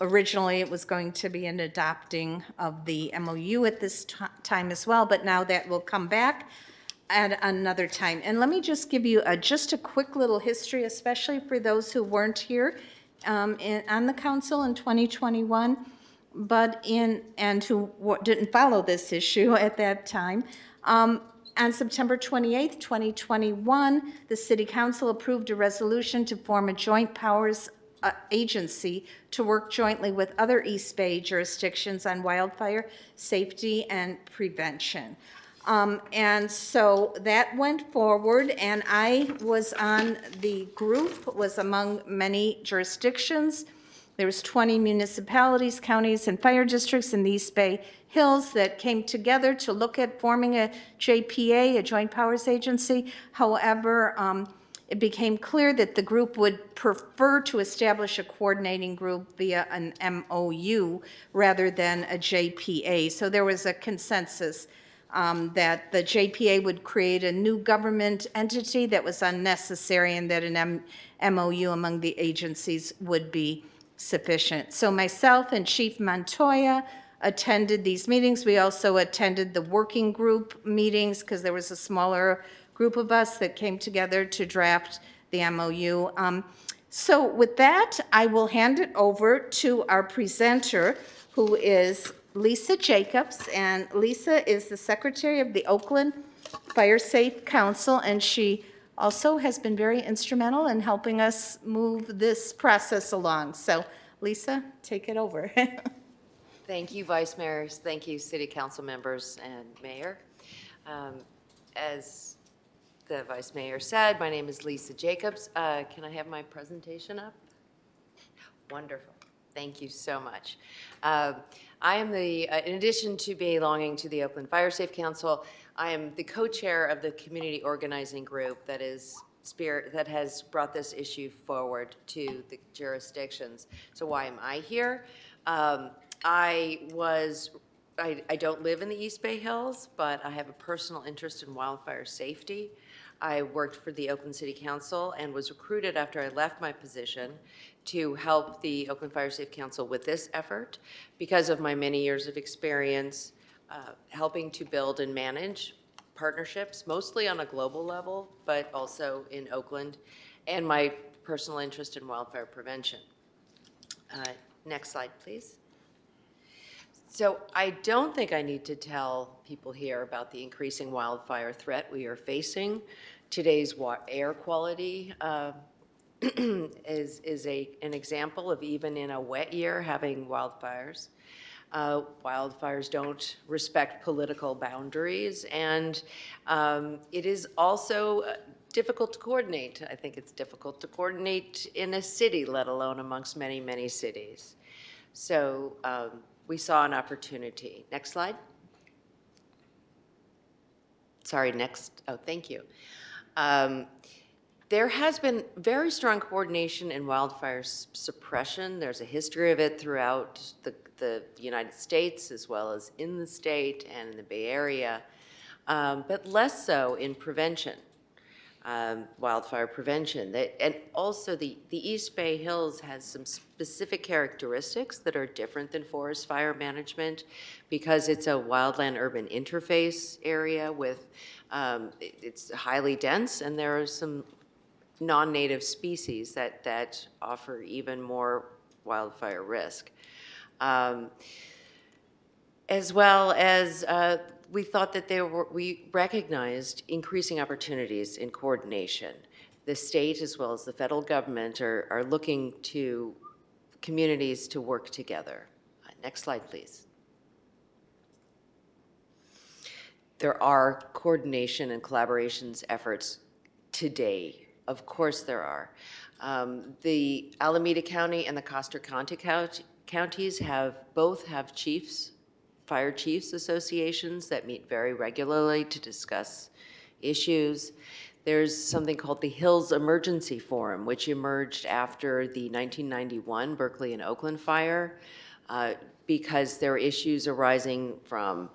Speaker 6: Originally, it was going to be an adopting of the MOU at this time as well, but now that will come back at another time. And let me just give you just a quick little history, especially for those who weren't here on the council in 2021, and who didn't follow this issue at that time. On September 28th, 2021, the City Council approved a resolution to form a joint powers agency to work jointly with other East Bay jurisdictions on wildfire safety and prevention. And so that went forward, and I was on the group, was among many jurisdictions. There was 20 municipalities, counties, and fire districts in the East Bay Hills that came together to look at forming a JPA, a Joint Powers Agency. However, it became clear that the group would prefer to establish a coordinating group via an MOU rather than a JPA. So there was a consensus that the JPA would create a new government entity that was unnecessary and that an MOU among the agencies would be sufficient. So myself and Chief Montoya attended these meetings. We also attended the working group meetings because there was a smaller group of us that came together to draft the MOU. So with that, I will hand it over to our presenter, who is Lisa Jacobs, and Lisa is the Secretary of the Oakland Fire Safe Council, and she also has been very instrumental in helping us move this process along. So Lisa, take it over.
Speaker 10: Thank you, Vice Mayors. Thank you, City Council members and Mayor. As the Vice Mayor said, my name is Lisa Jacobs. Can I have my presentation up? Wonderful. Thank you so much. I am in addition to belonging to the Oakland Fire Safe Council, I am the co-chair of the community organizing group that has brought this issue forward to the jurisdictions. So why am I here? I don't live in the East Bay Hills, but I have a personal interest in wildfire safety. I worked for the Oakland City Council and was recruited after I left my position to help the Oakland Fire Safe Council with this effort because of my many years of experience helping to build and manage partnerships, mostly on a global level, but also in Oakland, and my personal interest in wildfire prevention. Next slide, please. So I don't think I need to tell people here about the increasing wildfire threat we are facing. Today's air quality is an example of, even in a wet year, having wildfires. Wildfires don't respect political boundaries, and it is also difficult to coordinate. I think it's difficult to coordinate in a city, let alone amongst many, many cities. So we saw an opportunity. Next slide. Sorry, next. Oh, thank you. There has been very strong coordination in wildfire suppression. There's a history of it throughout the United States, as well as in the state and in the Bay Area, but less so in prevention, wildfire prevention. And also the East Bay Hills has some specific characteristics that are different than forest fire management because it's a wildland-urban interface area with, it's highly dense, and there are some non-native species that offer even more wildfire risk. As well as we thought that we recognized increasing opportunities in coordination. The state as well as the federal government are looking to communities to work together. Next slide, please. There are coordination and collaborations efforts today. Of course there are. The Alameda County and the Custer County counties both have chiefs, fire chiefs associations that meet very regularly to discuss issues. There's something called the Hills Emergency Forum, which emerged after the 1991 Berkeley and Oakland fire, because there were issues arising from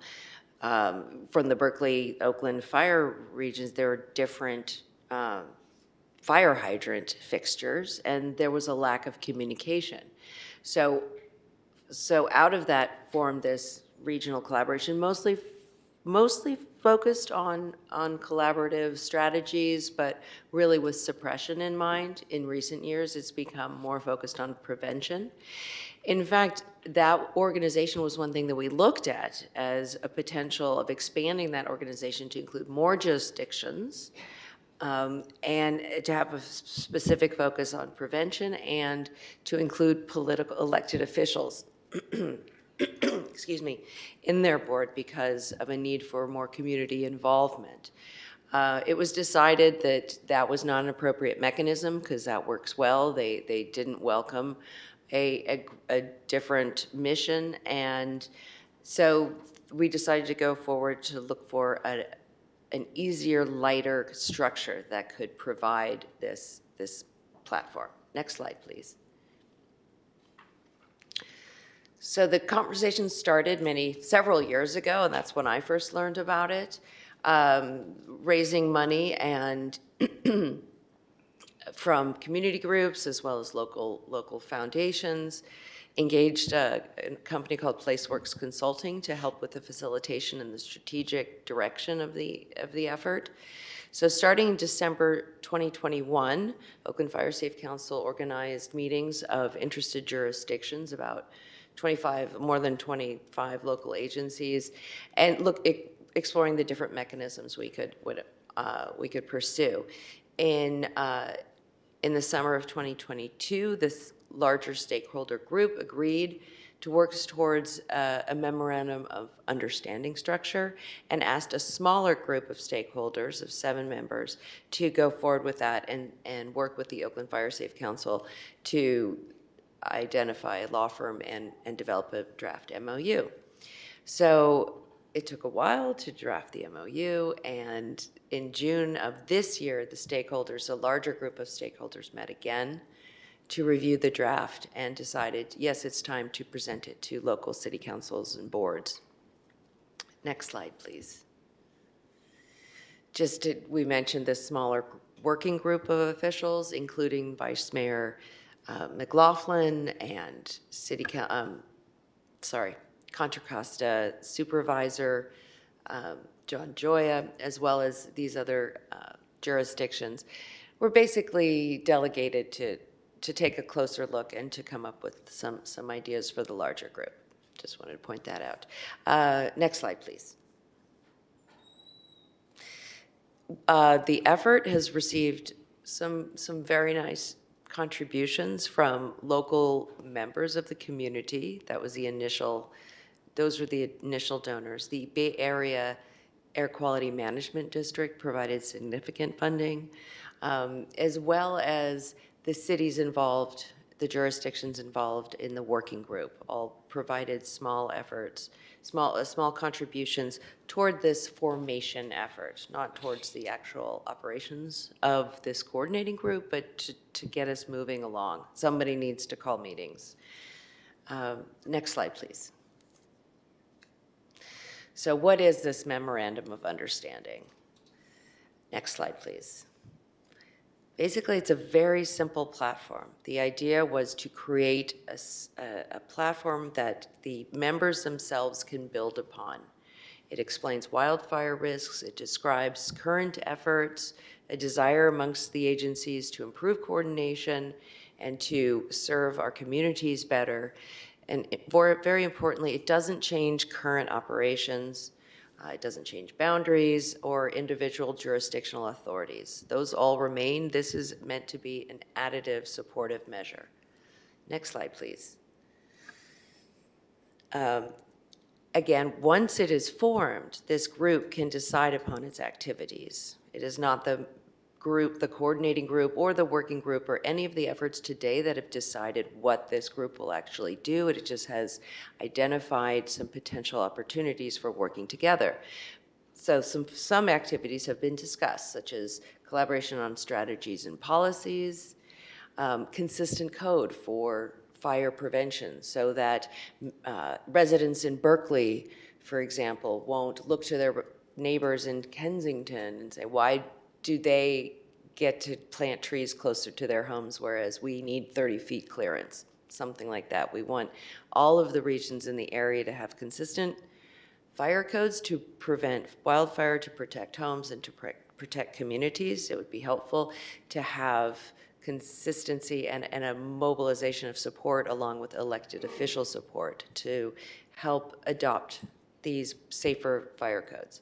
Speaker 10: the Berkeley, Oakland fire regions. There were different fire hydrant fixtures, and there was a lack of communication. So out of that formed this regional collaboration, mostly focused on collaborative strategies, but really with suppression in mind. In recent years, it's become more focused on prevention. In fact, that organization was one thing that we looked at as a potential of expanding that organization to include more jurisdictions, and to have a specific focus on prevention and to include political elected officials excuse me, in their board because of a need for more community involvement. It was decided that that was not an appropriate mechanism because that works well. They didn't welcome a different mission, and so we decided to go forward to look for an easier, lighter structure that could provide this platform. Next slide, please. So the conversation started several years ago, and that's when I first learned about it, raising money and from community groups as well as local foundations, engaged a company called PlaceWorks Consulting to help with the facilitation and the strategic direction of the effort. So starting in December 2021, Oakland Fire Safe Council organized meetings of interested jurisdictions, about more than 25 local agencies, and exploring the different mechanisms we could pursue. In the summer of 2022, this larger stakeholder group agreed to work towards a memorandum of understanding structure and asked a smaller group of stakeholders of 7 members to go forward with that and work with the Oakland Fire Safe Council to identify a law firm and develop a draft MOU. So it took a while to draft the MOU, and in June of this year, the stakeholders, a larger group of stakeholders, met again to review the draft and decided, yes, it's time to present it to local city councils and boards. Next slide, please. We mentioned this smaller working group of officials, including Vice Mayor McLaughlin and Contra Costa Supervisor John Joya, as well as these other jurisdictions, were basically delegated to take a closer look and to come up with some ideas for the larger group. Just wanted to point that out. Next slide, please. The effort has received some very nice contributions from local members of the community. Those were the initial donors. The Bay Area Air Quality Management District provided significant funding, as well as the cities involved, the jurisdictions involved in the working group, all provided small contributions toward this formation effort, not towards the actual operations of this coordinating group, but to get us moving along. Somebody needs to call meetings. Next slide, please. So what is this memorandum of understanding? Next slide, please. Basically, it's a very simple platform. The idea was to create a platform that the members themselves can build upon. It explains wildfire risks, it describes current efforts, a desire amongst the agencies to improve coordination and to serve our communities better. And very importantly, it doesn't change current operations. It doesn't change boundaries or individual jurisdictional authorities. Those all remain. This is meant to be an additive, supportive measure. Next slide, please. Again, once it is formed, this group can decide upon its activities. It is not the group, the coordinating group, or the working group, or any of the efforts today that have decided what this group will actually do. It just has identified some potential opportunities for working together. So some activities have been discussed, such as collaboration on strategies and policies, consistent code for fire prevention so that residents in Berkeley, for example, won't look to their neighbors in Kensington and say, why do they get to plant trees closer to their homes, whereas we need 30 feet clearance, something like that. We want all of the regions in the area to have consistent fire codes to prevent wildfire, to protect homes, and to protect communities. It would be helpful to have consistency and a mobilization of support along with elected official support to help adopt these safer fire codes.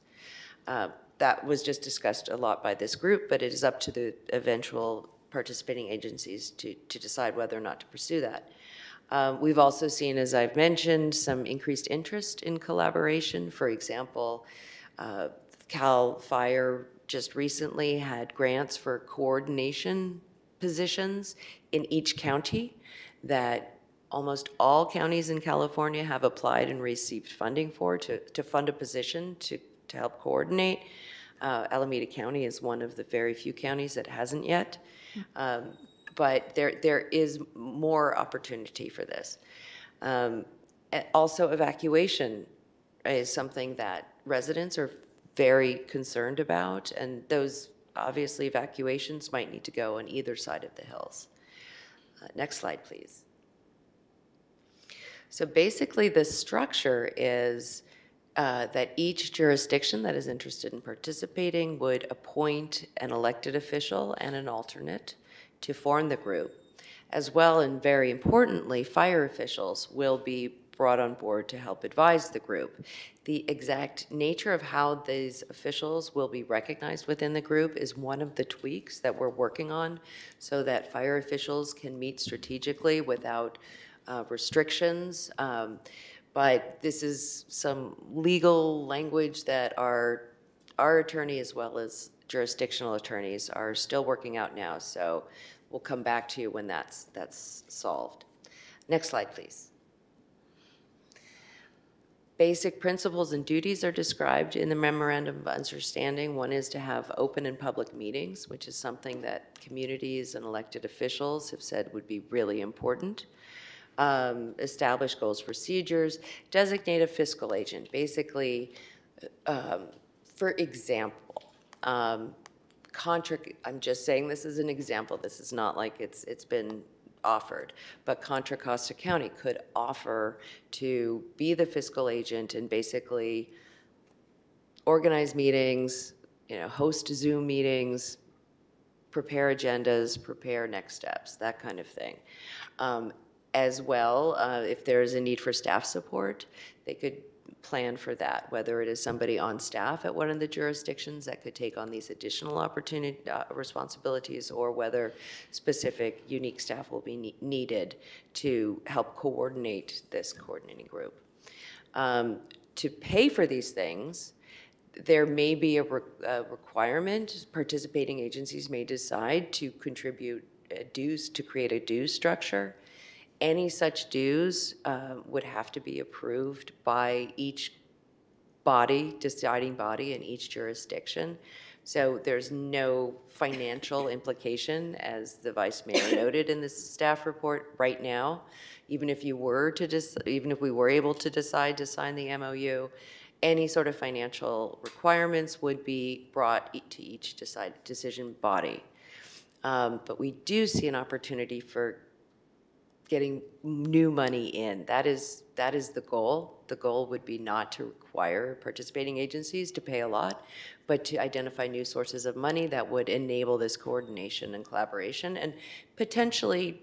Speaker 10: That was just discussed a lot by this group, but it is up to the eventual participating agencies to decide whether or not to pursue that. We've also seen, as I've mentioned, some increased interest in collaboration. For example, CAL FIRE just recently had grants for coordination positions in each county that almost all counties in California have applied and received funding for to fund a position to help coordinate. Alameda County is one of the very few counties that hasn't yet. But there is more opportunity for this. Also, evacuation is something that residents are very concerned about, and those obviously evacuations might need to go on either side of the hills. Next slide, please. So basically, the structure is that each jurisdiction that is interested in participating would appoint an elected official and an alternate to form the group. As well, and very importantly, fire officials will be brought on board to help advise the group. The exact nature of how these officials will be recognized within the group is one of the tweaks that we're working on so that fire officials can meet strategically without restrictions. But this is some legal language that our attorney as well as jurisdictional attorneys are still working out now. So we'll come back to you when that's solved. Next slide, please. Basic principles and duties are described in the Memorandum of Understanding. One is to have open and public meetings, which is something that communities and elected officials have said would be really important. Establish goals, procedures, designate a fiscal agent. Basically, for example, I'm just saying this is an example. This is not like it's been offered, but Contra Costa County could offer to be the fiscal agent and basically organize meetings, host Zoom meetings, prepare agendas, prepare next steps, that kind of thing. As well, if there is a need for staff support, they could plan for that, whether it is somebody on staff at one of the jurisdictions that could take on these additional responsibilities, or whether specific unique staff will be needed to help coordinate this coordinating group. To pay for these things, there may be a requirement. Participating agencies may decide to contribute dues to create a dues structure. Any such dues would have to be approved by each deciding body in each jurisdiction. So there's no financial implication, as the Vice Mayor noted in the staff report right now. Even if we were able to decide to sign the MOU, any sort of financial requirements would be brought to each decision body. But we do see an opportunity for getting new money in. That is the goal. The goal would be not to require participating agencies to pay a lot, but to identify new sources of money that would enable this coordination and collaboration and potentially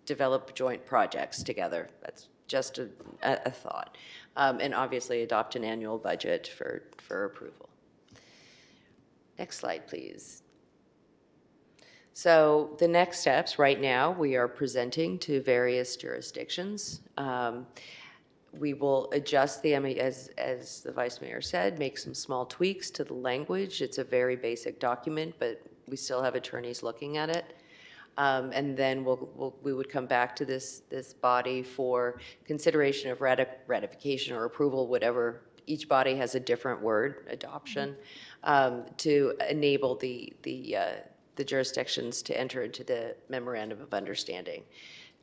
Speaker 10: develop joint projects together. That's just a thought. And obviously adopt an annual budget for approval. Next slide, please. So the next steps right now, we are presenting to various jurisdictions. We will adjust the MA, as the Vice Mayor said, make some small tweaks to the language. It's a very basic document, but we still have attorneys looking at it. And then we would come back to this body for consideration of ratification or approval, whatever each body has a different word, adoption, to enable the jurisdictions to enter into the memorandum of understanding.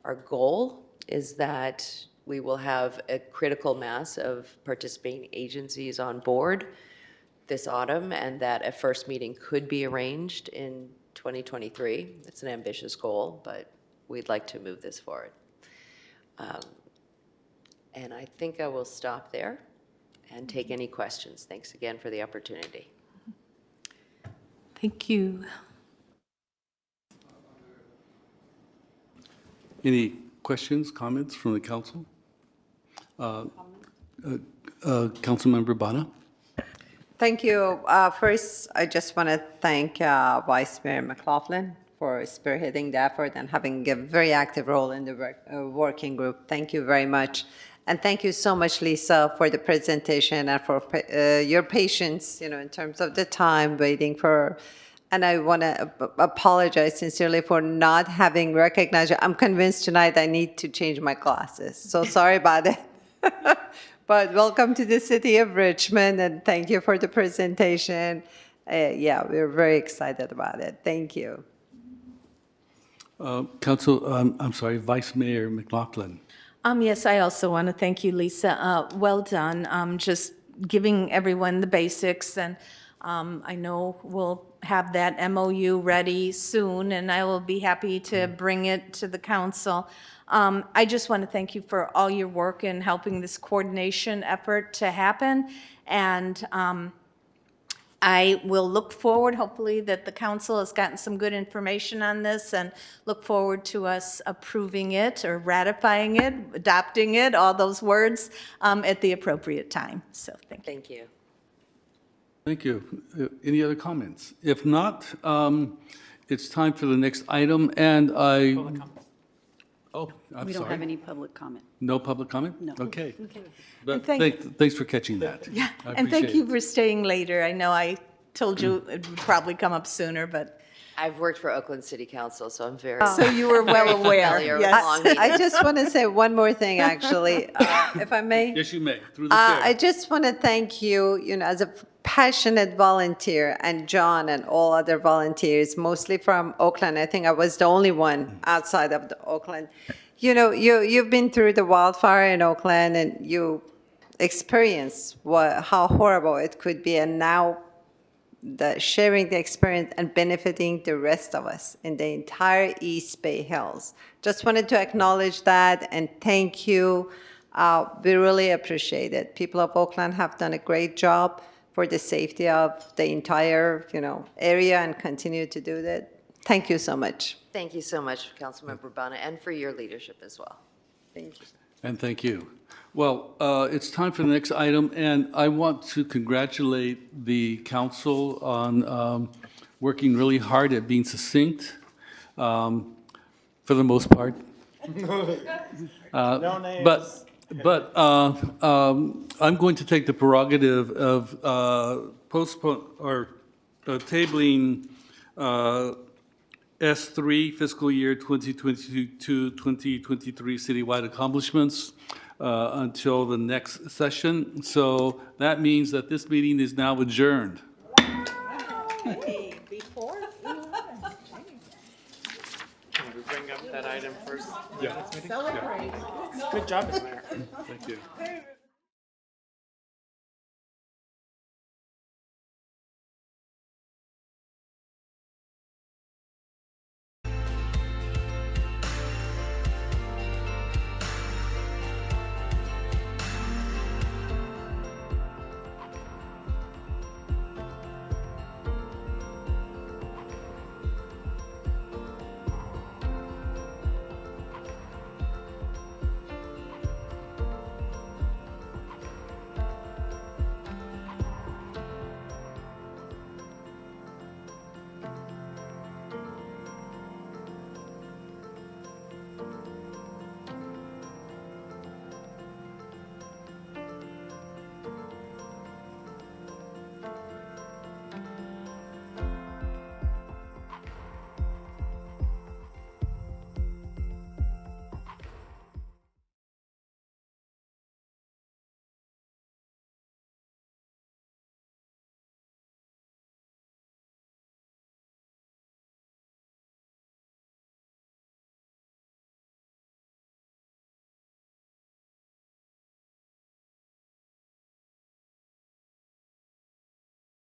Speaker 10: Our goal is that we will have a critical mass of participating agencies on board this autumn, and that a first meeting could be arranged in 2023. It's an ambitious goal, but we'd like to move this forward. And I think I will stop there and take any questions. Thanks again for the opportunity.
Speaker 6: Thank you.
Speaker 3: Any questions, comments from the council? Councilmember Bana?
Speaker 5: Thank you. First, I just want to thank Vice Mayor McLaughlin for spearheading the effort and having a very active role in the working group. Thank you very much. And thank you so much, Lisa, for the presentation and for your patience, in terms of the time waiting for. And I want to apologize sincerely for not having recognized you. I'm convinced tonight I need to change my glasses. So sorry about it. But welcome to the city of Richmond, and thank you for the presentation. Yeah, we're very excited about it. Thank you.
Speaker 3: Vice Mayor McLaughlin.
Speaker 6: Yes, I also want to thank you, Lisa. Well done. Just giving everyone the basics, and I know we'll have that MOU ready soon, and I will be happy to bring it to the council. I just want to thank you for all your work in helping this coordination effort to happen, and I will look forward, hopefully, that the council has gotten some good information on this, and look forward to us approving it or ratifying it, adopting it, all those words, at the appropriate time. So thank you.
Speaker 10: Thank you.
Speaker 3: Thank you. Any other comments? If not, it's time for the next item, and
Speaker 4: We don't have any public comment.
Speaker 3: No public comment?
Speaker 4: No.
Speaker 3: Okay.
Speaker 4: Okay.
Speaker 3: But
Speaker 6: And
Speaker 3: thanks for catching that.
Speaker 6: Yeah,
Speaker 3: I
Speaker 6: and thank
Speaker 3: appreciate
Speaker 6: you
Speaker 3: it.
Speaker 6: for staying later. I know I told you it would probably come up sooner, but.
Speaker 10: I've worked for Oakland City Council, so I'm very
Speaker 6: So you were well
Speaker 10: very
Speaker 6: aware,
Speaker 10: familiar
Speaker 6: yes.
Speaker 10: with long meetings.
Speaker 5: I just want to say one more thing, actually, if I may.
Speaker 3: Yes, you may, through the chair.
Speaker 5: I just want to thank you, as a passionate volunteer, and John and all other volunteers, mostly from Oakland. I think I was the only one outside of the Oakland. You've been through the wildfire in Oakland, and you experienced how horrible it could be, and now sharing the experience and benefiting the rest of us in the entire East Bay Hills. Just wanted to acknowledge that and thank you. We really appreciate it. People of Oakland have done a great job for the safety of the entire, area, and continue to do that. Thank you so much.
Speaker 10: Thank you so much, Councilmember Bana, and for your leadership as well.
Speaker 5: Thank you.
Speaker 3: And thank you. Well, it's time for the next item, and I want to congratulate the council on working really hard at being succinct, for the most part.
Speaker 18: No names.
Speaker 3: But I'm going to take the prerogative of postpone or tabling S3 fiscal year 2022-2023 citywide accomplishments until the next session. So that means that this meeting is now adjourned.
Speaker 6: Hey, before.
Speaker 17: Can we bring up that item first?
Speaker 3: Yeah.
Speaker 6: Celebrate.
Speaker 17: Good job, Mayor.
Speaker 3: Thank you.